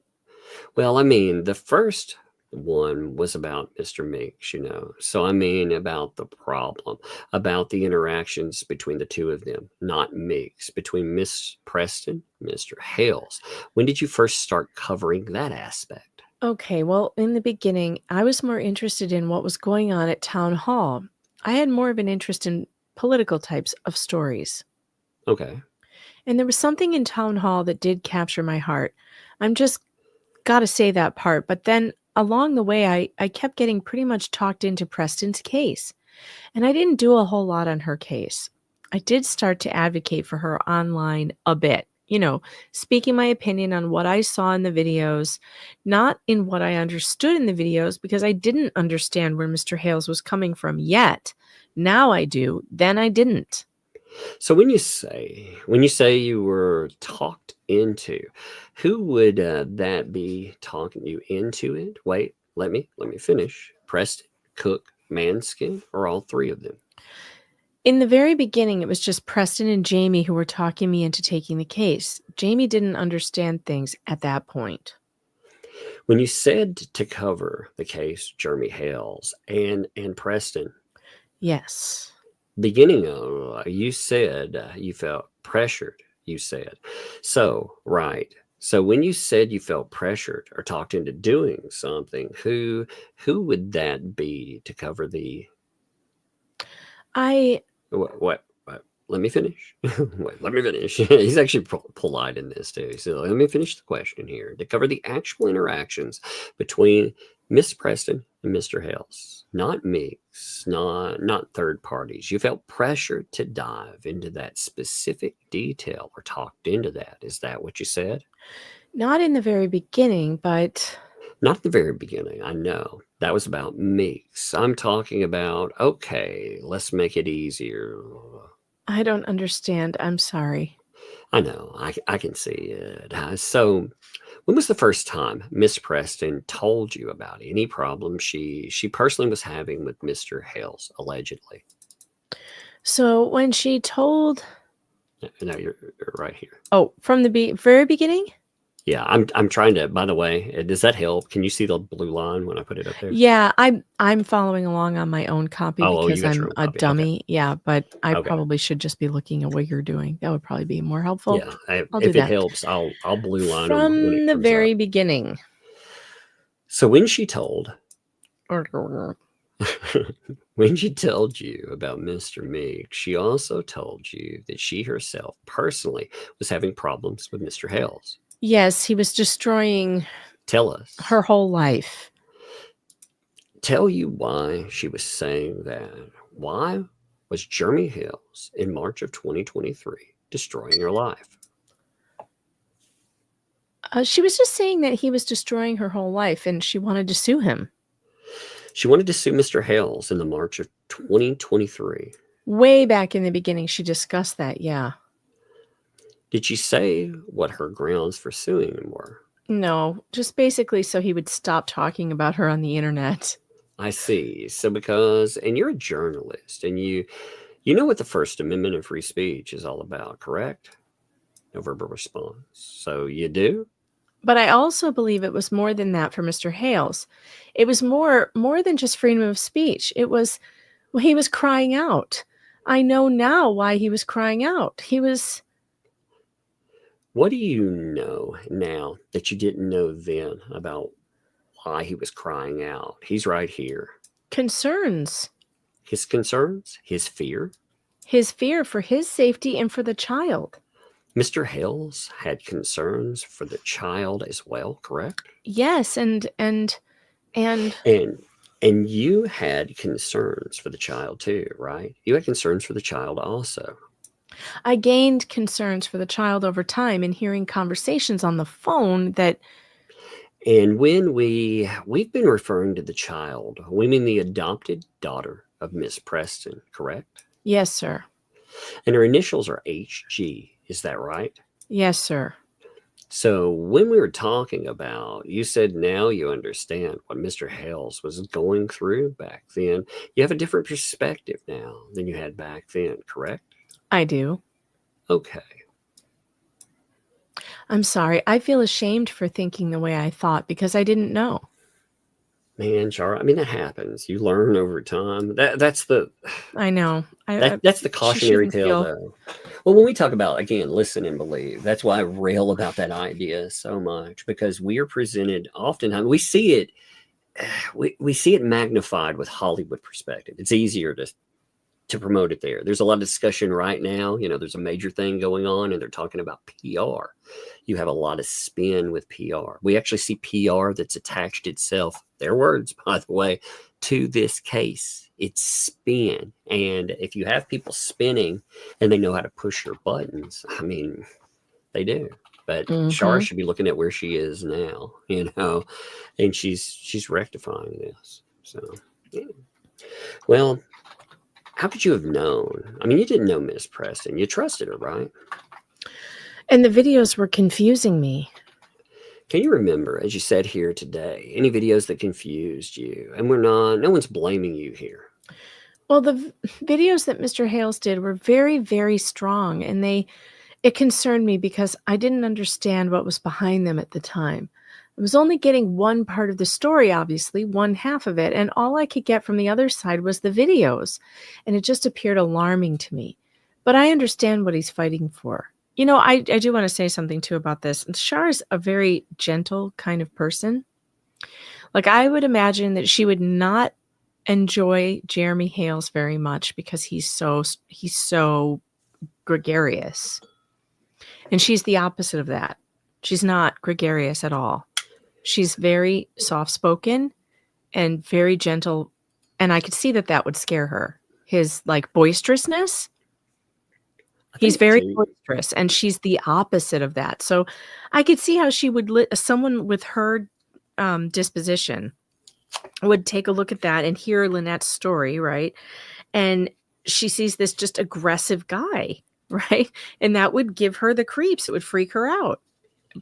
Well, I mean, the first one was about Mr. Meeks, you know. So I mean about the problem, about the interactions between the two of them, not Meeks, between Miss Preston, Mr. Hales. When did you first start covering that aspect? Okay, well, in the beginning, I was more interested in what was going on at town hall. I had more of an interest in political types of stories. Okay. And there was something in town hall that did capture my heart. I'm just got to say that part. But then along the way, I kept getting pretty much talked into Preston's case. And I didn't do a whole lot on her case. I did start to advocate for her online a bit, speaking my opinion on what I saw in the videos, not in what I understood in the videos, because I didn't understand where Mr. Hales was coming from yet. Now I do. Then I didn't. So when you say you were talked into, who would that be talking you into it? Wait, let me finish. Preston, Cook, Matzkin, or all three of them? In the very beginning, it was just Preston and Jamie who were talking me into taking the case. Jamie didn't understand things at that point. When you said to cover the case, Jeremy Hales and Preston. Yes. Beginning of, you said you felt pressured, you said. So, right. So when you said you felt pressured or talked into doing something, who would that be to cover the... What? Let me finish. Wait, let me finish. He's actually polite in this too. So let me finish the question here. To cover the actual interactions between Miss Preston and Mr. Hales, not mix, not third parties. You felt pressured to dive into that specific detail or talked into that. Is that what you said? Not in the very beginning, but... Not at the very beginning, I know. That was about mix. I'm talking about, okay, let's make it easier. I don't understand. I'm sorry. I know. I can see it. So when was the first time Miss Preston told you about any problem she personally was having with Mr. Hales, allegedly? So when she told... No, you're right here. Oh, from the very beginning? Yeah, I'm trying to, by the way, does that help? Can you see the blue line when I put it up there? Yeah, I'm following along on my own copy because I'm a dummy. Okay. Yeah, but I probably should just be looking at what you're doing. That would probably be more helpful. Yeah, if it helps, I'll blue line from the very beginning. So when she told... When she told you about Mr. Meek, she also told you that she herself personally was having problems with Mr. Hales. Yes, he was destroying... Tell us. Her whole life. Tell you why she was saying that. Why was Jeremy Hales in March of 2023 destroying her life? She was just saying that he was destroying her whole life and she wanted to sue him. She wanted to sue Mr. Hales in the March of 2023. Way back in the beginning, she discussed that, yeah. Did she say what her grounds for suing him were? No, just basically so he would stop talking about her on the internet. I see. So because, and you're a journalist, and you know what the First Amendment of free speech is all about, correct? No verbal response. So you do? But I also believe it was more than that for Mr. Hales. It was more than just freedom of speech. It was, well, he was crying out. I know now why he was crying out. He was... What do you know now that you didn't know then about why he was crying out? He's right here. Concerns. His concerns? His fear? His fear for his safety and for the child. Mr. Hales had concerns for the child as well, correct? Yes, and you had concerns for the child too, right? You had concerns for the child also. I gained concerns for the child over time and hearing conversations on the phone that... And when we've been referring to the child, we mean the adopted daughter of Miss Preston, correct? Yes, sir. And her initials are HG, is that right? Yes, sir. So when we were talking about, you said now you understand what Mr. Hales was going through back then. You have a different perspective now than you had back then, correct? I do. Okay. I'm sorry. I feel ashamed for thinking the way I thought because I didn't know. Man, Shara, I mean, that happens. You learn over time. That's the... I know. That's the cautionary tale, though. Well, when we talk about, again, listen and believe, that's why I rail about that idea so much, because we are presented oftentimes, we see it magnified with Hollywood perspective. It's easier to promote it there. There's a lot of discussion right now. You know, there's a major thing going on and they're talking about PR. You have a lot of spin with PR. We actually see PR that's attached itself, their words, by the way, to this case. It's spin. And if you have people spinning and they know how to push your buttons, I mean, They do. But Mhm. Shara should be looking at where she is now, and she's rectifying this. So, yeah. Well, how could you have known? I mean, you didn't know Miss Preston. You trusted her, right? And the videos were confusing me. Can you remember, as you said here today, any videos that confused you? And no one's blaming you here. Well, the videos that Mr. Hales did were very, very strong, and it concerned me because I didn't understand what was behind them at the time. I was only getting one part of the story, obviously, one half of it, and all I could get from the other side was the videos, and it just appeared alarming to me. But I understand what he's fighting for. I do want to say something, too, about this. Shara's a very gentle kind of person. Like, I would imagine that she would not enjoy Jeremy Hales very much because he's so gregarious. And she's the opposite of that. She's not gregarious at all. She's very soft-spoken and very gentle. And I could see that would scare her. His, boisterousness. He's very boisterous, and she's the opposite of that. So I could see how she would someone with her disposition would take a look at that and hear Lynette's story, right? And she sees this just aggressive guy, right? And that would give her the creeps. It would freak her out.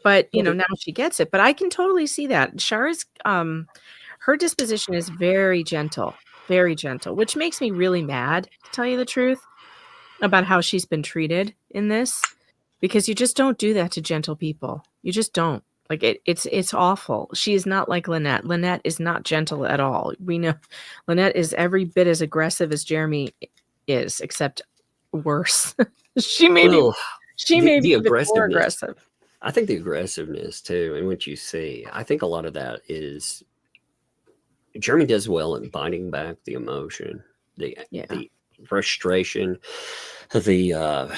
But, now she gets it. But I can totally see that. Shara's, her disposition is very gentle, which makes me really mad, to tell you the truth, about how she's been treated in this, because you just don't do that to gentle people. You just don't. Like, it's awful. She is not like Lynette. Lynette is not gentle at all. We know Lynette is every bit as aggressive as Jeremy is, except worse. She may be even more aggressive. I think the aggressiveness too, and what you see, I think a lot of that is Jeremy does well in biting back the emotion, the frustration, the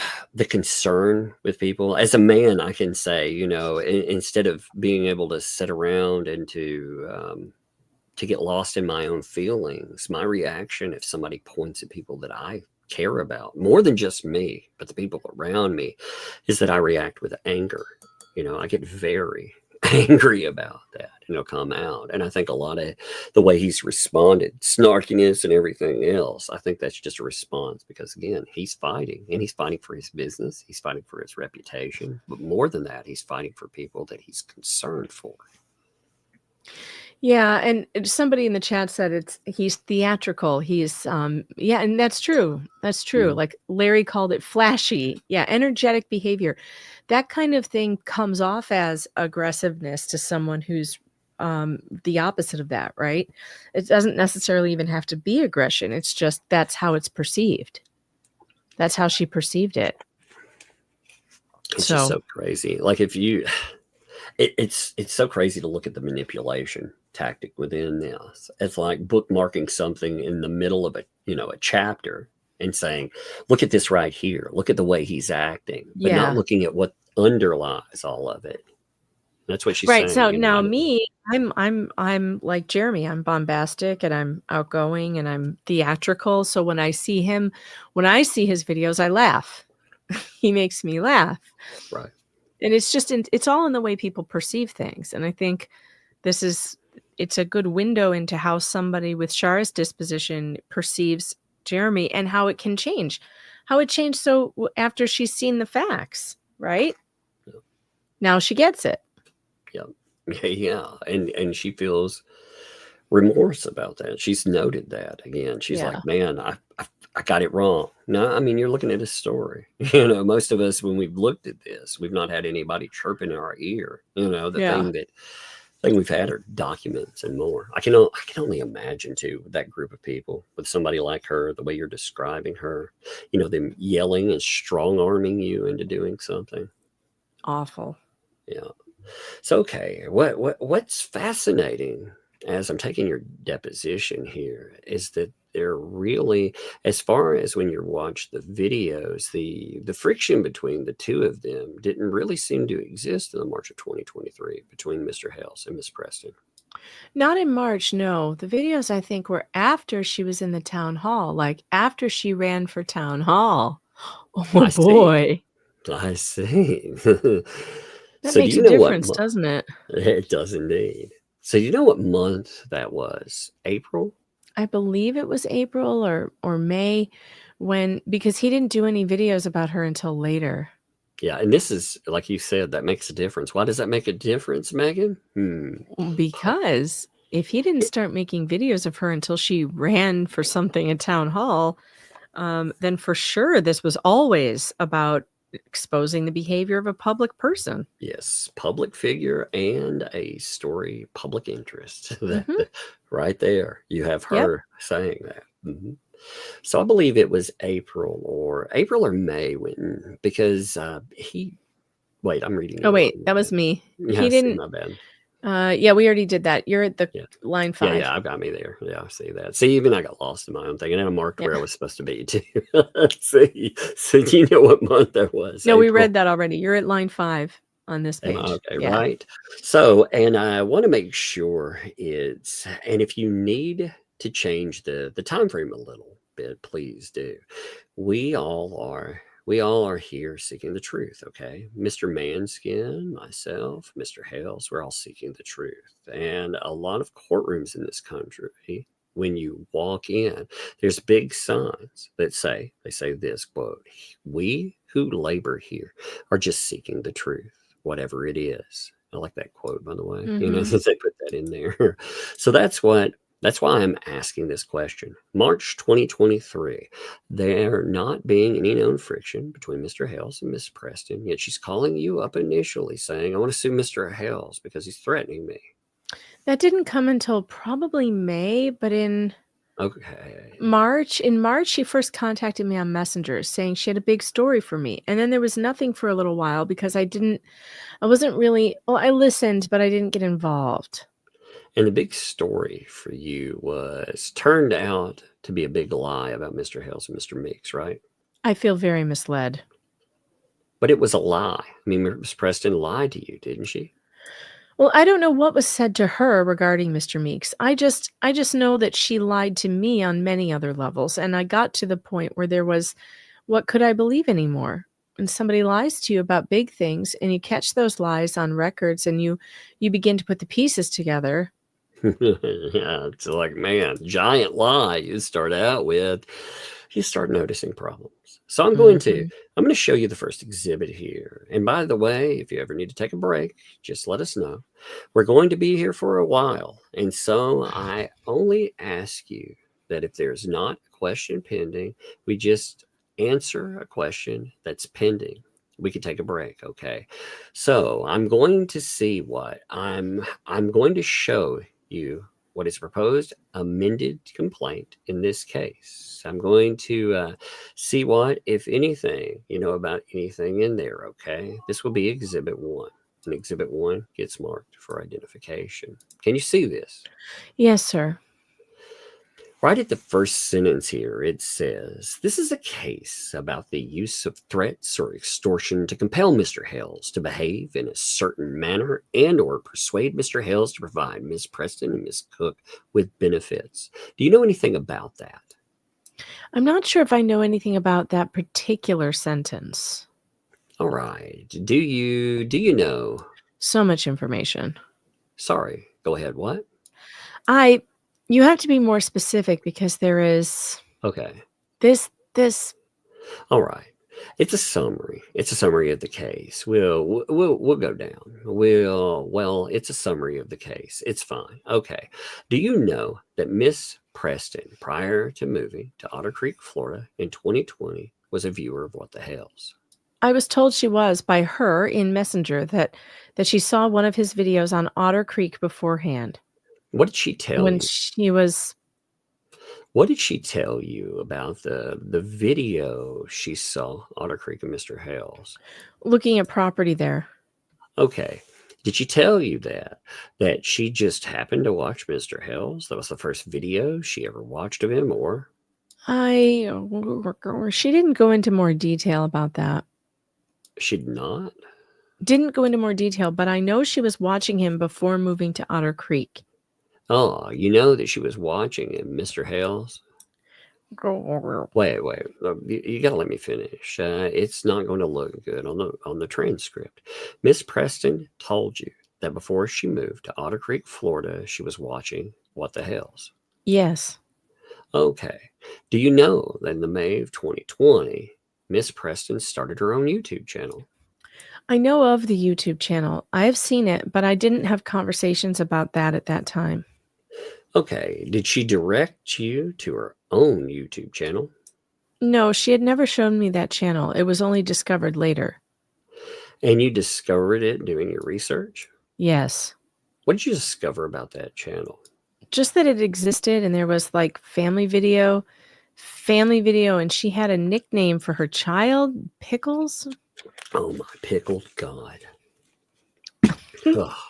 concern with people. As a man, I can say, instead of being able to sit around and to get lost in my own feelings, my reaction if somebody points at people that I care about more than just me, but the people around me, is that I react with anger. I get very angry about that, come out. And I think a lot of the way he's responded, snarkiness and everything else, I think that's just a response because, again, he's fighting, and he's fighting for his business. He's fighting for his reputation. But more than that, he's fighting for people that he's concerned for. Yeah, and somebody in the chat said he's theatrical. He's and that's true. That's true. Like Larry called it flashy. Yeah, energetic behavior. That kind of thing comes off as aggressiveness to someone who's the opposite of that, right? It doesn't necessarily even have to be aggression. It's just that's how it's perceived. That's how she perceived it. It's just so crazy. Like it's so crazy to look at the manipulation tactic within this. It's like bookmarking something in the middle of a chapter and saying, look at this right here. Look at the way he's acting, but not looking at what underlies all of it. That's what she's saying. Right. So now I'm like Jeremy. I'm bombastic and I'm outgoing and I'm theatrical. So when I see his videos, I laugh. He makes me laugh. Right. And it's all in the way people perceive things. And I think it's a good window into how somebody with Shara's disposition perceives Jeremy and how it can change. How it changed after she's seen the facts, right? Yeah. Now she gets it. Yeah. And she feels remorse about that. She's noted that again. She's like, man, I got it wrong. No, I mean, you're looking at a story. Most of us, when we've looked at this, we've not had anybody chirping in our ear. The thing we've had are documents and more. I can only imagine too that group of people with somebody like her, the way you're describing her, them yelling and strong arming you into doing something awful. Yeah. So okay, what's fascinating as I'm taking your deposition here is that they're really, as far as when you watch the videos, the friction between the two of them didn't really seem to exist in the March of 2023 between Mr. Hales and Miss Preston. Not in March, no. The videos, I think, were after she was in the town hall, like after she ran for town hall. Oh, boy. I see. That So do makes you a know what difference, doesn't it? it does indeed. So you know what month that was? April? I believe it was April or May because he didn't do any videos about her until later. Yeah, and this is like you said, that makes a difference. Why does that make a difference, Megan? Because if he didn't start making videos of her until she ran for something at town hall, then for sure this was always about exposing the behavior of a public person. Yes, public figure and a story public interest. Mhm. Right there, you have Yep. her saying that. So I believe it was April or May because he. Wait, I'm reading. Oh wait, that was me. Yeah, He didn't. my bad. Yeah, we already did that. You're at the Yeah. line 5. Yeah, I've got me there. Yeah, I see that. See, even I got lost in my own thing, and then I marked where I was supposed to be too. See, so do you know what month that was? No, we April? read that already. You're at line 5 on this page. Okay, Yeah. right. So, and I want to make sure and if you need to change the time frame a little bit, please do. We all are here seeking the truth, okay? Mr. Manskin, myself, Mr. Hales, we're all seeking the truth. And a lot of courtrooms in this country, when you walk in, there's big signs that say this quote, "We who labor here are just seeking the truth, whatever it is." I like that quote, by the way. You know, since they put that in there. So that's why I'm asking this question. March 2023, there not being any known friction between Mr. Hales and Miss Preston, yet she's calling you up initially saying, "I want to sue Mr. Hales because he's threatening me." That didn't come until probably May, but in March, she first contacted me on Messenger saying she had a big story for me. And then there was nothing for a little while because I listened, but I didn't get involved. And the big story for you turned out to be a big lie about Mr. Hales and Mr. Meeks, right? I feel very misled. But it was a lie. I mean, Miss Preston lied to you, didn't she? Well, I don't know what was said to her regarding Mr. Meeks. I just know that she lied to me on many other levels, and I got to the point where there was, what could I believe anymore? When somebody lies to you about big things, and you catch those lies on records, and you begin to put the pieces together. Yeah, it's like, man, giant lie you start out with, you start noticing problems. So I'm going to show you the first exhibit here. And by the way, if you ever need to take a break, just let us know. We're going to be here for a while. And so I only ask you that if there's not a question pending, we just answer a question that's pending. We could take a break, okay? So I'm going to see what I'm going to show you what is proposed amended complaint in this case. I'm going to see what, if anything, you know about anything in there, okay? This will be Exhibit 1. And Exhibit 1 gets marked for identification. Can you see this? Yes, sir. Right at the first sentence here, it says, "This is a case about the use of threats or extortion to compel Mr. Hales to behave in a certain manner and or persuade Mr. Hales to provide Ms. Preston and Ms. Cook with benefits." Do you know anything about that? I'm not sure if I know anything about that particular sentence. All right. Do you know? So much information. Sorry. Go ahead. What? You have to be more specific because there is this. All right. It's a summary. It's a summary of the case. We'll go down. It's a summary of the case. It's fine. Okay. Do you know that Miss Preston, prior to moving to Otter Creek, Florida in 2020, was a viewer of What the Hales? I was told she was by her in Messenger that she saw one of his videos on Otter Creek beforehand. What did she tell you? What did she tell you about the video she saw Otter Creek and Mr. Hales? Looking at property there. Okay. Did she tell you that she just happened to watch Mr. Hales? That was the first video she ever watched of him, or? She didn't go into more detail about that. She did not? Didn't go into more detail, but I know she was watching him before moving to Otter Creek. Oh, you know that she was watching him, Mr. Hales? Wait. You got to let me finish. It's not going to look good on the transcript. Miss Preston told you that before she moved to Otter Creek, Florida, she was watching What the Hales. Yes. Okay. Do you know that in the May of 2020, Miss Preston started her own YouTube channel? I know of the YouTube channel. I have seen it, but I didn't have conversations about that at that time. Okay. Did she direct you to her own YouTube channel? No, she had never shown me that channel. It was only discovered later. And you discovered it doing your research? Yes. What did you discover about that channel? Just that it existed, and there was like family video, and she had a nickname for her child, Pickles. Oh my pickled God.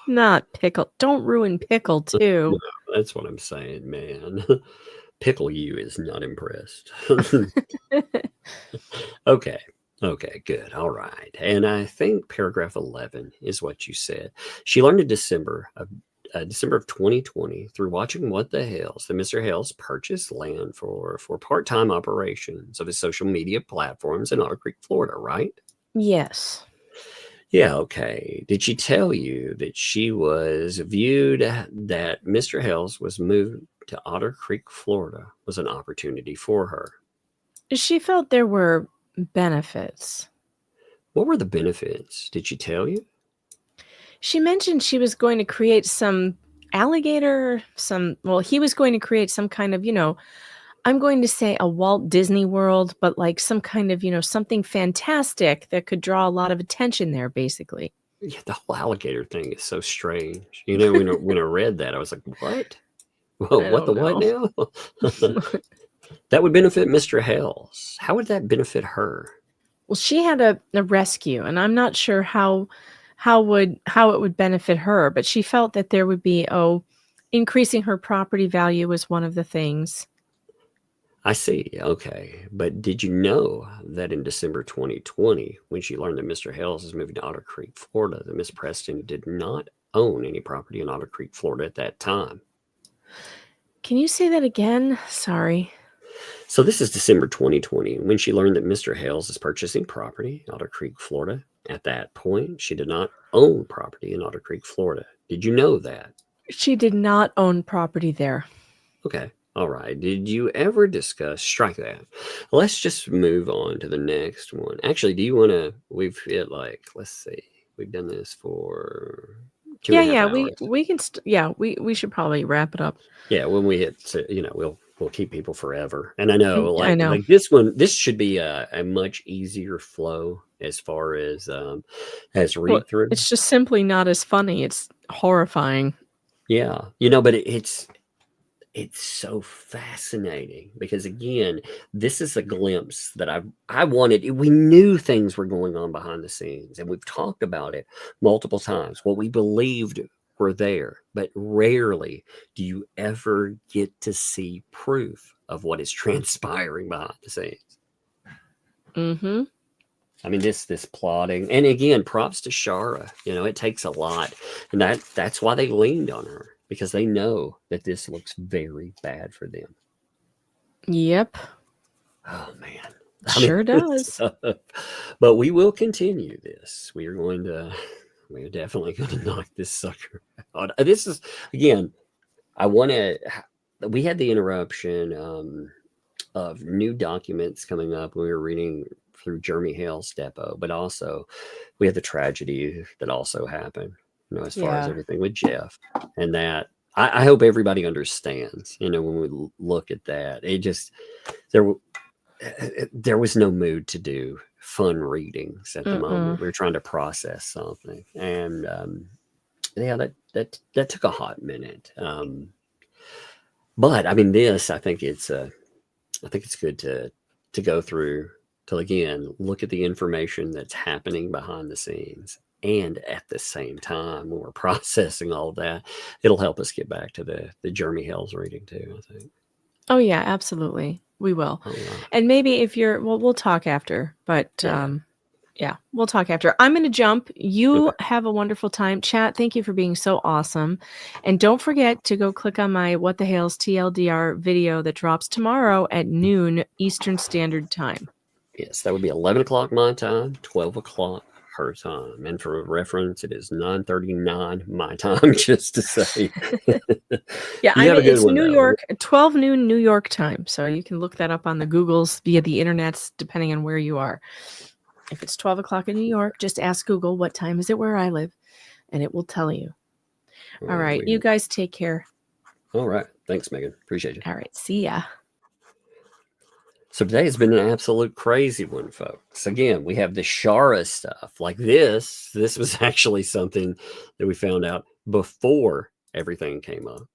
Not Pickle. Don't ruin Pickle too. No, that's what I'm saying, man. Pickle you is not impressed. Okay, good. All right. And I think paragraph 11 is what you said. She learned in December of 2020 through watching What the Hales that Mr. Hales purchased land for part-time operations of his social media platforms in Otter Creek, Florida, right? Yes. Yeah, okay. Did she tell you that she was viewed that Mr. Hales was moved to Otter Creek, Florida was an opportunity for her? She felt there were benefits. What were the benefits? Did she tell you? She mentioned she was going to create some alligator, he was going to create some kind of, I'm going to say a Walt Disney World, but like some kind of, something fantastic that could draw a lot of attention there, basically. Yeah, the whole alligator thing is so strange. When I read that, I was like, what? Whoa, what now? That would benefit Mr. Hales. How would that benefit her? Well, she had a rescue, and I'm not sure how it would benefit her, but she felt that there would be, increasing her property value was one of the things. I see. Okay. But did you know that in December 2020, when she learned that Mr. Hales is moving to Otter Creek, Florida, that Miss Preston did not own any property in Otter Creek, Florida at that time? Can you say that again? Sorry. So this is December 2020, when she learned that Mr. Hales is purchasing property in Otter Creek, Florida. At that point, she did not own property in Otter Creek, Florida. Did you know that? She did not own property there. Okay. All right. Did you ever discuss, strike that. Let's just move on to the next one. Actually, do you want to, we've hit let's see, we've done this for 2.5 hours. We can, we should probably wrap it up. Yeah. When we hit, we'll keep people forever. And I know, like this one, this should be a much easier flow as far as read through. It's just simply not as funny. It's horrifying. Yeah. But it's so fascinating because, again, this is a glimpse that I wanted. We knew things were going on behind the scenes, and we've talked about it multiple times. What we believed were there, but rarely do you ever get to see proof of what is transpiring behind the scenes. Mm-hmm. I mean, this plotting, and again, props to Shara. It takes a lot, and that's why they leaned on her. Because they know that this looks very bad for them. Yep. Oh, man. Sure does. But we will continue this. We're definitely going to knock this sucker out. This is, again, we had the interruption of new documents coming up. We were reading through Jeremy Hale's Depo, but also we had the tragedy that also happened. As far as everything with Jeff, and that I hope everybody understands, when we look at that, it just, there was no mood to do fun readings at the moment. We were trying to process something, and that took a hot minute. But I mean, I think it's good to go through to, again, look at the information that's happening behind the scenes. And at the same time, when we're processing all of that, it'll help us get back to the Jeremy Hales reading too, I think. Oh, yeah, absolutely. We will. Oh, wow. And maybe if we'll talk after, but, Yeah, we'll talk after. I'm going to jump. You Okay. have a wonderful time. Chat, thank you for being so awesome. And don't forget to go click on my What the Hales TLDR video that drops tomorrow at noon Eastern Standard Time. Yes, that would be 11 o'clock my time, 12 o'clock her time. And for reference, it is 9:39 my time, just to say. Yeah, You have a good it's one, New though. York, 12 noon New York time. So you can look that up on the Googles via the internets, depending on where you are. If it's 12 o'clock in New York, just ask Google what time is it where I live, and it will tell you. All right, you guys take care. All right. Thanks, Megan. Appreciate you. All right, see ya. So today has been an absolute crazy one, folks. Again, we have the Shara stuff. Like this was actually something that we found out before everything came up.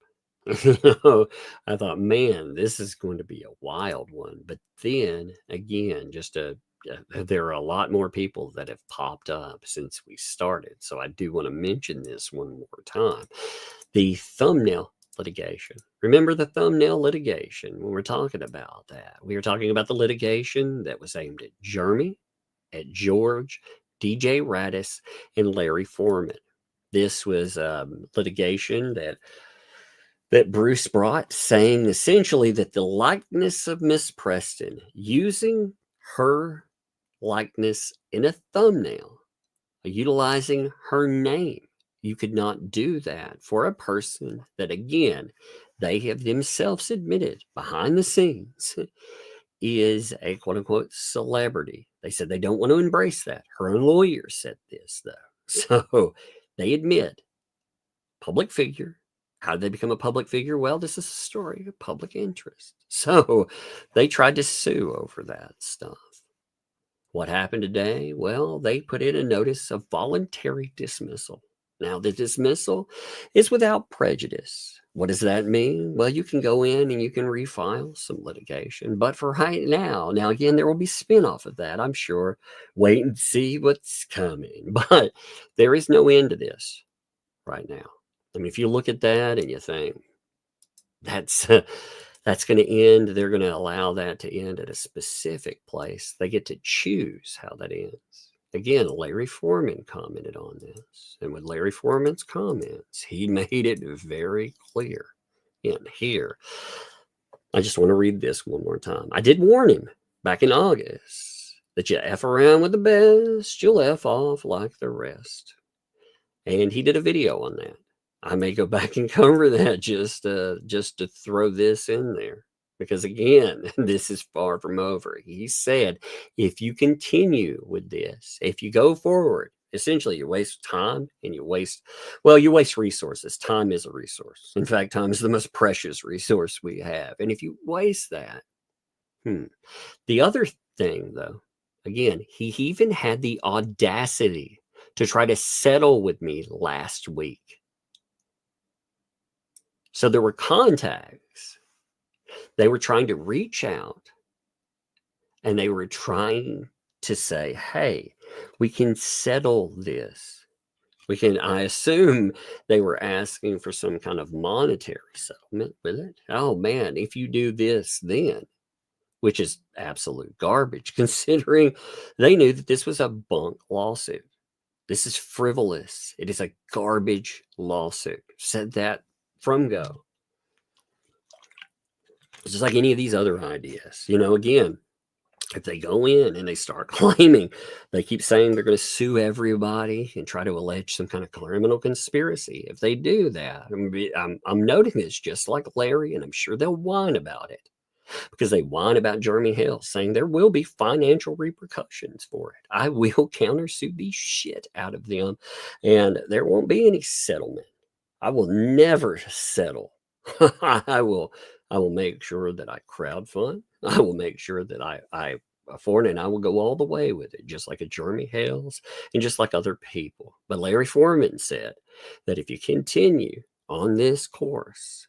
I thought, man, this is going to be a wild one. But then again, there are a lot more people that have popped up since we started. So I do want to mention this one more time. The thumbnail litigation. Remember the thumbnail litigation when we're talking about that? We were talking about the litigation that was aimed at Jeremy, at George, DJ Rattis, and Larry Foreman. This was litigation that Bruce brought, saying essentially that the likeness of Miss Preston, using her likeness in a thumbnail, utilizing her name, you could not do that for a person that, again, they have themselves admitted behind the scenes is a quote unquote celebrity. They said they don't want to embrace that. Her own lawyer said this, though. So they admit public figure. How did they become a public figure? Well, this is a story of public interest. So they tried to sue over that stuff. What happened today? Well, they put in a notice of voluntary dismissal. Now, the dismissal is without prejudice. What does that mean? Well, you can go in and you can refile some litigation. But for right now again, there will be spin-off of that, I'm sure. Wait and see what's coming. But there is no end to this right now. I mean, if you look at that and you think, that's going to end. They're going to allow that to end at a specific place. They get to choose how that ends. Again, Larry Foreman commented on this. And with Larry Foreman's comments, he made it very clear in here. I just want to read this one more time. I did warn him back in August that you F around with the best, you'll F off like the rest. And he did a video on that. I may go back and cover that just to throw this in there. Because again, this is far from over. He said, if you continue with this, if you go forward, essentially you waste time and you waste resources. Time is a resource. In fact, time is the most precious resource we have. And if you waste that, the other thing though, again, he even had the audacity to try to settle with me last week. So there were contacts. They were trying to reach out and they were trying to say, hey, we can settle this. I assume they were asking for some kind of monetary settlement with it. Oh man, if you do this, then, which is absolute garbage considering they knew that this was a bunk lawsuit. This is frivolous. It is a garbage lawsuit. Said that from go. It's just like any of these other ideas. Again, if they go in and they start claiming, they keep saying they're going to sue everybody and try to allege some kind of criminal conspiracy. If they do that, I'm noting this just like Larry, and I'm sure they'll whine about it. Because they whine about Jeremy Hale, saying there will be financial repercussions for it. I will countersue the shit out of them, and there won't be any settlement. I will never settle. I will make sure that I crowdfund. I will make sure that I afford it, and I will go all the way with it, just like a Jeremy Hales and just like other people. But Larry Foreman said that if you continue on this course,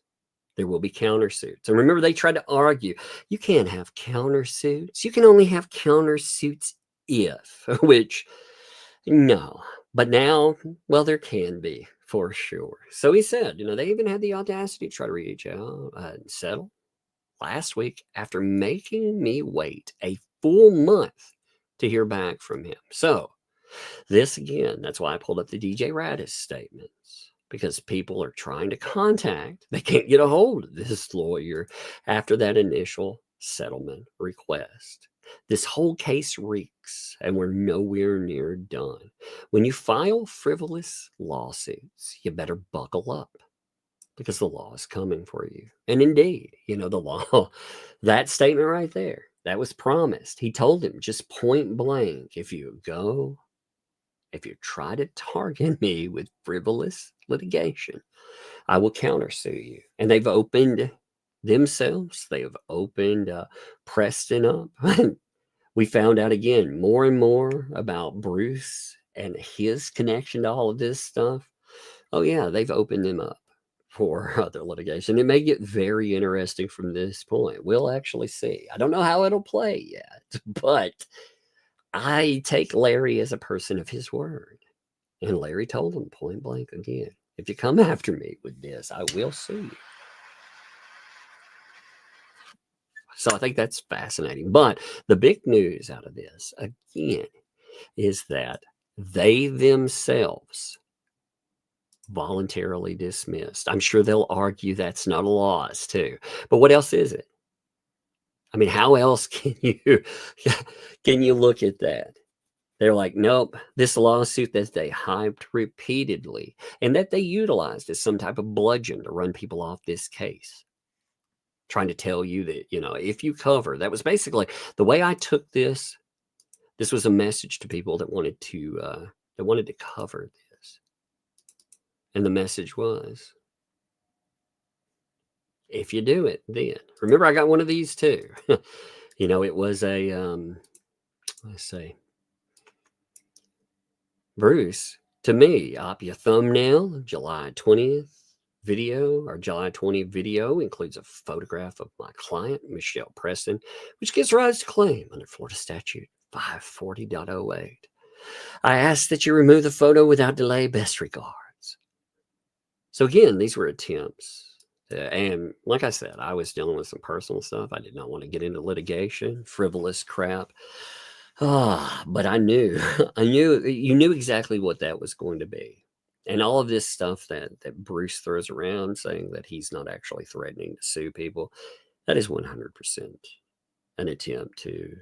there will be countersuits. And remember, they tried to argue, you can't have countersuits. You can only have countersuits if, which, no. But now, well, there can be, for sure. So he said, they even had the audacity to try to reach out and settle last week after making me wait a full month to hear back from him. So this again, that's why I pulled up the DJ Rattis statements, because people are trying to contact. They can't get a hold of this lawyer after that initial settlement request. This whole case reeks, and we're nowhere near done. When you file frivolous lawsuits, you better buckle up, because the law is coming for you. And indeed, the law, that statement right there, that was promised. He told him just point blank, if you try to target me with frivolous litigation, I will countersue you. And they've opened themselves. They have opened Preston up. We found out again more and more about Bruce and his connection to all of this stuff. Oh yeah, they've opened them up for other litigation. It may get very interesting from this point. We'll actually see. I don't know how it'll play yet, but I take Larry as a person of his word. And Larry told him point blank again, if you come after me with this, I will sue you. So I think that's fascinating. But the big news out of this, again, is that they themselves voluntarily dismissed. I'm sure they'll argue that's not a loss too. But what else is it? I mean, how else can you look at that? They're like, nope, this lawsuit that they hyped repeatedly and that they utilized as some type of bludgeon to run people off this case. Trying to tell you that, if you cover, that was basically the way I took this. This was a message to people that wanted to cover this. And the message was, if you do it, then. Remember, I got one of these too. It was a, let's see. Bruce, to me, up your thumbnail, July 20th video, or July 20th video includes a photograph of my client, Michelle Preston, which gives rise to claim under Florida Statute 540.08. I ask that you remove the photo without delay. Best regards. So again, these were attempts. And like I said, I was dealing with some personal stuff. I did not want to get into litigation, frivolous crap. But I knew you knew exactly what that was going to be. And all of this stuff that Bruce throws around saying that he's not actually threatening to sue people, that is 100% an attempt to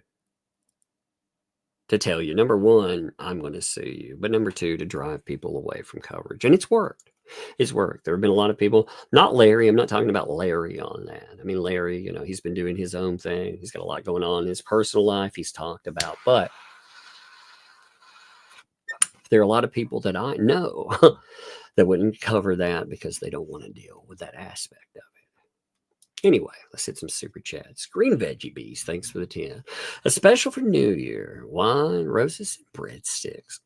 tell you, number one, I'm going to sue you, but number two, to drive people away from coverage. And it's worked. It's worked. There have been a lot of people, not Larry. I'm not talking about Larry on that. I mean, Larry, he's been doing his own thing. He's got a lot going on in his personal life he's talked about. But there are a lot of people that I know that wouldn't cover that because they don't want to deal with that aspect of it. Anyway, let's hit some super chats. Green Veggie Bees, thanks for the 10. A special for New Year. Wine, roses, and breadsticks.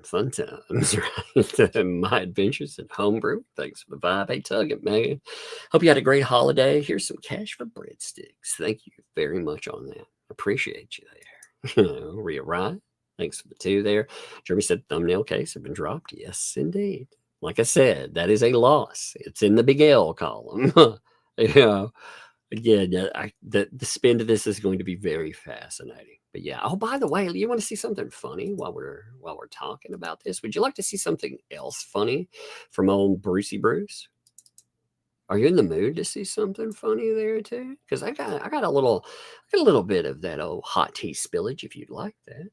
Fun times, right? My adventures in homebrew. Thanks for the vibe. Hey, Tug it, Megan. Hope you had a great holiday. Here's some cash for breadsticks. Thank you very much on that. Appreciate you there. Rhea Ryan, thanks for the 2 there. Jeremy said thumbnail case have been dropped. Yes, indeed. Like I said, that is a loss. It's in the big L column. Again, the spin to this is going to be very fascinating. But yeah. Oh, by the way, you want to see something funny while we're talking about this? Would you like to see something else funny from old Brucey Bruce? Are you in the mood to see something funny there too? Because I got a little bit of that old hot tea spillage if you'd like that.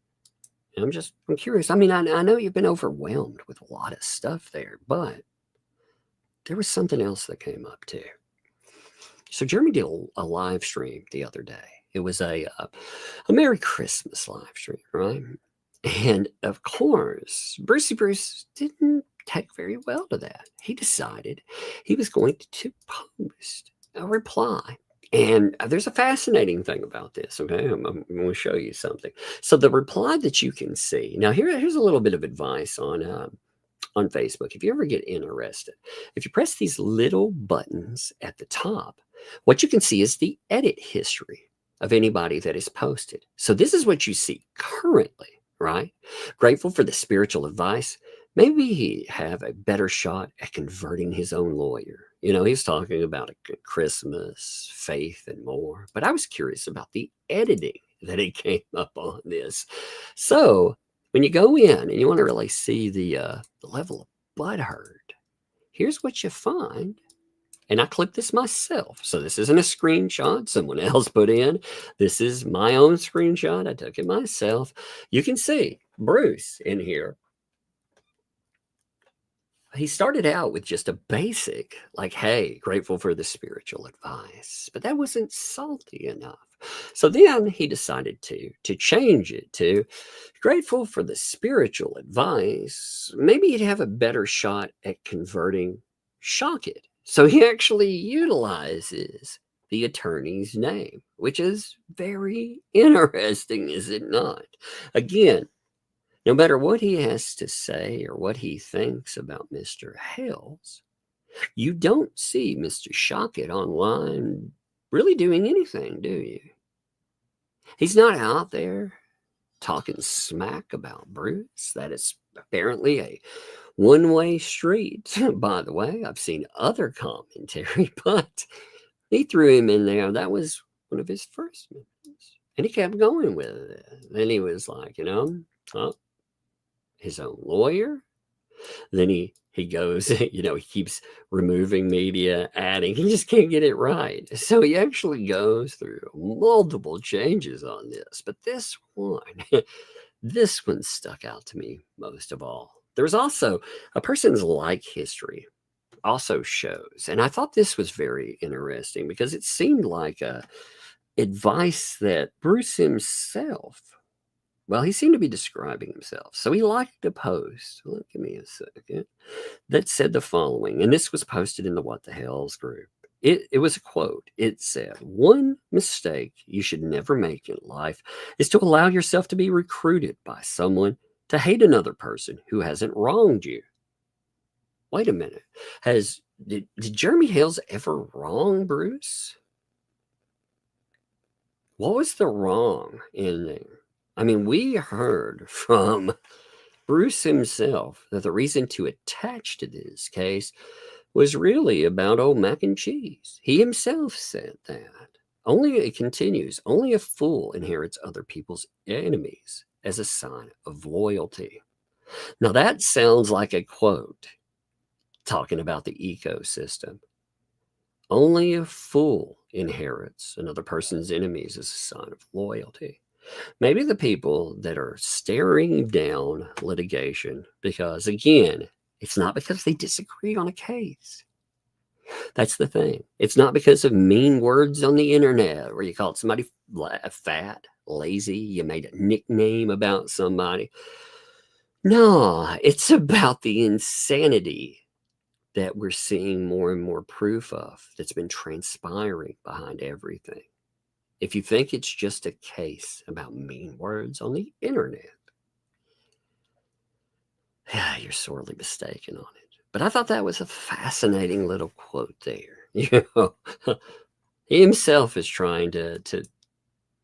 I'm curious. I mean, I know you've been overwhelmed with a lot of stuff there, but there was something else that came up too. So Jeremy did a live stream the other day. It was a Merry Christmas live stream, right? And of course, Brucey Bruce didn't take very well to that. He decided he was going to post a reply. And there's a fascinating thing about this, okay? I'm going to show you something. So the reply that you can see, now here's a little bit of advice on Facebook. If you ever get interested, if you press these little buttons at the top, what you can see is the edit history of anybody that is posted. So this is what you see currently, right? Grateful for the spiritual advice. Maybe he have a better shot at converting his own lawyer. He's talking about Christmas, faith, and more. But I was curious about the editing that he came up on this. So when you go in and you want to really see the level of butthurt, here's what you find. And I clipped this myself. So this isn't a screenshot someone else put in. This is my own screenshot. I took it myself. You can see Bruce in here. He started out with just a basic, like, hey, grateful for the spiritual advice. But that wasn't salty enough. So then he decided to change it to grateful for the spiritual advice. Maybe he'd have a better shot at converting shock it. So he actually utilizes the attorney's name, which is very interesting, is it not? Again, no matter what he has to say or what he thinks about Mr. Hales, you don't see Mr. Shockett online really doing anything, do you? He's not out there talking smack about Bruce. That is apparently a one-way street. By the way, I've seen other commentary, but he threw him in there. That was one of his first moves. And he kept going with it. Then he was like, his own lawyer. Then he goes, he keeps removing media, adding. He just can't get it right. So he actually goes through multiple changes on this. But this one stuck out to me most of all. There's also a person's like history also shows. And I thought this was very interesting because it seemed like advice that Bruce himself, well, he seemed to be describing himself. So he liked a post, give me a second, that said the following. And this was posted in the What the Hales group. It was a quote. It said, one mistake you should never make in life is to allow yourself to be recruited by someone to hate another person who hasn't wronged you. Wait a minute. Did Jeremy Hales ever wrong Bruce? What was the wrong in there? I mean, we heard from Bruce himself that the reason to attach to this case was really about old mac and cheese. He himself said that. It continues, only a fool inherits other people's enemies as a sign of loyalty. Now that sounds like a quote talking about the ecosystem. Only a fool inherits another person's enemies as a sign of loyalty. Maybe the people that are staring down litigation because, again, it's not because they disagree on a case. That's the thing. It's not because of mean words on the internet where you called somebody fat, lazy, you made a nickname about somebody. No, it's about the insanity that we're seeing more and more proof of that's been transpiring behind everything. If you think it's just a case about mean words on the internet, you're sorely mistaken on it. But I thought that was a fascinating little quote there. He himself is trying to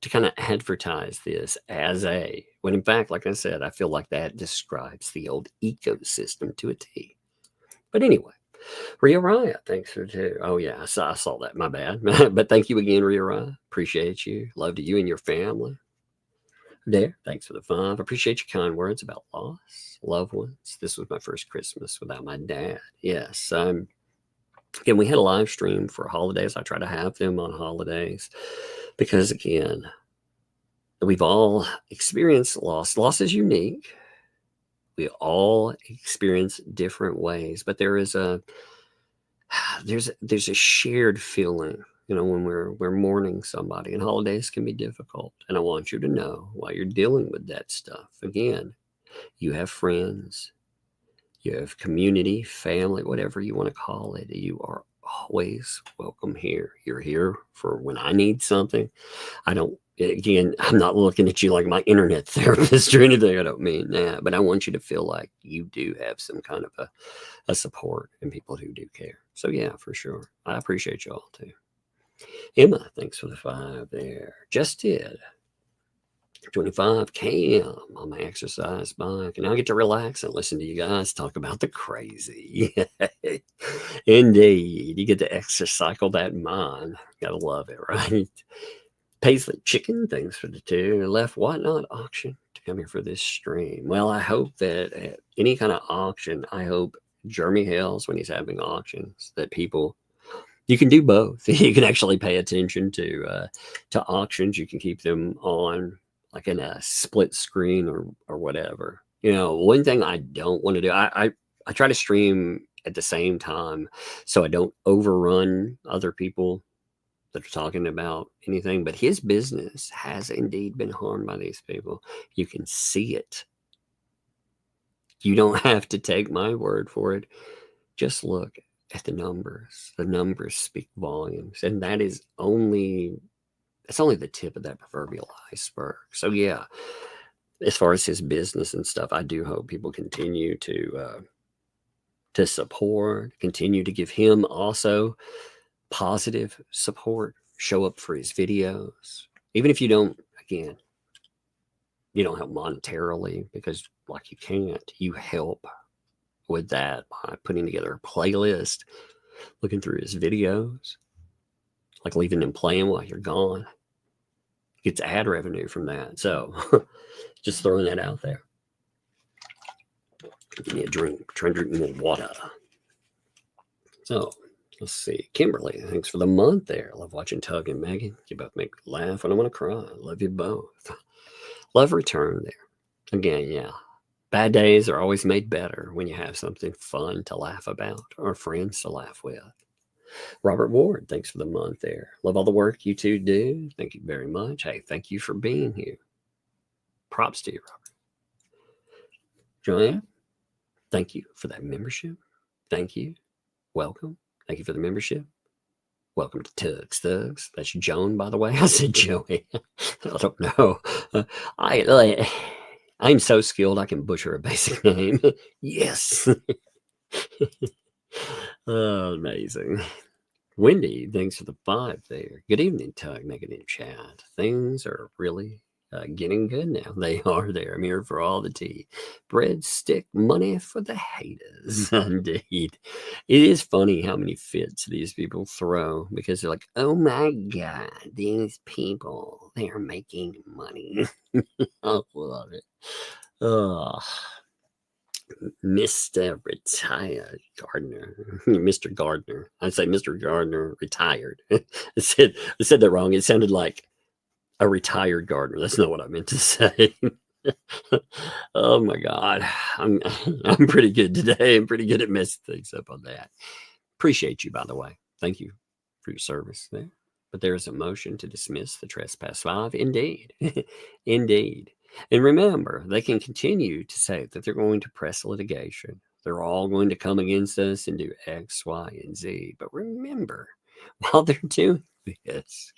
kind of advertise this when in fact, like I said, I feel like that describes the old ecosystem to a T. But anyway, Ria Raya, thanks for two. Oh yeah, I saw that. My bad. But thank you again, Ria Raya. Appreciate you. Love to you and your family. There, thanks for the 5. Appreciate your kind words about loss, loved ones. This was my first Christmas without my dad. Yes. Again, we had a live stream for holidays. I try to have them on holidays because, again, we've all experienced loss. Loss is unique. We all experience different ways, but there's a shared feeling, when we're mourning somebody, and holidays can be difficult. And I want you to know while you're dealing with that stuff, again, you have friends, you have community, family, whatever you want to call it. You are always welcome here. You're here for when I need something. Again, I'm not looking at you like my internet therapist or anything. I don't mean that, but I want you to feel like you do have some kind of a support and people who do care. So yeah, for sure. I appreciate y'all too. Emma, thanks for the 5 there. Just did 25 Cam on my exercise bike, and I get to relax and listen to you guys talk about the crazy. Indeed, you get to exercise that mind. Gotta love it, right? Paisley Chicken, thanks for the 2. Left Whatnot Auction to come here for this stream. Well, I hope that at any kind of auction, I hope Jeremy Hales, when he's having auctions, that people, you can do both. You can actually pay attention to auctions. You can keep them on like in a split screen or whatever. You know, one thing I don't want to do, I try to stream at the same time so I don't overrun other people that are talking about anything, but his business has indeed been harmed by these people. You can see it. You don't have to take my word for it. Just look at the numbers. The numbers speak volumes, and that is only the tip of that proverbial iceberg. So yeah, as far as his business and stuff, I do hope people continue to support, continue to give him also positive support, show up for his videos, even if you don't, again, you don't help monetarily, because like you can't, you help with that by putting together a playlist, looking through his videos, like leaving them playing while you're gone. Gets ad revenue from that. So just throwing that out there. Give me a drink. Try and drink more water. So let's see. Kimberly, thanks for the month there. Love watching Tug and Megan. You both make me laugh when I want to cry. Love you both. Love return there. Again, yeah. Bad days are always made better when you have something fun to laugh about or friends to laugh with. Robert Ward, thanks for the month there. Love all the work you two do. Thank you very much. Hey, thank you for being here. Props to you, Robert. Joanne, thank you for that membership. Thank you. Welcome. Thank you for the membership. Welcome to Tugs Thugs. That's Joan, by the way. I said Joanne. I don't know. I'm so skilled I can butcher a basic name. Yes. Oh, amazing. Wendy, thanks for the 5 there. Good evening, Tug. Making it in chat. Things are really getting good now. They are there. I'm here for all the tea. Bread, stick, money for the haters. Indeed. It is funny how many fits these people throw, because they're like, oh my God, these people, they're making money. I love it. Oh, Mr. Retired Gardner. Mr. Gardner. I'd say Mr. Gardner retired. I said that wrong. It sounded like a retired gardener. That's not what I meant to say. Oh my God. I'm pretty good today. I'm pretty good at messing things up on that. Appreciate you, by the way. Thank you for your service there. But there is a motion to dismiss the trespass 5. Indeed. Indeed. And remember, they can continue to say that they're going to press litigation. They're all going to come against us and do X, Y, and Z. But remember, while they're doing this,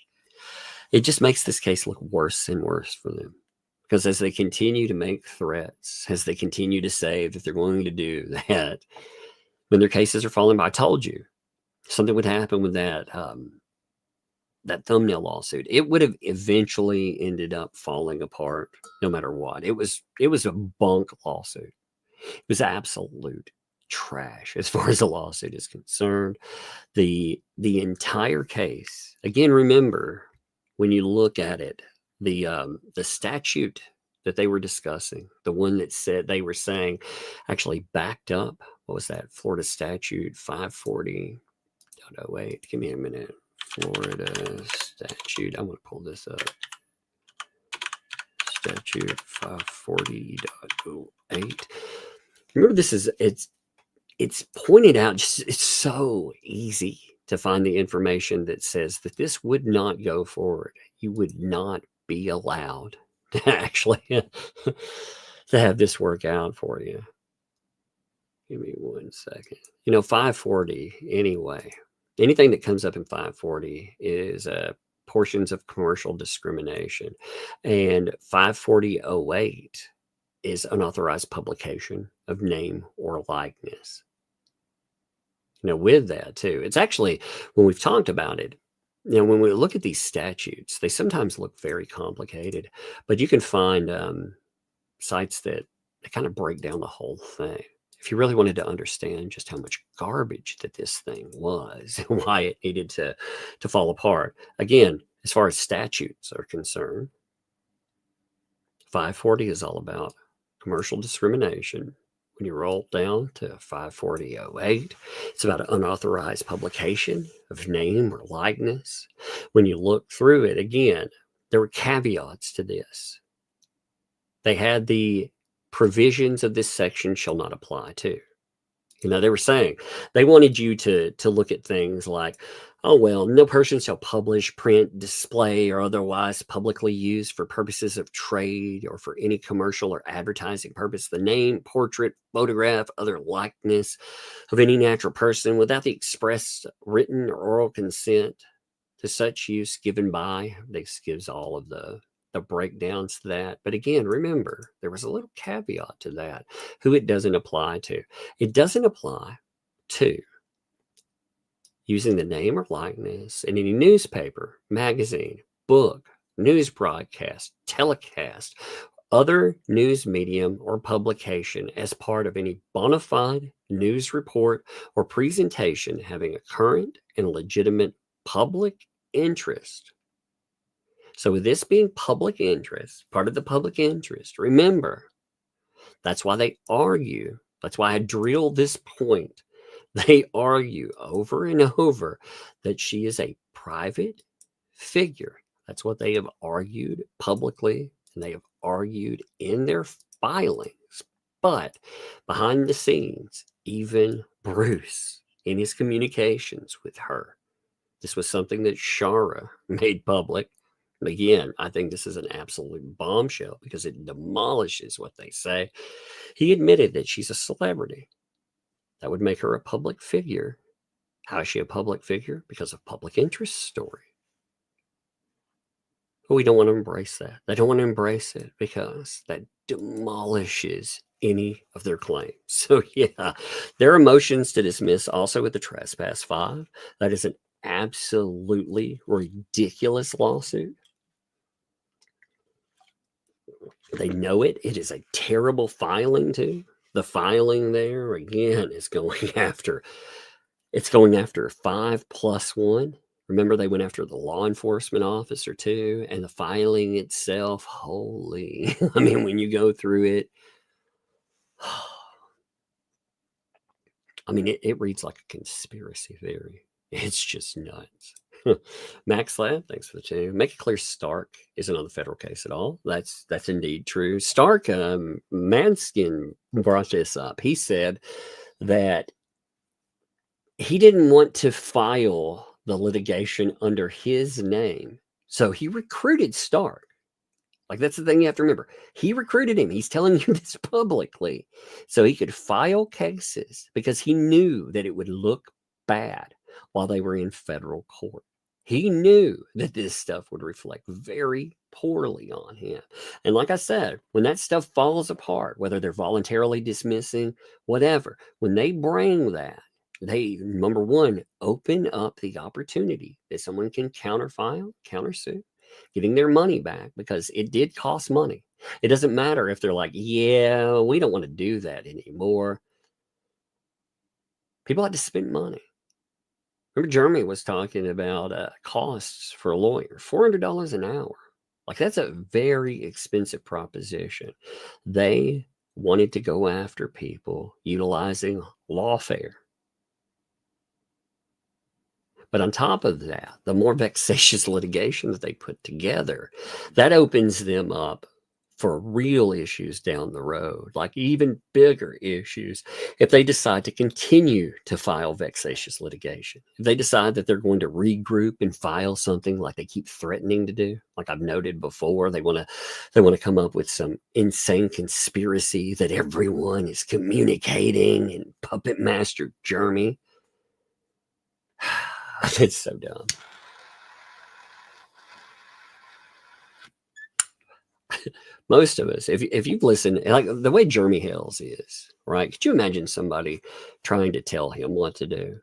it just makes this case look worse and worse for them. Because as they continue to make threats, as they continue to say that they're going to do that, when their cases are falling by, I told you, something would happen with that thumbnail lawsuit. It would have eventually ended up falling apart no matter what. It was a bunk lawsuit. It was absolute trash as far as the lawsuit is concerned. The entire case, again, remember, when you look at it, the statute that they were discussing, the one that said they were saying actually backed up, what was that? Florida statute 540. Oh, wait, give me a minute. Florida statute. I'm going to pull this up. Statute 540.08. Remember, it's pointed out. It's so easy to find the information that says that this would not go forward. You would not be allowed to actually to have this work out for you. Give me 1 second. 540 anyway. Anything that comes up in 540 is portions of commercial discrimination. And 540.08 is unauthorized publication of name or likeness. With that too, it's actually, when we've talked about it, when we look at these statutes, they sometimes look very complicated, but you can find sites that kind of break down the whole thing. If you really wanted to understand just how much garbage that this thing was and why it needed to fall apart. Again, As far as statutes are concerned, 540 is all about commercial discrimination. When you roll down to 540.08, it's about unauthorized publication of name or likeness. When you look through it, again, there were caveats to this. They had the provisions of this section shall not apply to. They were saying they wanted you to look at things like, oh, well, no person shall publish, print, display, or otherwise publicly use for purposes of trade or for any commercial or advertising purpose the name, portrait, photograph, other likeness of any natural person without the express written or oral consent to such use given by. This gives all of the breakdowns to that. But again, remember, there was a little caveat to that, who it doesn't apply to. It doesn't apply to using the name or likeness in any newspaper, magazine, book, news broadcast, telecast, other news medium or publication as part of any bona fide news report or presentation having a current and legitimate public interest. So with this being public interest, part of the public interest, remember, that's why they argue. That's why I drill this point. They argue over and over that she is a private figure. That's what they have argued publicly, and they have argued in their filings. But behind the scenes, even Bruce, in his communications with her, this was something that Shara made public. Again, I think this is an absolute bombshell because it demolishes what they say. He admitted that she's a celebrity. That would make her a public figure. How is she a public figure? Because of public interest story. But we don't want to embrace that. They don't want to embrace it because that demolishes any of their claims. So yeah, there are motions to dismiss also with the trespass 5. That is an absolutely ridiculous lawsuit. They know it. It is a terrible filing too. The filing there again is going after. It's going after 5+1. Remember, they went after the law enforcement officer too, and the filing itself. Holy! I mean, when you go through it, I mean, it reads like a conspiracy theory. It's just nuts. Max Lab, thanks for the tune. Make it clear Stark isn't on the federal case at all. That's indeed true. Stark, Matzkin brought this up. He said that he didn't want to file the litigation under his name. So he recruited Stark. Like, that's the thing you have to remember. He recruited him. He's telling you this publicly. So he could file cases because he knew that it would look bad while they were in federal court. He knew that this stuff would reflect very poorly on him. And like I said, when that stuff falls apart, whether they're voluntarily dismissing, whatever, when they bring that, they, number one, open up the opportunity that someone can counterfile, countersue, getting their money back because it did cost money. It doesn't matter if they're like, yeah, we don't want to do that anymore. People had to spend money. Remember, Jeremy was talking about costs for a lawyer, $400 an hour. Like, that's a very expensive proposition. They wanted to go after people utilizing lawfare. But on top of that, the more vexatious litigation that they put together, that opens them up for real issues down the road, like even bigger issues, if they decide to continue to file vexatious litigation. If they decide that they're going to regroup and file something like they keep threatening to do, like I've noted before, they want to come up with some insane conspiracy that everyone is communicating and puppet master Jeremy. It's so dumb. Most of us, if you've listened, like the way Jeremy Hales is, right? Could you imagine somebody trying to tell him what to do?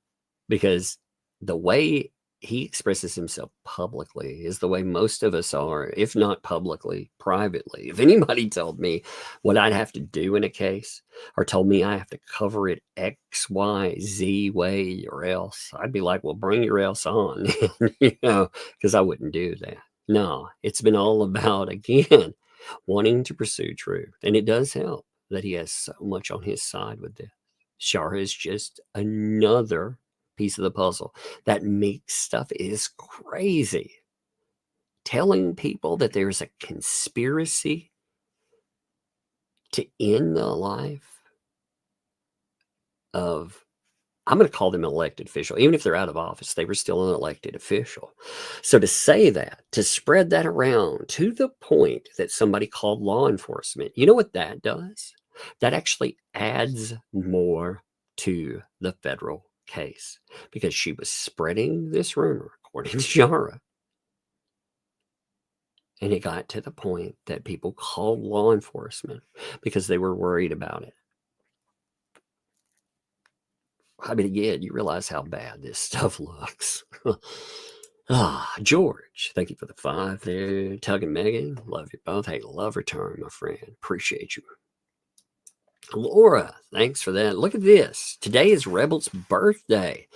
Because the way he expresses himself publicly is the way most of us are, if not publicly, privately. If anybody told me what I'd have to do in a case or told me I have to cover it X, Y, Z way or else, I'd be like, well, bring your else on, because I wouldn't do that. No, it's been all about, again, wanting to pursue truth. And it does help that he has so much on his side with this. Shara is just another piece of the puzzle. That Meek stuff is crazy. Telling people that there's a conspiracy to end the life of, I'm going to call them an elected official. Even if they're out of office, they were still an elected official. So to say that, to spread that around to the point that somebody called law enforcement, you know what that does? That actually adds more to the federal case, because she was spreading this rumor, according to Shara. And it got to the point that people called law enforcement because they were worried about it. I mean, again, you realize how bad this stuff looks. George, thank you for the 5 there. Tug and Megan, love you both. Hey, love return, my friend. Appreciate you. Laura, thanks for that. Look at this. Today is Rebel's birthday.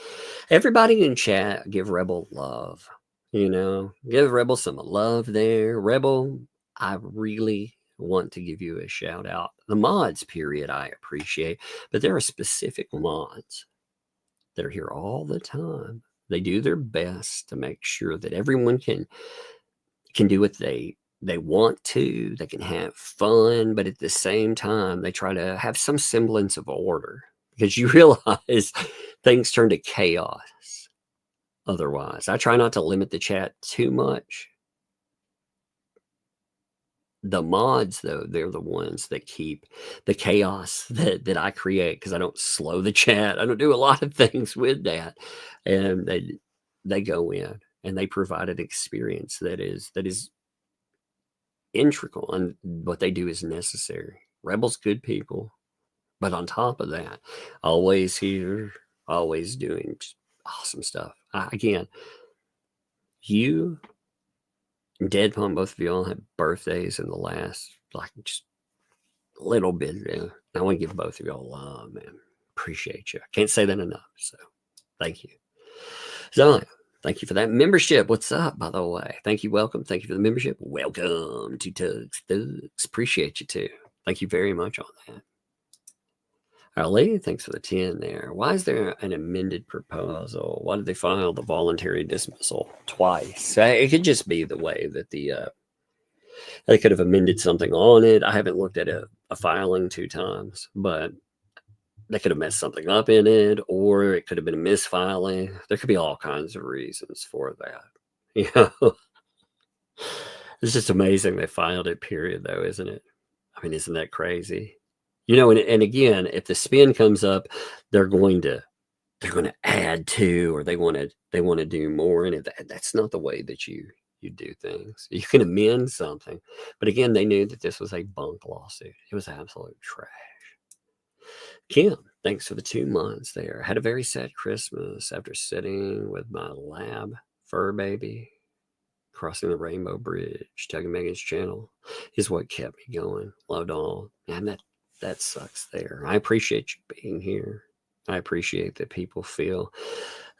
Everybody in chat, give Rebel love. Give Rebel some love there. Rebel, I really want to give you a shout out. The mods, period, I appreciate, but there are specific mods that are here all the time. They do their best to make sure that everyone can do what they want to, they can have fun, but at the same time, they try to have some semblance of order, because you realize things turn to chaos otherwise. I try not to limit the chat too much. The mods, though, they're the ones that keep the chaos that I create, because I don't slow the chat. I don't do a lot of things with that. And they go in and they provide an experience that is integral, and what they do is necessary. Rebel's good people, but on top of that, always here, always doing awesome stuff. Again, you and Deadpon, both of you all had birthdays in the last just a little bit. I want to give both of y'all love, man. Appreciate you. I can't say that enough. So thank you. So thank you for that membership. What's up, by the way? Thank you. Welcome. Thank you for the membership. Welcome to Tugs Thugs. Appreciate you too. Thank you very much on that. Ali, thanks for the 10 there. Why is there an amended proposal? Why did they file the voluntary dismissal twice? It could just be the way that they could have amended something on it. I haven't looked at a filing 2 times, but they could have messed something up in it, or it could have been a misfiling. There could be all kinds of reasons for that. It's just amazing they filed it, period, though, isn't it? I mean, isn't that crazy? And again, if the spin comes up, they're going to add to, or they want to do more in it. That's not the way that you do things. You can amend something, but again, they knew that this was a bunk lawsuit. It was absolute trash. Kim, thanks for the 2 months there. Had a very sad Christmas after sitting with my lab fur baby, crossing the Rainbow Bridge. Tugging Megan's channel is what kept me going. Loved all. Man, that sucks there. I appreciate you being here. I appreciate that people feel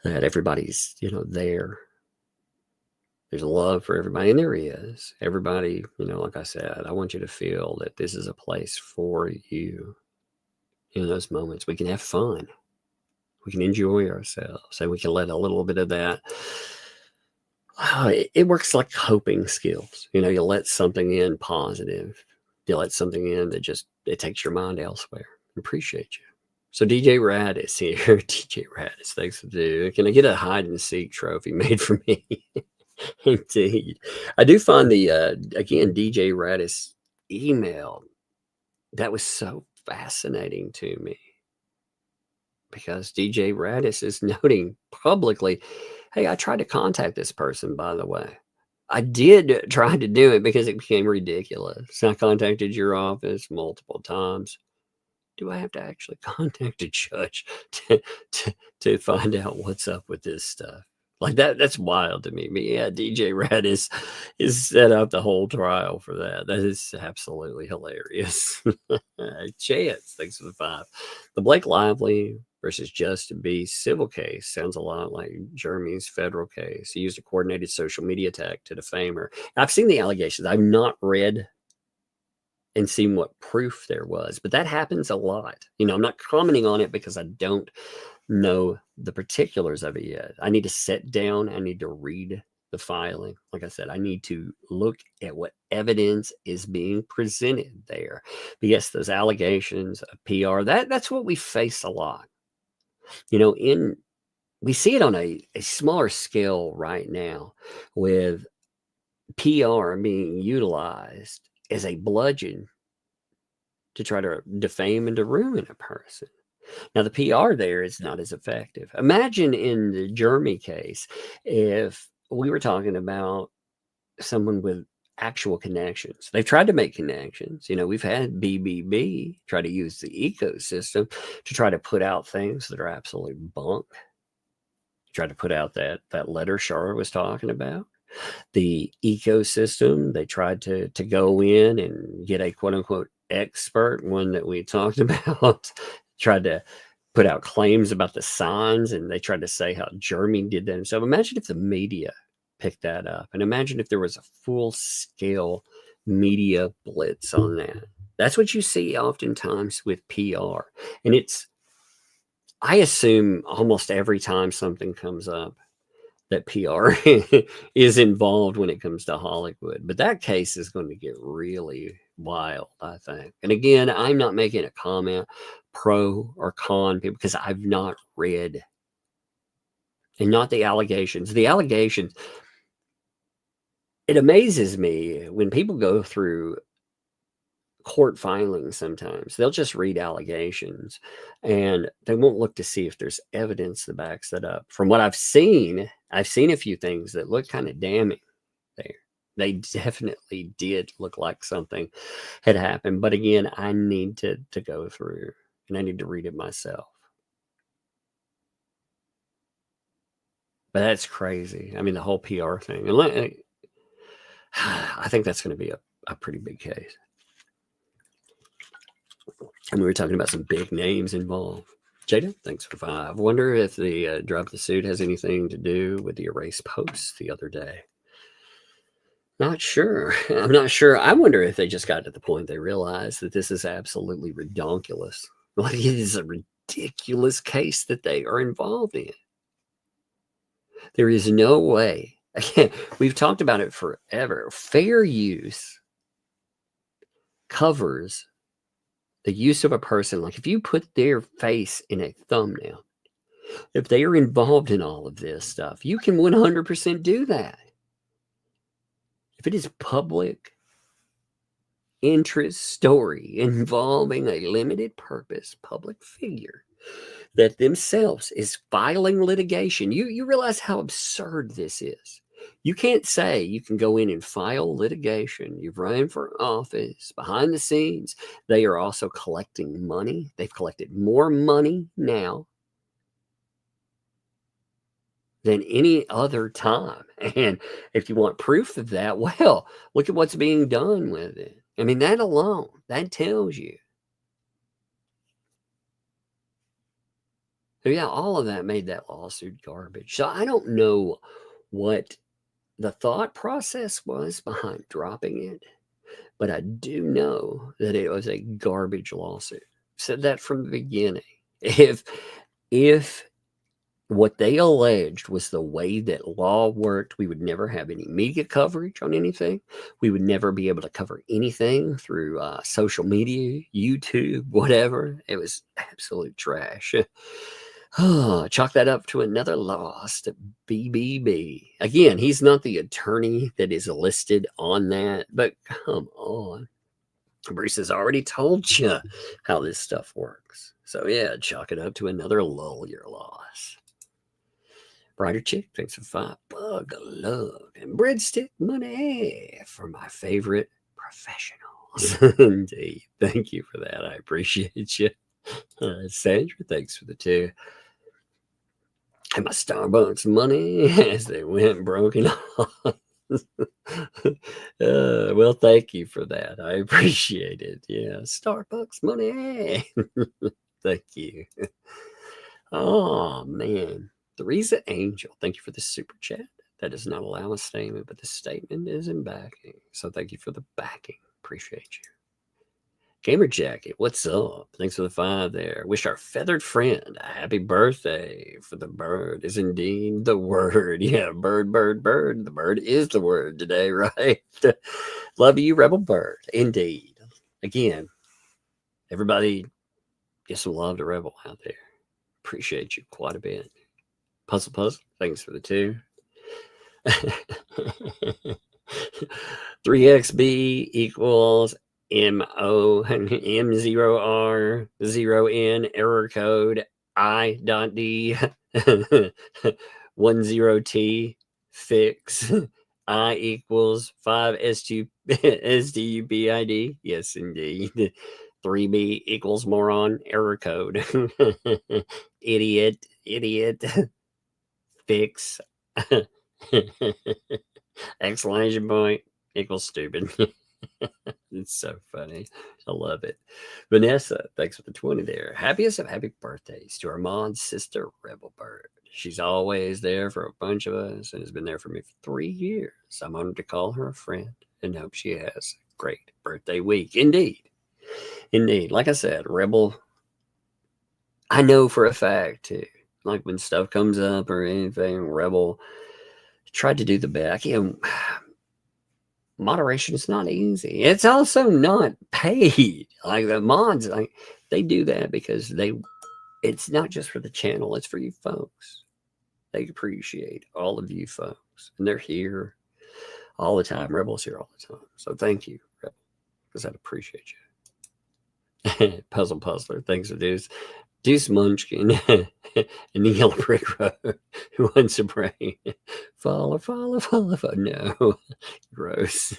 that everybody's, there. There's love for everybody, and there is. Everybody, like I said, I want you to feel that this is a place for you. In those moments, we can have fun. We can enjoy ourselves, and we can let a little bit of that. It works like coping skills. You let something in positive. You let something in that it takes your mind elsewhere. Appreciate you. So DJ Rattis here. DJ Rattis, thanks for the. Can I get a hide and seek trophy made for me? Indeed. I do find the again DJ Rattis email that was so fascinating to me, because DJ Rattis is noting publicly, hey, I tried to contact this person, by the way. I did try to do it because it became ridiculous. I contacted your office multiple times. Do I have to actually contact a judge to find out what's up with this stuff? Like that's wild to me. But yeah, DJ Rattis is set up the whole trial for that. That is absolutely hilarious. Chance, thanks for the 5. The Blake Lively versus Justin B civil case sounds a lot like Jeremy's federal case. He used a coordinated social media attack to defame her. I've seen the allegations. I've not read and seen what proof there was, but that happens a lot. You know, I'm not commenting on it because I don't know the particulars of it yet. I need to sit down. I need to read the filing. Like I said, I need to look at what evidence is being presented there. But yes, those allegations of PR, that's what we face a lot. You know, we see it on a smaller scale right now with PR being utilized as a bludgeon to try to defame and to ruin a person. Now, the PR there is not as effective. Imagine in the Jeremy case, if we were talking about someone with actual connections. They've tried to make connections. You know, we've had BBB try to use the ecosystem to try to put out things that are absolute bunk. Try to put out that letter Shara was talking about. The ecosystem, they tried to go in and get a quote unquote expert, one that we talked about, tried to put out claims about the signs, and they tried to say how Jeremy did that himself. Imagine if the media picked that up, and imagine if there was a full-scale media blitz on that. That's what you see oftentimes with PR. And I assume almost every time something comes up that PR is involved when it comes to Hollywood. But that case is going to get really wild, I think. And again, I'm not making a comment pro or con because I've not read and not the allegations. The allegations, it amazes me when people go through court filings sometimes. They'll just read allegations and they won't look to see if there's evidence that backs that up. From what I've seen a few things that look kind of damning there. They definitely did look like something had happened. But again, I need to go through and I need to read it myself. But that's crazy. I mean, the whole PR thing. And I think that's going to be a pretty big case. And we were talking about some big names involved. Jada, thanks for 5. Wonder if the drop the suit has anything to do with the erased posts the other day. Not sure. I'm not sure. I wonder if they just got to the point they realized that this is absolutely redonkulous. Like, it is a ridiculous case that they are involved in. There is no way. Again, we've talked about it forever. Fair use covers the use of a person. Like if you put their face in a thumbnail, if they are involved in all of this stuff, you can 100% do that. If it is public interest story involving a limited purpose public figure that themselves is filing litigation, you realize how absurd this is. You can't say you can go in and file litigation. You've run for office. Behind the scenes, they are also collecting money. They've collected more money now than any other time. And if you want proof of that, well, look at what's being done with it. I mean, that alone, that tells you. So yeah, all of that made that lawsuit garbage. So I don't know what the thought process was behind dropping it, but I do know that it was a garbage lawsuit. Said that from the beginning. If what they alleged was the way that law worked, we would never have any media coverage on anything. We would never be able to cover anything through social media, YouTube, whatever. It was absolute trash. Chalk that up to another loss to BBB. Again, he's not the attorney that is listed on that, but come on. Bruce has already told you how this stuff works. So yeah, chalk it up to another Lulyer loss. Brighter Chick, thanks for 5 bug love and breadstick money for my favorite professionals. Indeed. Thank you for that. I appreciate you. Sandra, thanks for the 2. and my Starbucks money as they went broken off. Well, thank you for that. I appreciate it. Yeah, Starbucks money. Thank you. Oh, man. Teresa Angel, thank you for the super chat. That does not allow a statement, but the statement is in backing. So thank you for the backing. Appreciate you. Gamer Jacket, what's up? Thanks for the 5 there. Wish our feathered friend a happy birthday, for the bird is indeed the word. Yeah, bird, bird, bird. The bird is the word today, right? Love you, Rebel Bird. Indeed. Again, everybody get some love to Rebel out there. Appreciate you quite a bit. Puzzle, thanks for the 2. 3xb equals M0R0N error code I.D 10T fix I equals 5 SDUBID. Yes, indeed. 3B equals moron error code. Idiot. Fix. Exclamation point equals stupid. It's so funny. I love it. Vanessa, thanks for the 20 there. Happiest of happy birthdays to Armand's sister, Rebel Bird. She's always there for a bunch of us and has been there for me for 3 years. I'm honored to call her a friend and hope she has a great birthday week. Indeed. Like I said, Rebel, I know for a fact too. Like when stuff comes up or anything, Rebel tried to do the best. Moderation is not easy. It's also not paid. Like the mods, like they do that because it's not just for the channel, it's for you folks. They appreciate all of you folks. And they're here all the time. Rebel's here all the time. So thank you, Rebel, because I'd appreciate you. Puzzler, thanks for this. Deuce Munchkin and the Yellow Brick Road who wants to pray. Follow. No. Gross.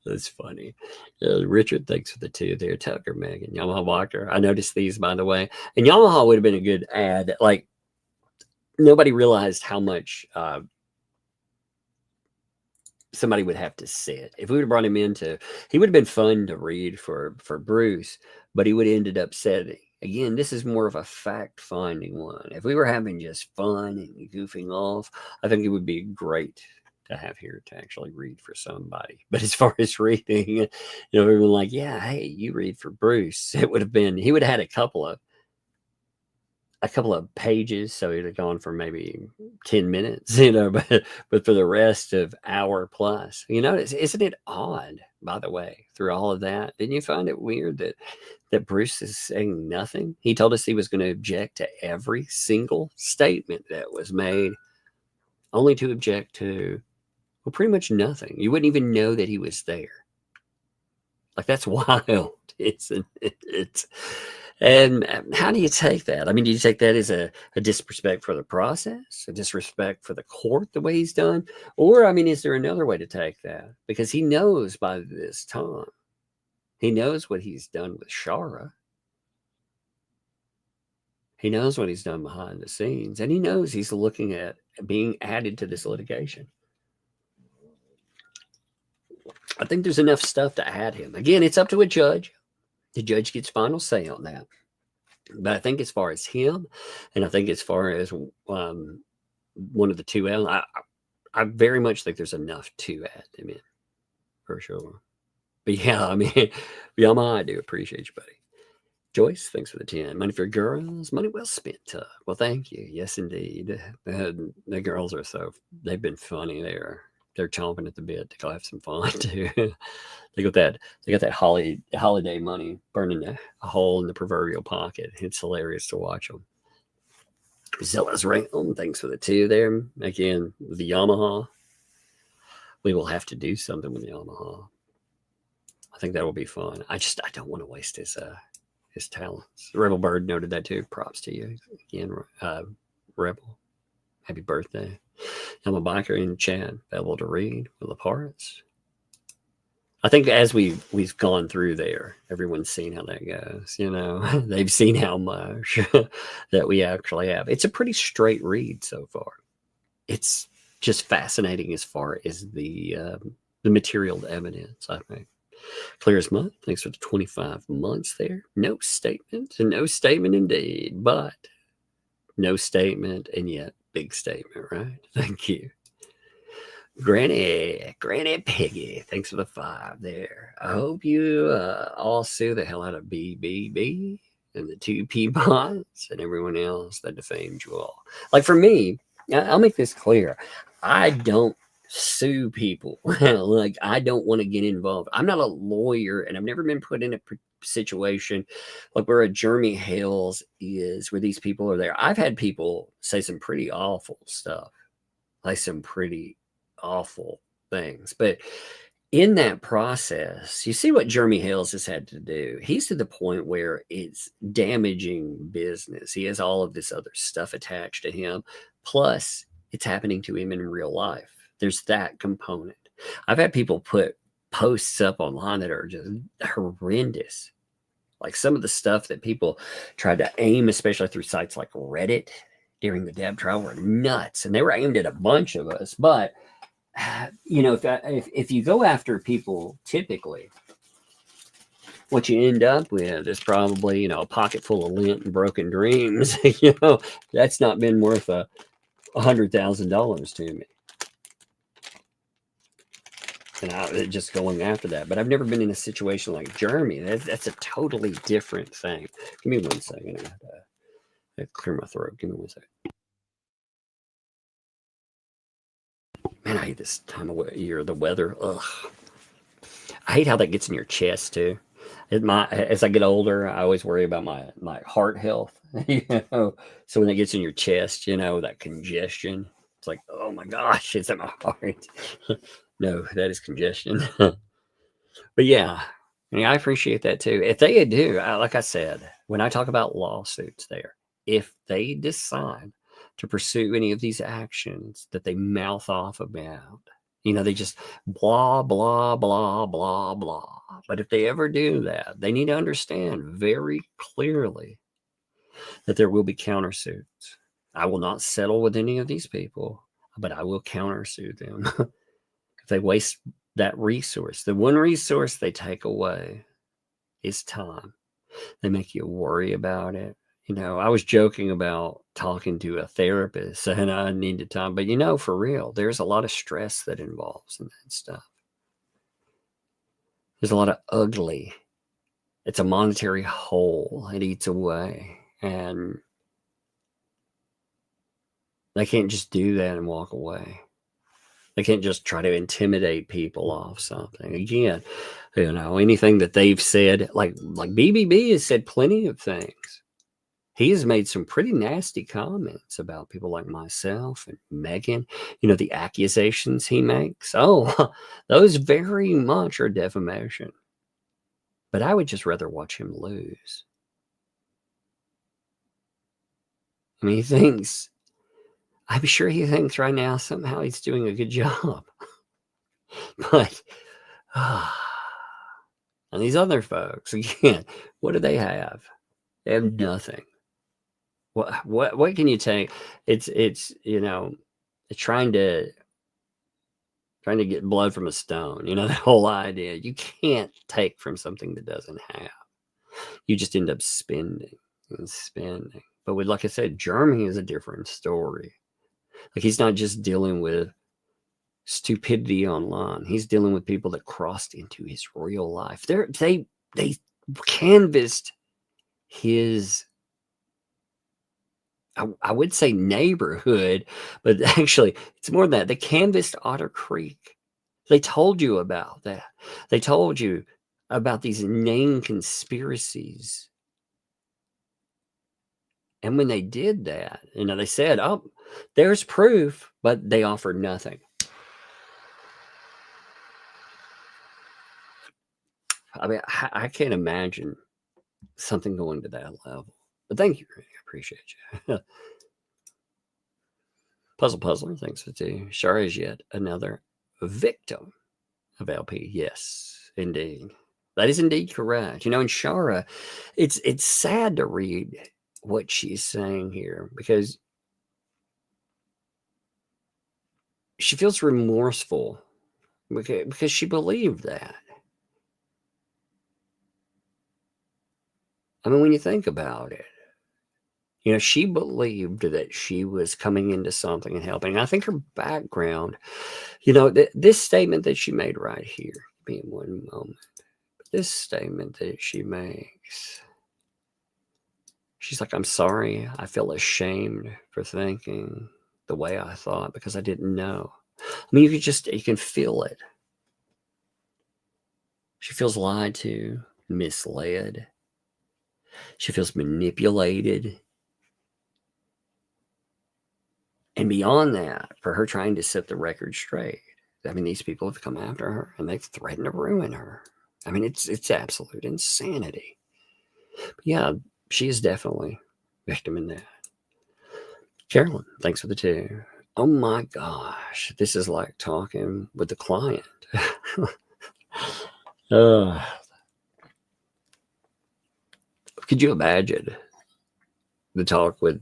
That's funny. Richard, thanks for the 2 there. Tucker, Megan, Yamaha Walker. I noticed these, by the way. And Yamaha would have been a good ad. Like, nobody realized how much somebody would have to sit. If we would have brought him he would have been fun to read for Bruce, but he would have ended up setting. Again, this is more of a fact-finding one. If we were having just fun and goofing off, I think it would be great to have here to actually read for somebody. But as far as reading, everyone like, yeah, hey, you read for Bruce. It would have been, he would have had a couple of pages, so he'd have gone for maybe 10 minutes, but for the rest of hour plus, isn't it odd, by the way, through all of that? Didn't you find it weird that Bruce is saying nothing? He told us he was going to object to every single statement that was made, only to object to, well, pretty much nothing. You wouldn't even know that he was there. Like, that's wild. And how do you take that? I mean, do you take that as a disrespect for the process, a disrespect for the court, the way he's done? Or, I mean, is there another way to take that? Because he knows by this time, he knows what he's done with Shara. He knows what he's done behind the scenes, and he knows he's looking at being added to this litigation. I think there's enough stuff to add him. Again, it's up to a judge. The judge gets final say on that. But I think as far as him, and I think as far as one of the 2L, I very much think there's enough to add him in, for sure. But yeah, I mean, Yama, I do appreciate you, buddy. Joyce, thanks for the 10. Money for girls, money well spent. Well, thank you. Yes, indeed. The girls they've been funny. They're chomping at the bit to go have some fun too. They got that holiday money burning a hole in the proverbial pocket. It's hilarious to watch them. Zilla's Realm, thanks for the 2 there. Again, the Yamaha. We will have to do something with the Yamaha. I think that will be fun. I don't want to waste his talents. Rebel Bird noted that too. Props to you again, Rebel. Happy birthday. I'm a biker in chat, available to read with the parts. I think as we've gone through there, everyone's seen how that goes. They've seen how much that we actually have. It's a pretty straight read so far. It's just fascinating as far as the material evidence, I think. Clear as mud. Thanks for the 25 months there. No statement, and no statement indeed, but no statement and yet big statement, right? Thank you. Granny Piggy, thanks for the 5 there. I hope you all sue the hell out of BBB and the 2 Peabods and everyone else that defamed you all. Like for me, I'll make this clear. I don't sue people. Like I don't want to get involved. I'm not a lawyer, and I've never been put in a situation like where a Jeremy Hales is, where these people are there. I've had people say some pretty awful stuff, like some pretty awful things, but in that process, you see what Jeremy Hales has had to do. He's to the point where it's damaging business. He has all of this other stuff attached to him, plus it's happening to him in real life. There's that component. I've had people put posts up online that are just horrendous, like some of the stuff that people tried to aim, especially through sites like Reddit during the Deb trial, were nuts, and they were aimed at a bunch of us. But if you go after people, typically what you end up with is probably, a pocket full of lint and broken dreams. That's not been worth $100,000 to me. And I just going after that. But I've never been in a situation like Jeremy. That's a totally different thing. Give me 1 second. I have to clear my throat. Give me 1 second. Man, I hate this time of year, the weather. Ugh. I hate how that gets in your chest, too. As I get older, I always worry about my heart health. So when it gets in your chest, that congestion, it's like, oh my gosh, it's in my heart. No, that is congestion. But yeah, I appreciate that, too. If they do, like I said, when I talk about lawsuits there, if they decide to pursue any of these actions that they mouth off about, they just blah, blah, blah, blah, blah. But if they ever do that, they need to understand very clearly that there will be countersuits. I will not settle with any of these people, but I will countersue them. If they waste that resource, the one resource they take away is time. They make you worry about it. I was joking about talking to a therapist and I needed time, but for real, there's a lot of stress that involves in that stuff. There's a lot of ugly. It's a monetary hole. It eats away. And they can't just do that and walk away. They can't just try to intimidate people off something. Again, anything that they've said, like BBB has said plenty of things. He has made some pretty nasty comments about people like myself and Megan. The accusations he makes. Oh, those very much are defamation. But I would just rather watch him lose. I mean, I'm sure he thinks right now somehow he's doing a good job. But, and these other folks, again, what do they have? They have nothing. What can you take? It's trying to get blood from a stone. The whole idea. You can't take from something that doesn't have. You just end up spending and spending. But like I said, Jeremy is a different story. Like he's not just dealing with stupidity online. He's dealing with people that crossed into his real life. They canvassed his, I would say neighborhood, but actually it's more than that. They canvassed Otter Creek. They told you about that. They told you about these name conspiracies. And when they did that, they said, oh, there's proof, but they offered nothing. I mean, I can't imagine something going to that level. But thank you, Rick. I appreciate you. Puzzler, thanks for two. Shara is yet another victim of LP. Yes, indeed. That is indeed correct. You know, in Shara, it's sad to read what she's saying here because she feels remorseful because she believed that. I mean, when you think about it, you know, she believed that she was coming into something and helping. I think her background, you know, this statement that she made right here, give me one moment. This statement that she makes, she's like, I'm sorry. I feel ashamed for thinking the way I thought because I didn't know. I mean, you can feel it. She feels lied to, misled. She feels manipulated. And beyond that, for her trying to set the record straight, I mean, these people have come after her and they've threatened to ruin her. I mean, it's absolute insanity. But yeah, she is definitely a victim in that. Carolyn, thanks for the 2. Oh my gosh, this is like talking with the client. Could you imagine the talk with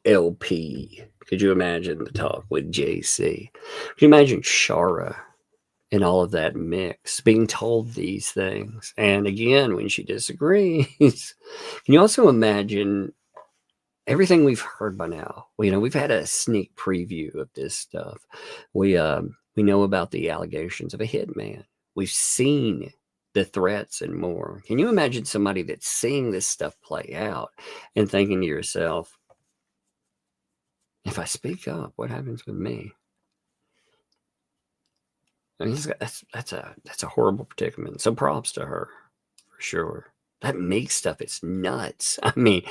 LP? Could you imagine the talk with JC? Could you imagine Shara and all of that mix being told these things? And again, when she disagrees, can you also imagine everything we've heard by now? You know, we've had a sneak preview of this stuff. We know about the allegations of a hitman. We've seen the threats and more. Can you imagine somebody that's seeing this stuff play out and thinking to yourself, if I speak up, what happens with me? I mean, that's a horrible predicament. So props to her, for sure. That makes stuff, it's nuts. I mean,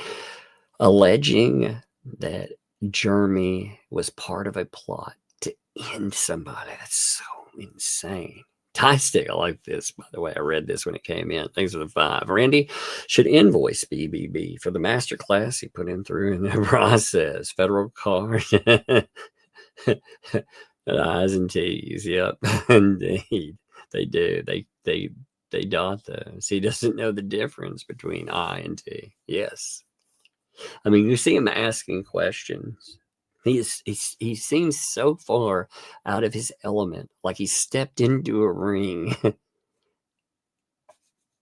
alleging that Jeremy was part of a plot to end somebody, that's so insane. Tie stick, I like this, by the way. I read this when it came in. Thanks for the 5. Randy should invoice BBB for the master class he put him through in the process. Federal card. I's and T's. Yep, indeed. They do. They dot those. He doesn't know the difference between I and T. Yes. I mean, you see him asking questions. He seems so far out of his element, like he stepped into a ring.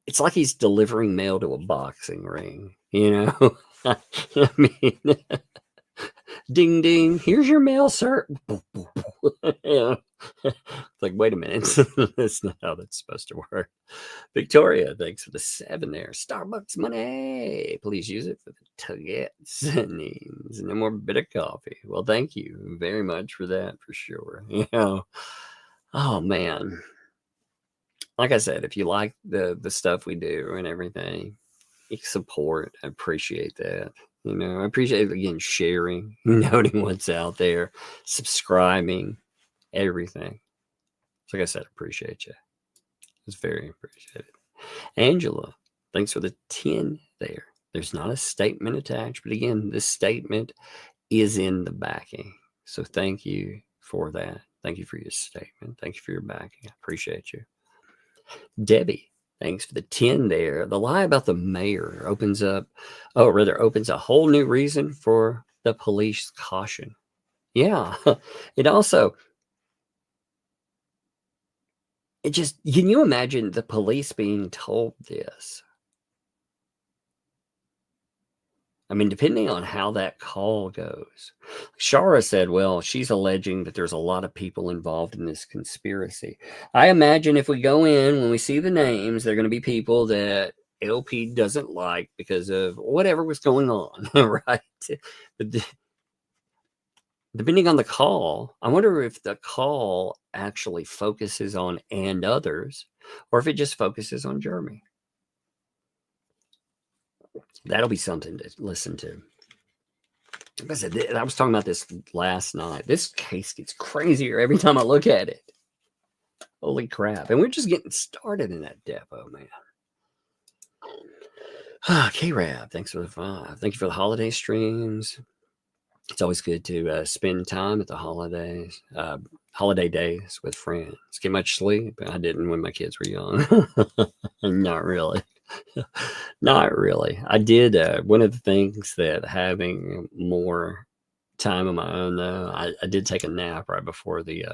It's like he's delivering mail to a boxing ring, you know? I mean, ding, ding, here's your mail, sir. Yeah. It's like, wait a minute. That's not how that's supposed to work. Victoria, thanks for the 7 there. Starbucks money. Please use it for the tuggets and needs. No more bitter coffee. Well, thank you very much for that, for sure. You know, oh man. Like I said, if you like the stuff we do and everything, support. I appreciate that. You know, I appreciate, again, sharing, noting what's out there, subscribing, everything. So like I said, I appreciate you. It's very appreciated. Angela, thanks for the 10 there. There's not a statement attached, but again, this statement is in the backing. So thank you for that. Thank you for your statement. Thank you for your backing. I appreciate you. Debbie, thanks for the 10 there. The lie about the mayor opens a whole new reason for the police caution. Yeah, it also, can you imagine the police being told this? I mean, depending on how that call goes. Shara said, well, she's alleging that there's a lot of people involved in this conspiracy. I imagine if we go in, when we see the names, they're going to be people that LP doesn't like because of whatever was going on, right? But depending on the call, I wonder if the call actually focuses on and others, or if it just focuses on Jeremy. That'll be something to listen to. Like I said, I was talking about this last night. This case gets crazier every time I look at it. Holy crap. And we're just getting started in that Depo, man. K-Rab, thanks for the 5. Thank you for the holiday streams. It's always good to spend time at the holidays, holiday days with friends. Get much sleep. I didn't when my kids were young. Not really. Not really. I did. One of the things that having more time on my own, though, I did take a nap right before the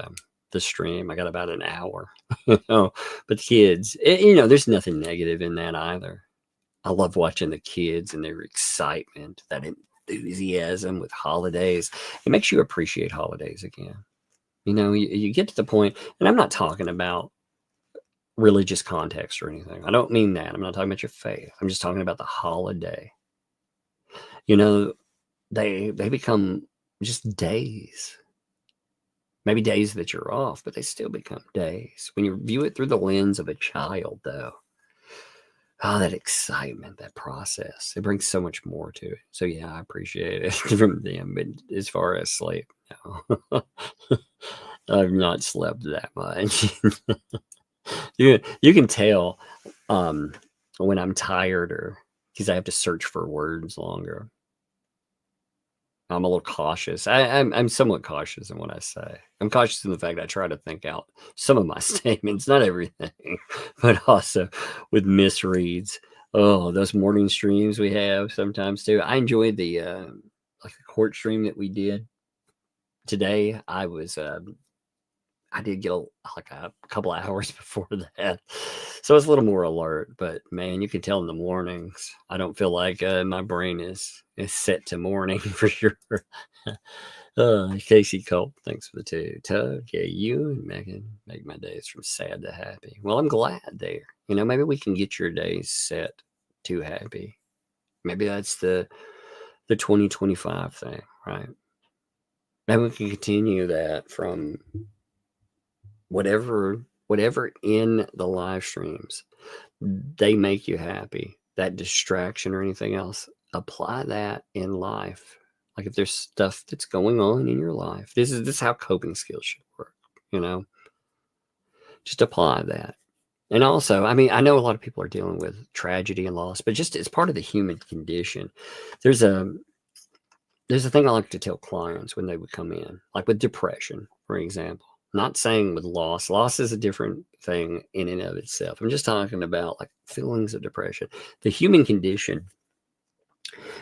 stream. I got about an hour. But the kids, there's nothing negative in that either. I love watching the kids and their excitement, that enthusiasm with holidays. It makes you appreciate holidays again. You get to the point, and I'm not talking about religious context or anything. I don't mean that. I'm not talking about your faith. I'm just talking about the holiday. They become just days. Maybe days that you're off, but they still become days. When you view it through the lens of a child, though, that excitement, that process, it brings so much more to it. So yeah, I appreciate it from them. But as far as sleep, no. I've not slept that much. You can tell when I'm tired, or because I have to search for words longer. I'm a little cautious. I'm somewhat cautious in what I say. I'm cautious in the fact that I try to think out some of my statements, not everything, but also with misreads. Oh, those morning streams we have sometimes too. I enjoyed the the court stream that we did today. I did get a couple hours before that, so I was a little more alert. But man, you can tell in the mornings, I don't feel like my brain is set to morning for sure. Casey Culp, thanks for the 2. Tug, yeah, you and Megan make my days from sad to happy. Well, I'm glad there. Maybe we can get your days set to happy. Maybe that's the 2025 thing, right? Maybe we can continue that from whatever in the live streams they make you happy, that distraction or anything else, apply that in life. Like if there's stuff that's going on in your life, this is how coping skills should work. Just apply that. And also, I know a lot of people are dealing with tragedy and loss, but just as part of the human condition, there's a thing I like to tell clients when they would come in, like with depression, for example. Not saying with loss. Loss is a different thing in and of itself. I'm just talking about like feelings of depression. The human condition,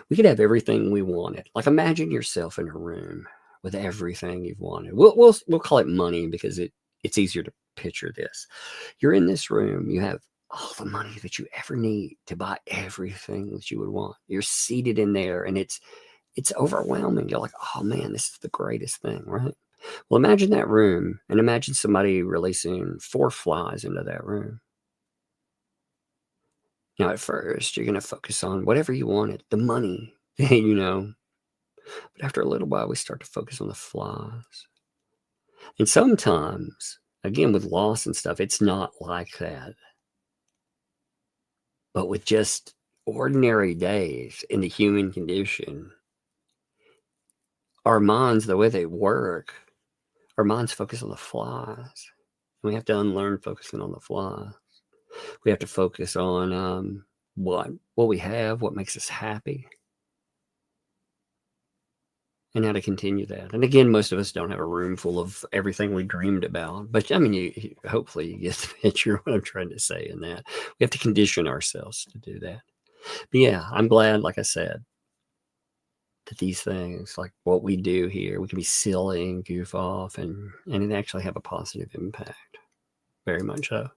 we could have everything we wanted. Like imagine yourself in a room with everything you've wanted. We'll call it money because it's easier to picture this. You're in this room. You have all the money that you ever need to buy everything that you would want. You're seated in there, and it's overwhelming. You're like, oh man, this is the greatest thing, right? Well, imagine that room, and imagine somebody releasing 4 flies into that room. Now, at first, you're going to focus on whatever you wanted, the money, But after a little while, we start to focus on the flies. And sometimes, again, with loss and stuff, it's not like that. But with just ordinary days in the human condition, our minds, the way they work, our minds focus on the flies. We have to unlearn focusing on the flies. We have to focus on what we have, what makes us happy, and how to continue that. And again, most of us don't have a room full of everything we dreamed about. But hopefully you get the picture of what I'm trying to say in that. We have to condition ourselves to do that. But yeah, I'm glad, like I said, that these things, like what we do here, we can be silly and goof off and it actually have a positive impact. Very much so.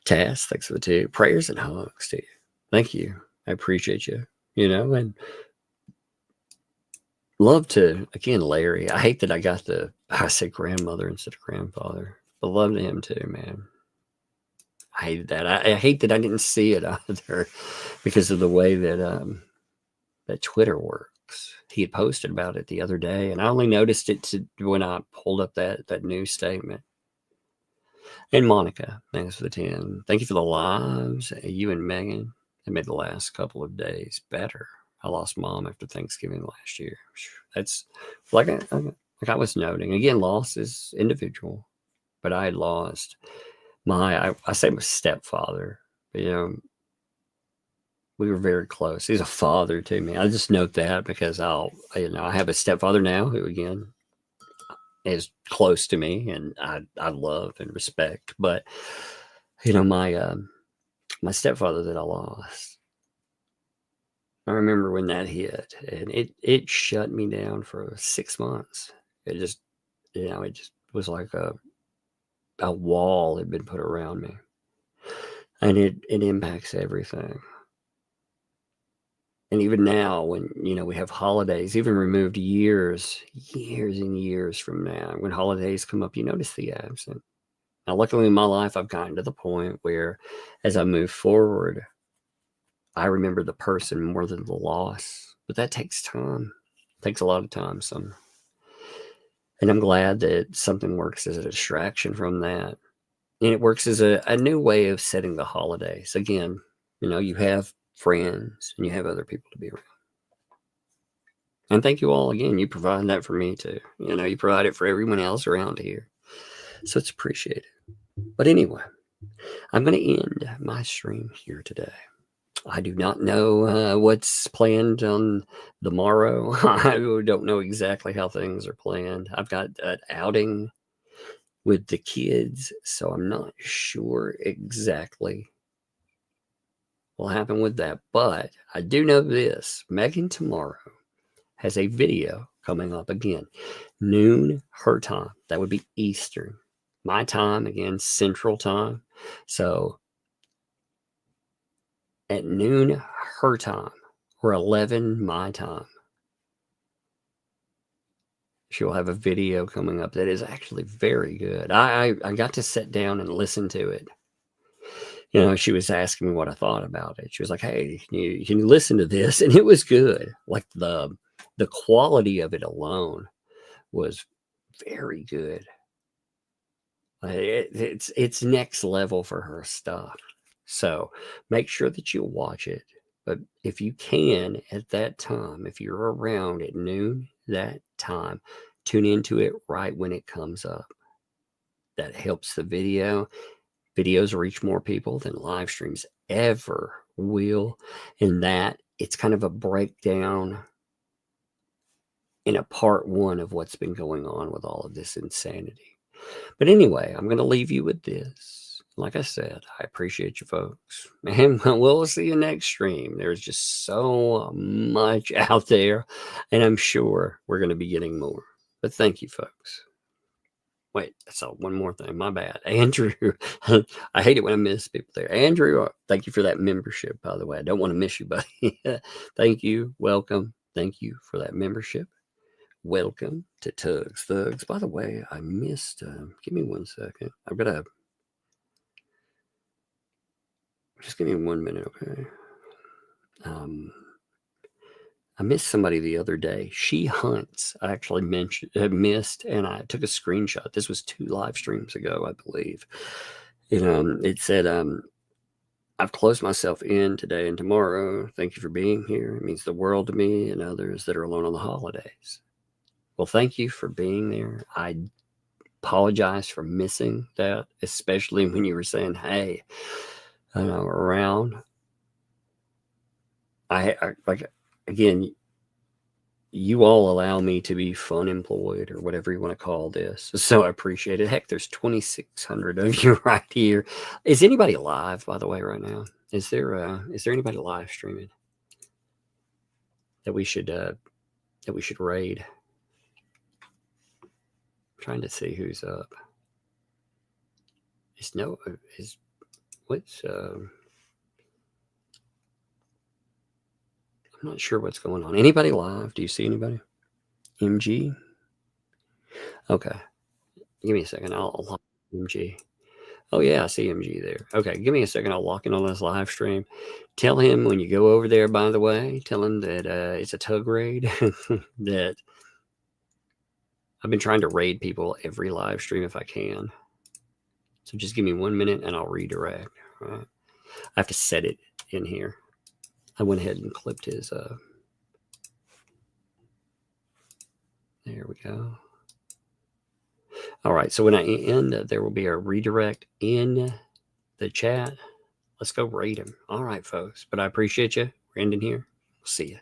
Tess, thanks for the 2. Prayers and hugs to you. Thank you. I appreciate you, and love to, again, Larry. I hate that I said grandmother instead of grandfather, but love to him too, man. I hated that. I hate that I didn't see it either because of the way that that Twitter works. He had posted about it the other day, and I only noticed it when I pulled up that new statement. And Monica, thanks for the 10. Thank you for the lives. You and Megan have made the last couple of days better. I lost Mom after Thanksgiving last year. That's like I was noting. Again, loss is individual, but I had lost I say my stepfather. We were very close. He's a father to me. I just note that because I have a stepfather now who, again, is close to me and I love and respect. But, my stepfather that I lost, I remember when that hit, and it shut me down for 6 months. It just was like a wall had been put around me, and it impacts everything. And even now, when we have holidays, even removed years and years from now, when holidays come up, you notice the absent. Now, luckily in my life, I've gotten to the point where, as I move forward, I remember the person more than the loss. But that takes time. It takes a lot of time. And I'm glad that something works as a distraction from that. And it works as a new way of setting the holidays. Again, you have friends and you have other people to be around. And thank you all again. You provide that for me too. You provide it for everyone else around here. So it's appreciated. But anyway, I'm going to end my stream here today. I do not know what's planned on the morrow. I don't know exactly how things are planned. I've got an outing with the kids, so I'm not sure exactly what will happen with that. But I do know this. Megan tomorrow has a video coming up again. Noon her time. That would be Eastern. My time, again, Central time. So at noon her time, or 11 my time, she'll have a video coming up that is actually very good. I got to sit down and listen to it. She was asking me what I thought about it. She was like, hey, can you listen to this? And it was good. Like the quality of it alone was very good. It's next level for her stuff. So make sure that you watch it. But if you can, at that time, if you're around at noon that time, tune into it right when it comes up. That helps the video. Videos reach more people than live streams ever will. In that, it's kind of a breakdown in a part one of what's been going on with all of this insanity. But anyway, I'm going to leave you with this. Like I said, I appreciate you folks. And we'll see you next stream. There's just so much out there, and I'm sure we're going to be getting more. But thank you, folks. Wait, I saw one more thing. My bad. Andrew, I hate it when I miss people there. Andrew, thank you for that membership, by the way. I don't want to miss you, buddy. Thank you. Welcome. Thank you for that membership. Welcome to Tugs Thugs. By the way, I missed, give me 1 second. I've got to, just give me 1 minute, okay? I missed somebody the other day. She Hunts, I actually missed, and I took a screenshot. This was 2 live streams ago, I believe. It said, I've closed myself in today and tomorrow. Thank you for being here. It means the world to me and others that are alone on the holidays. Well, thank you for being there. I apologize for missing that, especially when you were saying, hey, around. I like, again, you all allow me to be fun employed or whatever you want to call this. So I appreciate it. Heck, there's 2,600 of you right here. Is anybody live, by the way, right now? Is there anybody live streaming that we should raid? I'm trying to see who's up. I'm not sure what's going on. Anybody live? Do you see anybody? MG? Okay. Give me a second. I'll lock MG. Oh, yeah, I see MG there. Okay, give me a second. I'll lock in on this live stream. Tell him when you go over there, by the way, tell him that it's a tug raid. That I've been trying to raid people every live stream if I can. So just give me 1 minute and I'll redirect. All right. I have to set it in here. I went ahead and clipped his, there we go. All right, so when I end, there will be a redirect in the chat. Let's go raid him. All right, folks. But I appreciate you. We're ending here. We'll see you.